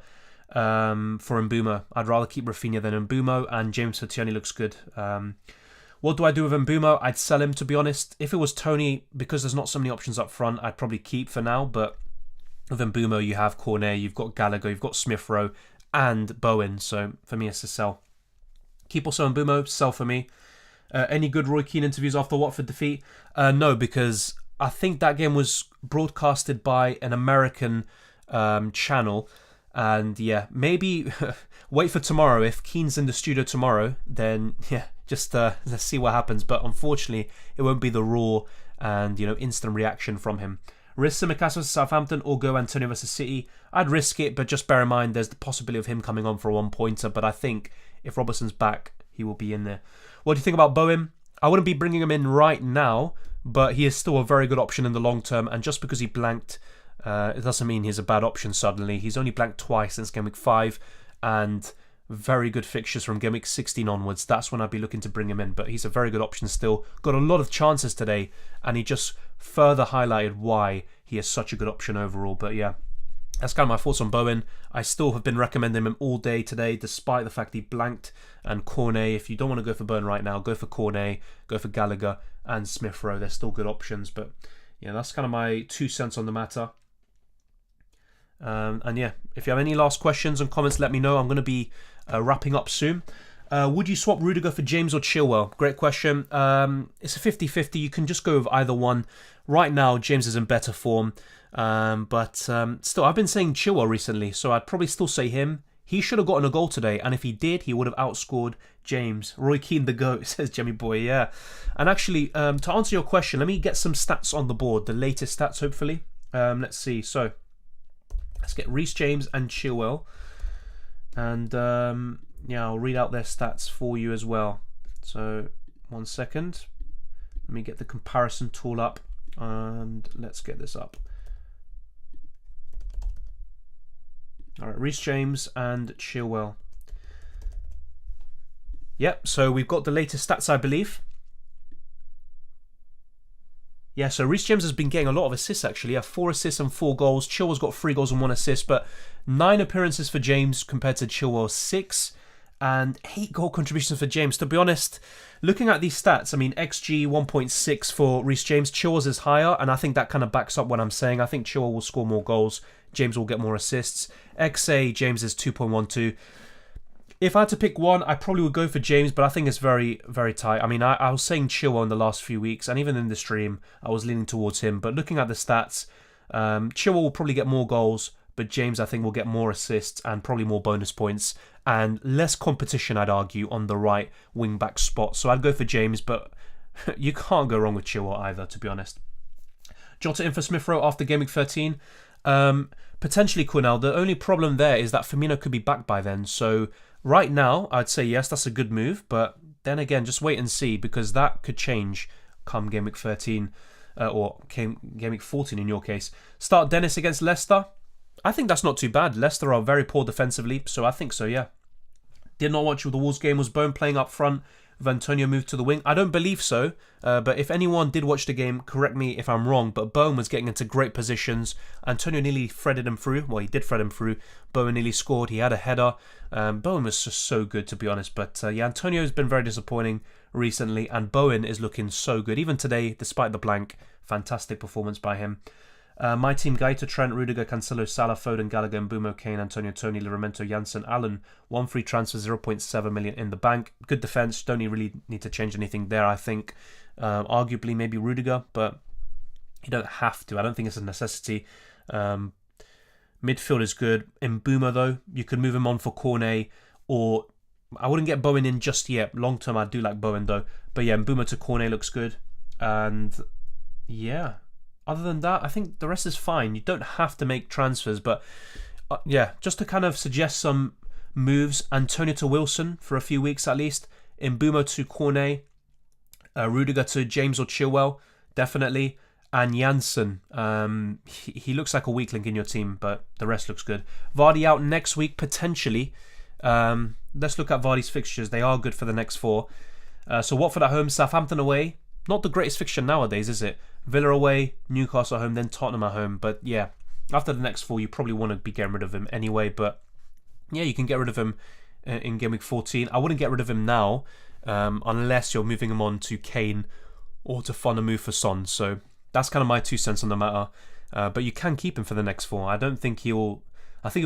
for Mbeumo. I'd rather keep Rafinha than Mbeumo, and James for Tierney looks good. What do I do with Mbeumo? I'd sell him, to be honest. If it was Tony, because there's not so many options up front, I'd probably keep for now. But with Mbeumo, you have Cornet, you've got Gallagher, you've got Smith Rowe, and Bowen, so for me it's a sell. Keep also Mbeumo, sell for me. Any good Roy Keane interviews after Watford defeat? No, because I think that game was broadcasted by an American channel, and yeah, maybe wait for tomorrow. If Keane's in the studio tomorrow, then yeah, just let's see what happens. But unfortunately, it won't be the raw and instant reaction from him. Risk Simicast versus Southampton or go Antonio versus City? I'd risk it, but just bear in mind there's the possibility of him coming on for a one-pointer. But I think if Robertson's back, he will be in there. What do you think about Bowen? I wouldn't be bringing him in right now, but he is still a very good option in the long term. And just because he blanked, it doesn't mean he's a bad option suddenly. He's only blanked twice since Game Week 5, and very good fixtures from Game Week 16 onwards. That's when I'd be looking to bring him in, but he's a very good option still. Got a lot of chances today, and he just further highlighted why he is such a good option overall. But yeah, that's kind of my thoughts on Bowen. I still have been recommending him all day today, despite the fact he blanked. And Cornet, if you don't want to go for Bowen right now, go for Cornet, go for Gallagher and Smith Rowe. They're still good options. But yeah, that's kind of my 2 cents on the matter. And yeah, if you have any last questions and comments, let me know. I'm going to be wrapping up soon. Would you swap Rudiger for James or Chilwell? Great question. It's a 50-50. You can just go with either one. Right now, James is in better form. But still, I've been saying Chilwell recently, so I'd probably still say him. He should have gotten a goal today, and if he did, he would have outscored James. Roy Keane the GOAT, says Jemmy Boy, yeah. And actually, to answer your question, let me get some stats on the board, the latest stats, hopefully. Let's see. So, let's get Reece James and Chilwell. And yeah, I'll read out their stats for you as well. So 1 second. Let me get the comparison tool up and let's get this up. All right, Reece James and Chilwell. Yep, so we've got the latest stats, I believe. Yeah, so Reece James has been getting a lot of assists, actually. Yeah, 4 assists and 4 goals. Chilwell's got 3 goals and 1 assist, but 9 appearances for James compared to Chilwell's 6, and 8 goal contributions for James. To be honest, looking at these stats, I mean, XG 1.6 for Reece James. Chilwell's is higher, and I think that kind of backs up what I'm saying. I think Chilwell will score more goals. James will get more assists. XA, James is 2.12. If I had to pick one, I probably would go for James, but I think it's very, very tight. I mean, I was saying Chilwell in the last few weeks, and even in the stream, I was leaning towards him. But looking at the stats, Chilwell will probably get more goals, but James, I think, will get more assists and probably more bonus points and less competition, I'd argue, on the right wing-back spot. So I'd go for James, but you can't go wrong with Chilwell either, to be honest. Jotter in for Smith Rowe after Game Week 13. Potentially Cornell. The only problem there is that Firmino could be back by then, so right now, I'd say yes, that's a good move, but then again, just wait and see, because that could change come Game Week 13, or Game Week 14 in your case. Start Dennis against Leicester. I think that's not too bad. Leicester are very poor defensively, so I think so, yeah. Did not watch the Wolves game. Was Bowen playing up front with Antonio moved to the wing? I don't believe so, but if anyone did watch the game, correct me if I'm wrong, but Bowen was getting into great positions. Antonio nearly threaded him through. Well, he did thread him through. Bowen nearly scored. He had a header. Bowen was just so good, to be honest. But yeah, Antonio has been very disappointing recently, and Bowen is looking so good. Even today, despite the blank, fantastic performance by him. My team: Gaeta, Trent, Rudiger, Cancelo, Salah, Foden, Gallagher, Mbeumo, Kane, Antonio, Tony, Livramento, Janssen, Allen. 1 free transfer, 0.7 million in the bank. Good defence. Don't really need to change anything there, I think. Arguably, maybe Rudiger, but you don't have to. I don't think it's a necessity. Midfield is good. Mbeumo, though, you could move him on for Cornet, or I wouldn't get Bowen in just yet. Long term, I do like Bowen, though. But yeah, Mbeumo to Cornet looks good. And yeah, other than that, I think the rest is fine. You don't have to make transfers, but yeah, just to kind of suggest some moves: Antonio to Wilson for a few weeks at least, Mbeumo to Cornet, Rudiger to James or Chilwell, definitely, and Janssen. He looks like a weak link in your team, but the rest looks good. Vardy out next week, potentially. Let's look at Vardy's fixtures. They are good for the next 4. So Watford at home, Southampton away. Not the greatest fixture nowadays, is it? Villa away, Newcastle at home, then Tottenham at home. But yeah, after the next 4, you probably want to be getting rid of him anyway. But yeah, you can get rid of him in Game Week 14. I wouldn't get rid of him now, unless you're moving him on to Kane or to fund a move for Son. So that's kind of my 2 cents on the matter. But you can keep him for the next 4. I think he'll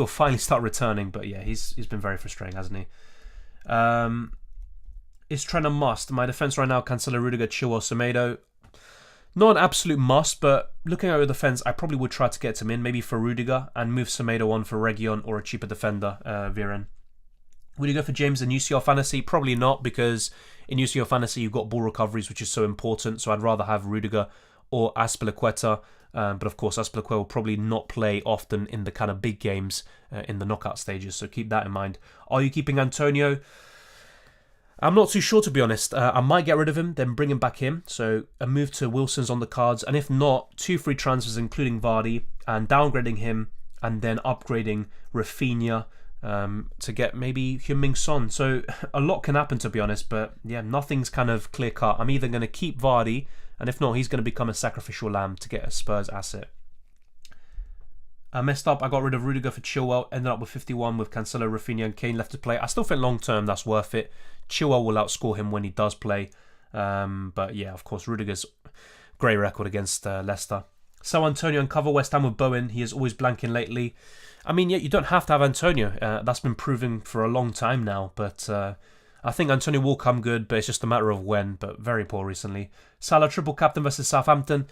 finally start returning. But yeah, he's been very frustrating, hasn't he? Is Trent a must? My defence right now: Cancelo, Rudiger, Chilwell, Semedo. Not an absolute must, but looking at your defence, I probably would try to get him in, maybe for Rudiger, and move Semedo on for Reguilon or a cheaper defender, Viren. Would you go for James in UCL Fantasy? Probably not, because in UCL Fantasy you've got ball recoveries, which is so important, so I'd rather have Rudiger or Azpilicueta. But of course, Azpilicueta will probably not play often in the kind of big games in the knockout stages, so keep that in mind. Are you keeping Antonio? I'm not too sure, to be honest. I might get rid of him, then bring him back in. So a move to Wilson's on the cards. And if not, 2 free transfers, including Vardy, and downgrading him, and then upgrading Rafinha to get maybe Heung-min Son. So a lot can happen, to be honest. But yeah, nothing's kind of clear-cut. I'm either going to keep Vardy, and if not, he's going to become a sacrificial lamb to get a Spurs asset. I messed up. I got rid of Rudiger for Chilwell. Ended up with 51 with Cancelo, Rafinha and Kane left to play. I still think long-term that's worth it. Chilwell will outscore him when he does play. But yeah, of course, Rudiger's great record against Leicester. So Antonio and cover West Ham with Bowen. He is always blanking lately. I mean, yeah, you don't have to have Antonio. That's been proven for a long time now. But I think Antonio will come good, but it's just a matter of when. But very poor recently. Salah triple captain versus Southampton.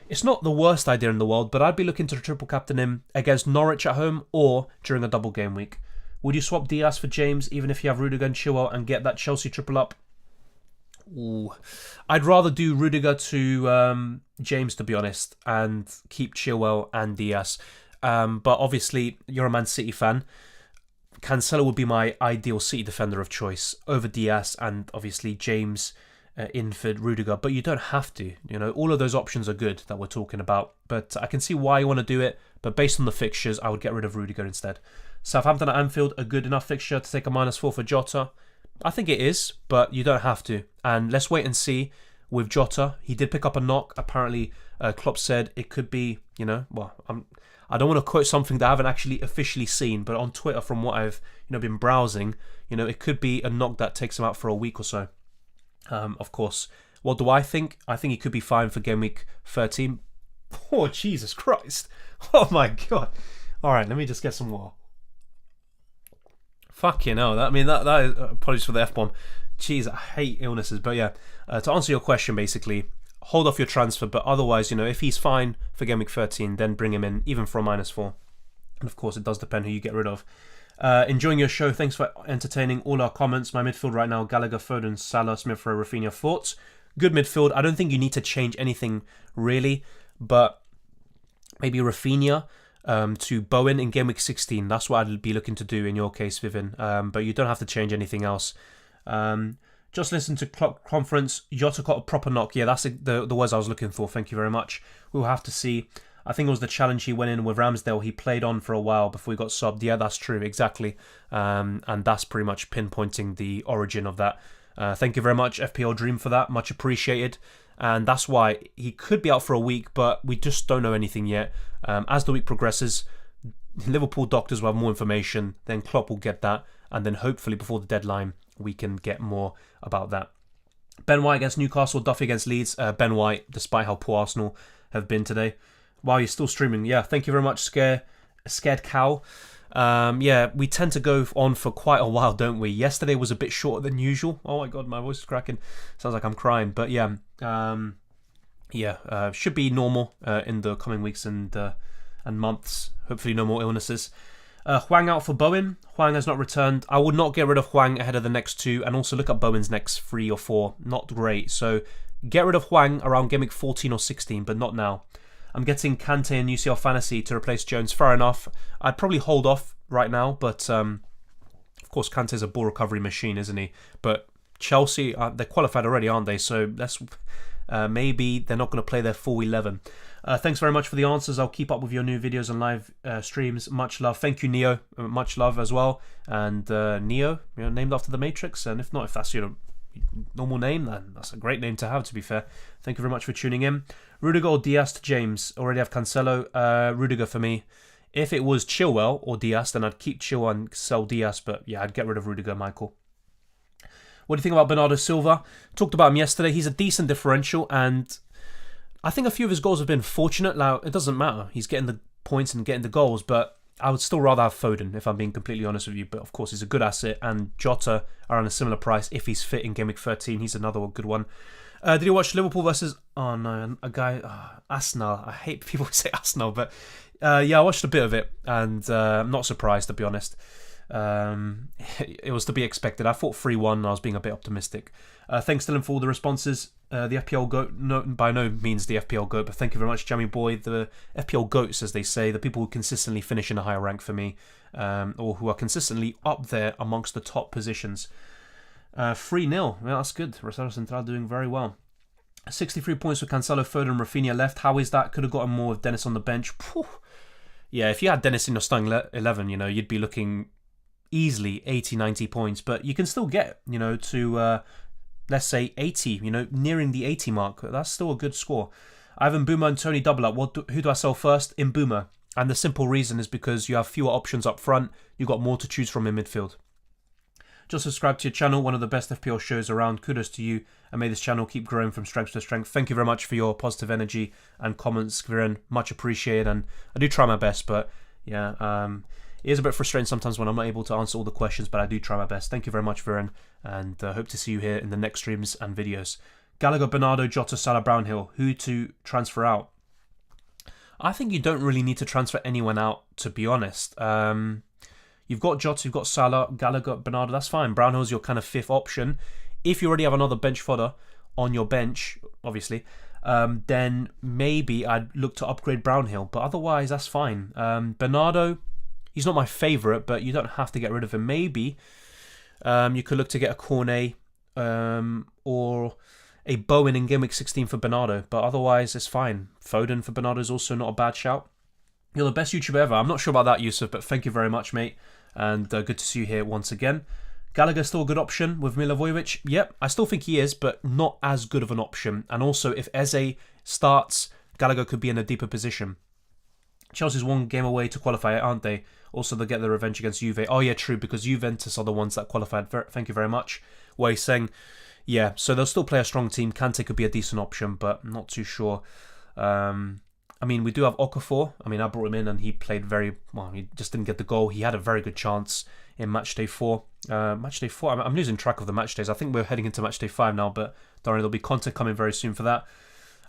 It's not the worst idea in the world, but I'd be looking to triple captain him against Norwich at home or during a double game week. Would you swap Diaz for James, even if you have Rudiger and Chilwell, and get that Chelsea triple up? Ooh. I'd rather do Rudiger to James, to be honest, and keep Chilwell and Diaz. But obviously, you're a Man City fan. Cancelo would be my ideal City defender of choice over Diaz and obviously James, Inford, Rudiger. But you don't have to. All of those options are good that we're talking about. But I can see why you want to do it. But based on the fixtures, I would get rid of Rudiger instead. Southampton at Anfield, a good enough fixture to take a -4 for Jotter? I think it is, but you don't have to. And let's wait and see with Jotter. He did pick up a knock. Apparently, Klopp said it could be, I don't want to quote something that I haven't actually officially seen, but on Twitter, from what I've been browsing, it could be a knock that takes him out for a week or so. Of course, what do I think? I think he could be fine for game week 13. Oh, Jesus Christ. Oh, my God. All right, let me just get some water. Fucking hell. That is, apologies for the F-bomb. Jeez, I hate illnesses. But yeah, to answer your question, basically, hold off your transfer. But otherwise, if he's fine for game week 13, then bring him in, even for a -4. And of course, it does depend who you get rid of. Enjoying your show. Thanks for entertaining all our comments. My midfield right now, Gallagher, Foden, Salah, Smith Rowe, Rafinha. Thoughts? Good midfield. I don't think you need to change anything, really. But maybe Rafinha to Bowen in game week 16. That's what I'd be looking to do in your case, Vivian. But you don't have to change anything else. Just listen to conference. Jotter got a proper knock. Yeah, that's the words I was looking for. Thank you very much. We'll have to see. I think it was the challenge he went in with Ramsdale. He played on for a while before he got subbed. Yeah, that's true. Exactly. And that's pretty much pinpointing the origin of that. Thank you very much, FPL Dream, for that. Much appreciated. And that's why he could be out for a week, but we just don't know anything yet. As the week progresses, Liverpool doctors will have more information. Then Klopp will get that. And then hopefully before the deadline, we can get more about that. Ben White against Newcastle, Duffy against Leeds. Ben White, despite how poor Arsenal have been today. Wow, you're still streaming. Yeah, thank you very much, Scared Cow. Yeah, we tend to go on for quite a while, don't we? Yesterday was a bit shorter than usual. Oh my God, my voice is cracking. Sounds like I'm crying. But yeah, should be normal in the coming weeks and months. Hopefully no more illnesses. Hwang out for Bowen. Hwang has not returned. I would not get rid of Hwang ahead of the next two, and also look at Bowen's next 3 or 4. Not great. So get rid of Hwang around game week 14 or 16, but not now. I'm getting Kante and UCL Fantasy to replace Jones. Fair enough. I'd probably hold off right now, but of course Kante's a ball recovery machine, isn't he? But Chelsea, they're qualified already, aren't they? So maybe they're not going to play their full 11. Thanks very much for the answers. I'll keep up with your new videos and live streams. Much love. Thank you, Neo. Much love as well. And Neo, named after the Matrix. And if not, if that's your normal name, then that's a great name to have, to be fair. Thank you very much for tuning in. Rudiger or Diaz to James. Already have Cancelo. Rudiger for me. If it was Chilwell or Diaz, then I'd keep Chilwell and sell Diaz. But yeah, I'd get rid of Rudiger, Michael. What do you think about Bernardo Silva? Talked about him yesterday. He's a decent differential, and I think a few of his goals have been fortunate. Now, it doesn't matter. He's getting the points and getting the goals, but I would still rather have Foden, if I'm being completely honest with you. But of course, he's a good asset, and Jotter are on a similar price if he's fit in game week 13. He's another good one. Did you watch Liverpool versus... Oh, no, a guy... Arsenal. I hate people who say Arsenal, but yeah, I watched a bit of it, and I'm not surprised, to be honest. It was to be expected. I thought 3-1, and I was being a bit optimistic. Thanks, Dylan, for all the responses. The FPL GOAT, no, by no means the FPL GOAT, but thank you very much, Jamie Boy. The FPL GOATs, as they say, the people who consistently finish in a higher rank for me, or who are consistently up there amongst the top positions. 3-0, well, that's good. Rosario Central doing very well. 63 points for Cancelo, Foden, Rafinha left. How is that? Could have gotten more with Dennis on the bench. Whew. Yeah, if you had Dennis in your starting 11, you'd be looking easily 80, 90 points, but you can still get, to, let's say 80, nearing the 80 mark. That's still a good score. Ivan Boomer and Tony double up. Who do I sell first? In Boomer. And the simple reason is because you have fewer options up front. You've got more to choose from in midfield. Just subscribe to your channel, one of the best FPL shows around. Kudos to you, and may this channel keep growing from strength to strength. Thank you very much for your positive energy and comments, Viren. Much appreciated, and I do try my best, but yeah, it is a bit frustrating sometimes when I'm not able to answer all the questions, but I do try my best. Thank you very much, Viren, and hope to see you here in the next streams and videos. Gallagher, Bernardo, Jotter, Salah, Brownhill. Who to transfer out? I think you don't really need to transfer anyone out, to be honest. You've got Jotter, you've got Salah, Gallagher, Bernardo, that's fine. Brownhill's your kind of fifth option. If you already have another bench fodder on your bench, obviously, then maybe I'd look to upgrade Brownhill. But otherwise, that's fine. Bernardo, He's not my favourite, but you don't have to get rid of him. Maybe you could look to get a Cornet or a Bowen in Game Week 16 for Bernardo, but otherwise it's fine. Foden for Bernardo is also not a bad shout. You're the best YouTuber ever. I'm not sure about that, Yusuf, but thank you very much, mate. And good to see you here once again. Gallagher still a good option with Milivojevic. Yep, I still think he is, but not as good of an option. And also, if Eze starts, Gallagher could be in a deeper position. Chelsea's one game away to qualify, aren't they? Also, they'll get their revenge against Juve. Oh, yeah, true, because Juventus are the ones that qualified. Thank you very much. Where he's saying, yeah, so they'll still play a strong team. Kante could be a decent option, but I'm not too sure. I mean, we do have Okafor. I mean, I brought him in and he played very well. He just didn't get the goal. He had a very good chance in match day 4. Match day 4, I'm losing track of the match days. I think we're heading into match day 5 now, but don't worry, there'll be content coming very soon for that.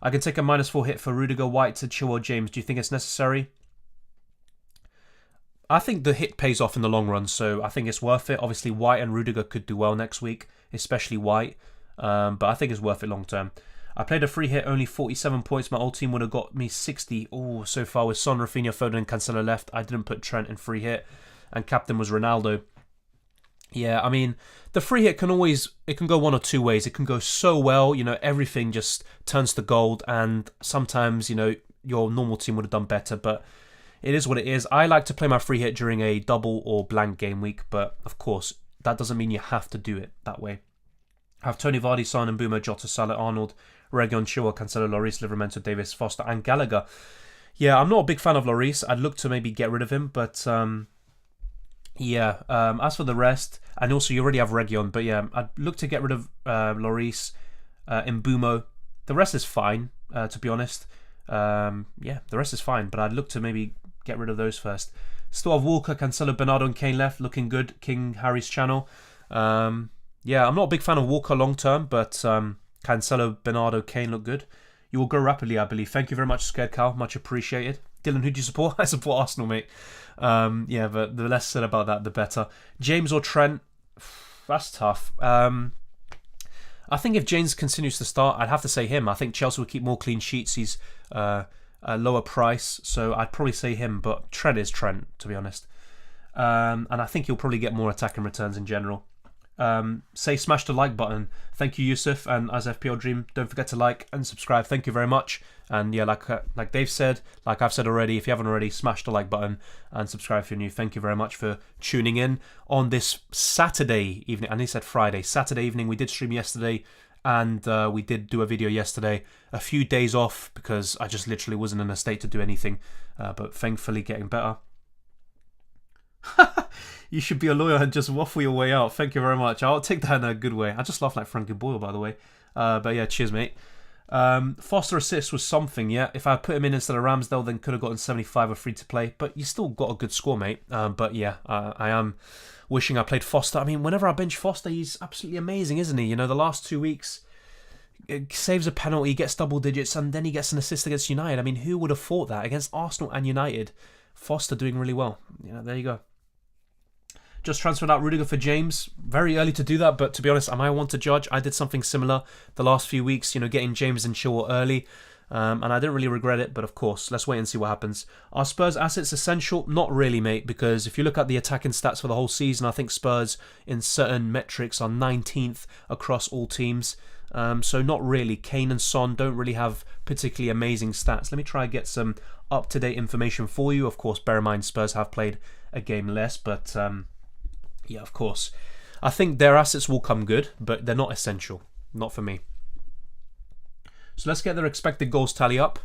I can take a -4 hit for Rudiger, White to Chilwell, James. Do you think it's necessary? I think the hit pays off in the long run, so I think it's worth it. Obviously, White and Rudiger could do well next week, especially White, but I think it's worth it long term. I played a free hit, only 47 points. My old team would have got me 60. Oh, so far with Son, Rafinha, Foden and Cancelo left. I didn't put Trent in free hit, and captain was Ronaldo. Yeah, I mean, the free hit it can go one or two ways. It can go so well, everything just turns to gold, and sometimes, your normal team would have done better, but it is what it is. I like to play my free hit during a double or blank game week, but of course, that doesn't mean you have to do it that way. I have Tony, Vardy, Son, and Mbeumo, Jotter, Salah, Arnold, Reguilon, Chilwell, Cancelo, Lloris, Livramento, Davis, Foster, and Gallagher. Yeah, I'm not a big fan of Lloris. I'd look to maybe get rid of him, but as for the rest, and also you already have Reguilon, but yeah, I'd look to get rid of Lloris, Mbeumo. The rest is fine, to be honest. The rest is fine, but I'd look to maybe get rid of those first. Still have Walker, Cancelo, Bernardo, and Kane left, looking good. King Harry's channel. I'm not a big fan of Walker long term, but Cancelo, Bernardo, Kane look good. You will grow rapidly, I believe. Thank you very much, Scared Cow. Much appreciated. Dylan, who do you support? I support Arsenal, mate. But the less said about that, the better. James or Trent? That's tough. I think if James continues to start, I'd have to say him. I think Chelsea will keep more clean sheets. He's a lower price, so I'd probably say him. But Trent is Trent, to be honest. And I think he'll probably get more attacking returns in general. Smash the like button. Thank you, Yusuf, and as FPL Dream, don't forget to like and subscribe. Thank you very much. And yeah, like Dave said, like I've said already, if you haven't already, smash the like button and subscribe if you're new. Thank you very much for tuning in on this Saturday evening. And he said Friday, Saturday evening. We did stream yesterday, and we did do a video yesterday. A few days off because I just literally wasn't in a state to do anything, but thankfully getting better. You should be a lawyer and just waffle your way out. Thank you very much. I'll take that in a good way. I just laugh like Frankie Boyle, by the way. But yeah, cheers, mate. Foster assist was something, yeah. If I put him in instead of Ramsdale, then could have gotten 75 or free to play. But you still got a good score, mate. But yeah, I am wishing I played Foster. I mean, whenever I bench Foster, he's absolutely amazing, isn't he? The last 2 weeks, it saves a penalty, gets double digits, and then he gets an assist against United. I mean, who would have thought that? Against Arsenal and United, Foster doing really well. There you go. Just transferred out Rudiger for James. Very early to do that, but to be honest, am I one to judge? I did something similar the last few weeks, getting James and Chilwell early, and I didn't really regret it, but of course, let's wait and see what happens. Are Spurs assets essential? Not really, mate, because if you look at the attacking stats for the whole season, I think Spurs in certain metrics are 19th across all teams, so not really. Kane and Son don't really have particularly amazing stats. Let me try and get some up-to-date information for you. Of course, bear in mind Spurs have played a game less, but yeah, of course. I think their assets will come good, but they're not essential. Not for me. So let's get their expected goals tally up.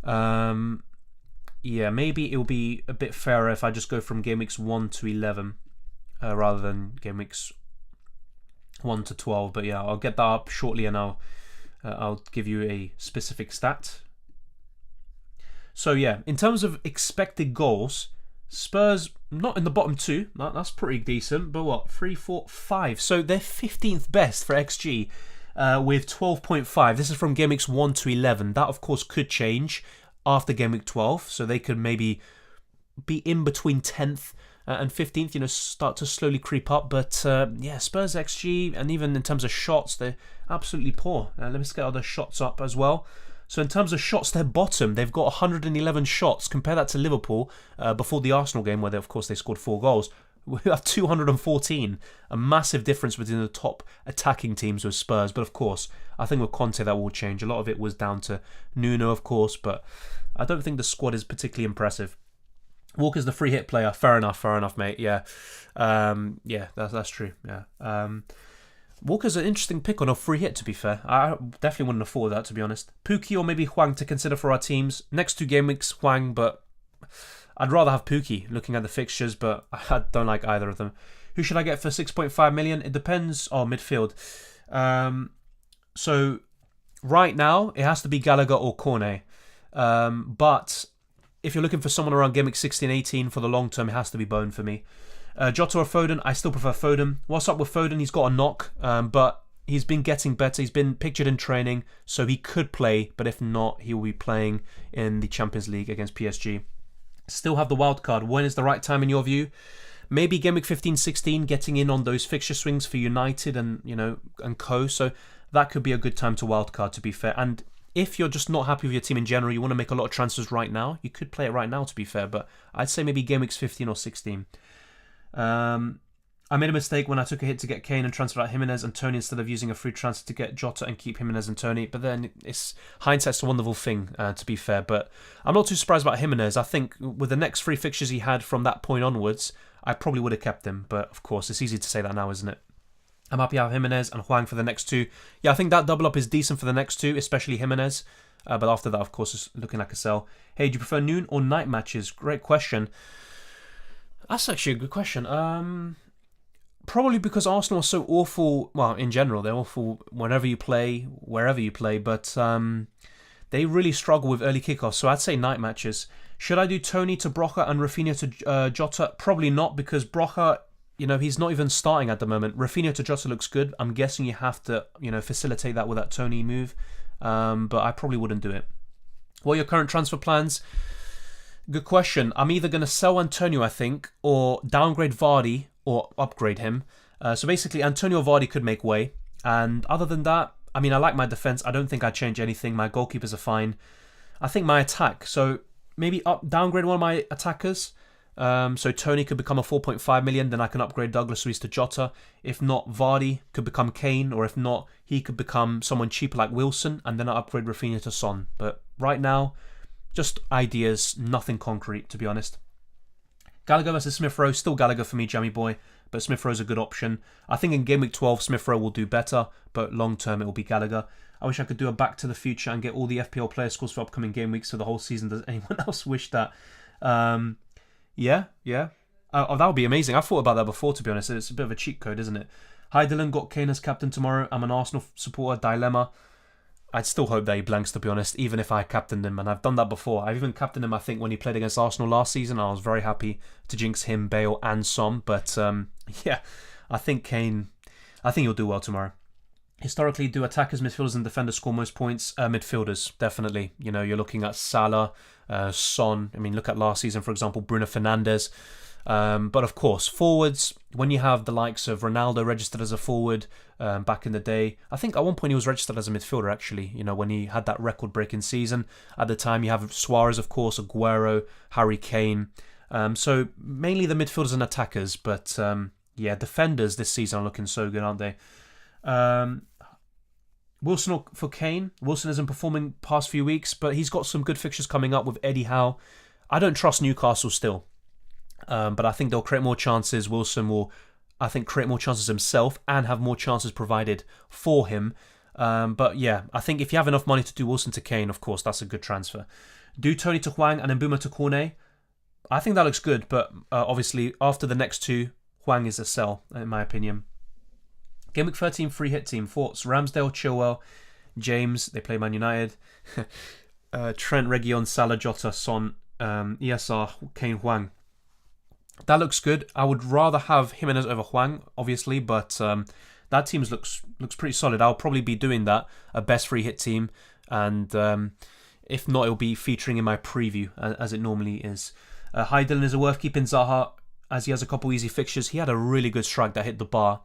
Yeah, maybe it'll be a bit fairer if I just go from game weeks 1 to 11 rather than game weeks 1 to 12. But yeah, I'll get that up shortly and I'll give you a specific stat. So yeah, in terms of expected goals, Spurs not in the bottom 2. That's pretty decent. But what? 3, 4, 5. So they're 15th best for XG with 12.5. This is from game weeks 1 to 11. That, of course, could change after game week 12. So they could maybe be in between 10th and 15th, start to slowly creep up. But yeah, Spurs XG, and even in terms of shots, they're absolutely poor. Let me get other shots up as well. So in terms of shots, they're bottom. They've got 111 shots. Compare that to Liverpool before the Arsenal game, where of course they scored 4 goals. We have 214. A massive difference between the top attacking teams with Spurs. But of course, I think with Conte that will change. A lot of it was down to Nuno, of course, but I don't think the squad is particularly impressive. Walker's the free hit player. Fair enough, mate. Yeah, that's true. Yeah. Walker's an interesting pick on a free hit, to be fair. I definitely wouldn't afford that, to be honest. Pookie or maybe Hwang to consider for our teams. Next 2 game weeks, Hwang, but I'd rather have Pookie looking at the fixtures, but I don't like either of them. Who should I get for 6.5 million? It depends. Oh, midfield. So right now, it has to be Gallagher or Cornet. But if you're looking for someone around game week 16, 18 for the long term, it has to be Bone for me. Jotter or Foden? I still prefer Foden. What's up with Foden? He's got a knock, but he's been getting better. He's been pictured in training, so he could play, but if not, he will be playing in the Champions League against PSG. Still have the wild card. When is the right time in your view? Maybe game week 15, 16, getting in on those fixture swings for United and co. So that could be a good time to wild card, to be fair. And if you're just not happy with your team in general, you want to make a lot of transfers right now, you could play it right now, to be fair. But I'd say maybe game weeks 15 or 16. I made a mistake when I took a hit to get Kane and transferred out Jimenez and Tony instead of using a free transfer to get Jotter and keep Jimenez and Tony. But then hindsight's a wonderful thing, to be fair. But I'm not too surprised about Jimenez. I think with the next 3 fixtures he had from that point onwards, I probably would have kept him. But of course, it's easy to say that now, isn't it? I'm happy to have Jimenez and Hwang for the next 2. Yeah, I think that double up is decent for the next 2, especially Jimenez. But after that, of course, it's looking like a sell. Hey, do you prefer noon or night matches? Great question. That's actually a good question. Probably because Arsenal are so awful. Well, in general, they're awful whenever you play, wherever you play. But they really struggle with early kickoffs. So I'd say night matches. Should I do Tony to Brocha and Rafinha to Jota? Probably not, because Brocha, he's not even starting at the moment. Rafinha to Jota looks good. I'm guessing you have to, facilitate that with that Tony move. But I probably wouldn't do it. What are your current transfer plans? Good question. I'm either going to sell Antonio, I think, or downgrade Vardy or upgrade him. So basically, Antonio Vardy could make way. And other than that, I like my defence. I don't think I'd change anything. My goalkeepers are fine. I think my attack. So maybe downgrade one of my attackers. So Tony could become a 4.5 million. Then I can upgrade Douglas Luiz to Jota. If not, Vardy could become Kane. Or if not, he could become someone cheaper like Wilson. And then I upgrade Rafinha to Son. But right now, just ideas, nothing concrete, to be honest. Gallagher versus Smith Rowe, still Gallagher for me, Jammy boy, but Smith Rowe's a good option. I think in game week 12, Smith Rowe will do better, but long term it will be Gallagher. I wish I could do a Back to the Future and get all the FPL player scores for upcoming game weeks for the whole season. Does anyone else wish that? Yeah. That would be amazing. I thought about that before, to be honest. It's a bit of a cheat code, isn't it? Hi Dylan, got Kane as captain tomorrow. I'm an Arsenal supporter, dilemma. I'd still hope that he blanks, to be honest, even if I captained him. And I've done that before. I've even captained him, I think, when he played against Arsenal last season. I was very happy to jinx him, Bale and Son. But, I think Kane, he'll do well tomorrow. Historically, do attackers, midfielders and defenders score most points? Midfielders, definitely. You're looking at Salah, Son. Look at last season, for example, Bruno Fernandes. But of course, forwards, when you have the likes of Ronaldo registered as a forward back in the day, I think at one point he was registered as a midfielder actually, when he had that record-breaking season. At the time, you have Suarez, of course, Aguero, Harry Kane. So mainly the midfielders and attackers, but defenders this season are looking so good, aren't they? Wilson for Kane. Wilson isn't performing past few weeks, but he's got some good fixtures coming up with Eddie Howe. I don't trust Newcastle still. But I think they'll create more chances. Wilson will, I think, create more chances himself and have more chances provided for him. But yeah, I think if you have enough money to do Wilson to Kane, of course, that's a good transfer. Do Tony to Hwang and then Mbeumo to Cornet. I think that looks good, but obviously after the next 2, Hwang is a sell, in my opinion. Game week 13 free hit team. Thoughts? Ramsdale, Chilwell, James, they play Man United. Trent, Reguilon, Salah, Jota, Son, ESR, Kane, Hwang. That looks good. I would rather have Jimenez over Hwang, obviously, but that team looks pretty solid. I'll probably be doing that, a best free hit team, and if not, it'll be featuring in my preview, as it normally is. Hi Dylan, is it worth keeping Zaha, as he has a couple easy fixtures? He had a really good strike that hit the bar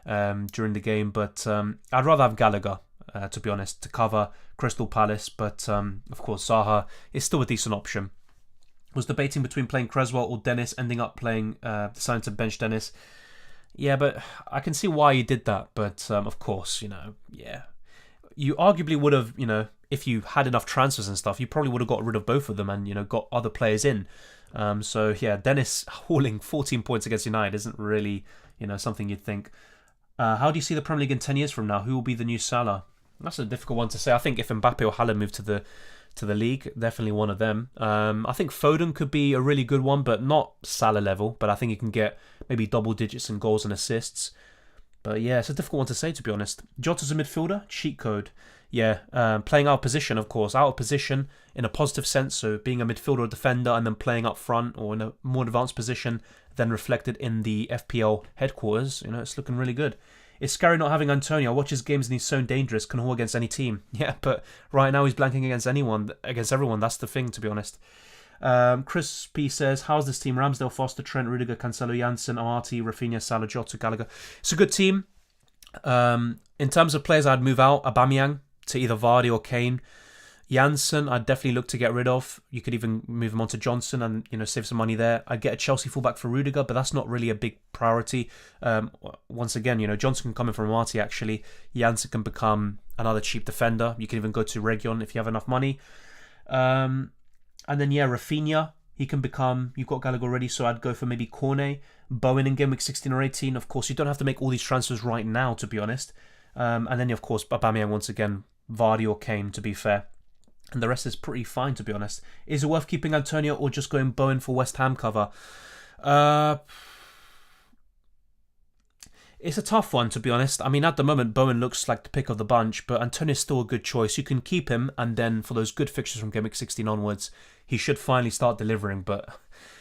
during the game, but I'd rather have Gallagher. to be honest, to cover Crystal Palace. But of course, Zaha is still a decent option. Was debating between playing Creswell or Dennis, ending up deciding to bench Dennis. Yeah, but I can see why you did that. But of course, yeah. You arguably would have, if you had enough transfers and stuff, you probably would have got rid of both of them and, got other players in. So, yeah, Dennis hauling 14 points against United isn't really, something you'd think. How do you see the Premier League in 10 years from now? Who will be the new Salah? That's a difficult one to say. I think if Mbappe or Haaland move to the league, definitely one of them. I think Foden could be a really good one, but not Salah level. But I think he can get maybe double digits in goals and assists. But yeah, it's a difficult one to say, to be honest. Jotter's a midfielder? Cheat code. Yeah, playing out of position, of course. Out of position in a positive sense, so being a midfielder or defender and then playing up front or in a more advanced position, then reflected in the FPL headquarters. It's looking really good. It's scary not having Antonio. I watch his games and he's so dangerous, can haul against any team. Yeah, but right now he's blanking against everyone. That's the thing, to be honest. Chris P says, how's this team? Ramsdale, Foster, Trent, Rudiger, Cancelo, Janssen, Amartey, Rafinha, Salah, Jota, Gallagher. It's a good team. In terms of players I'd move out, Aubameyang to either Vardy or Kane. Janssen, I'd definitely look to get rid of. You could even move him on to Johnson and save some money there. I'd get a Chelsea fullback for Rudiger, but that's not really a big priority. Once again, Johnson can come in from Amartey actually. Janssen can become another cheap defender. You can even go to Region if you have enough money. And then, Rafinha, he can become... You've got Gallagher already, so I'd go for maybe Cornet. Bowen in Game Week 16 or 18. Of course, you don't have to make all these transfers right now, to be honest. And then, of course, Aubameyang once again, Vardy or Kane, to be fair. And the rest is pretty fine, to be honest. Is it worth keeping Antonio or just going Bowen for West Ham cover? It's a tough one, to be honest. I mean, at the moment, Bowen looks like the pick of the bunch, but Antonio's still a good choice. You can keep him, and then for those good fixtures from Game Week 16 onwards, he should finally start delivering. But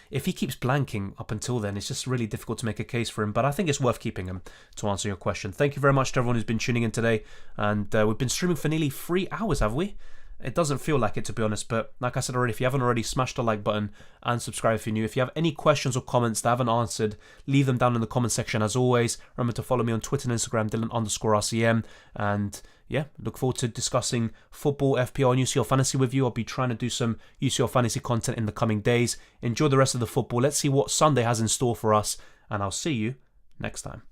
if he keeps blanking up until then, it's just really difficult to make a case for him. But I think it's worth keeping him, to answer your question. Thank you very much to everyone who's been tuning in today. And we've been streaming for nearly 3 hours, have we? It doesn't feel like it, to be honest, but like I said already, if you haven't already, smash the like button and subscribe if you're new. If you have any questions or comments that I haven't answered, leave them down in the comment section as always. Remember to follow me on Twitter and Instagram, Dylan_RCM. And yeah, look forward to discussing football, FPL and UCL Fantasy with you. I'll be trying to do some UCL Fantasy content in the coming days. Enjoy the rest of the football. Let's see what Sunday has in store for us, and I'll see you next time.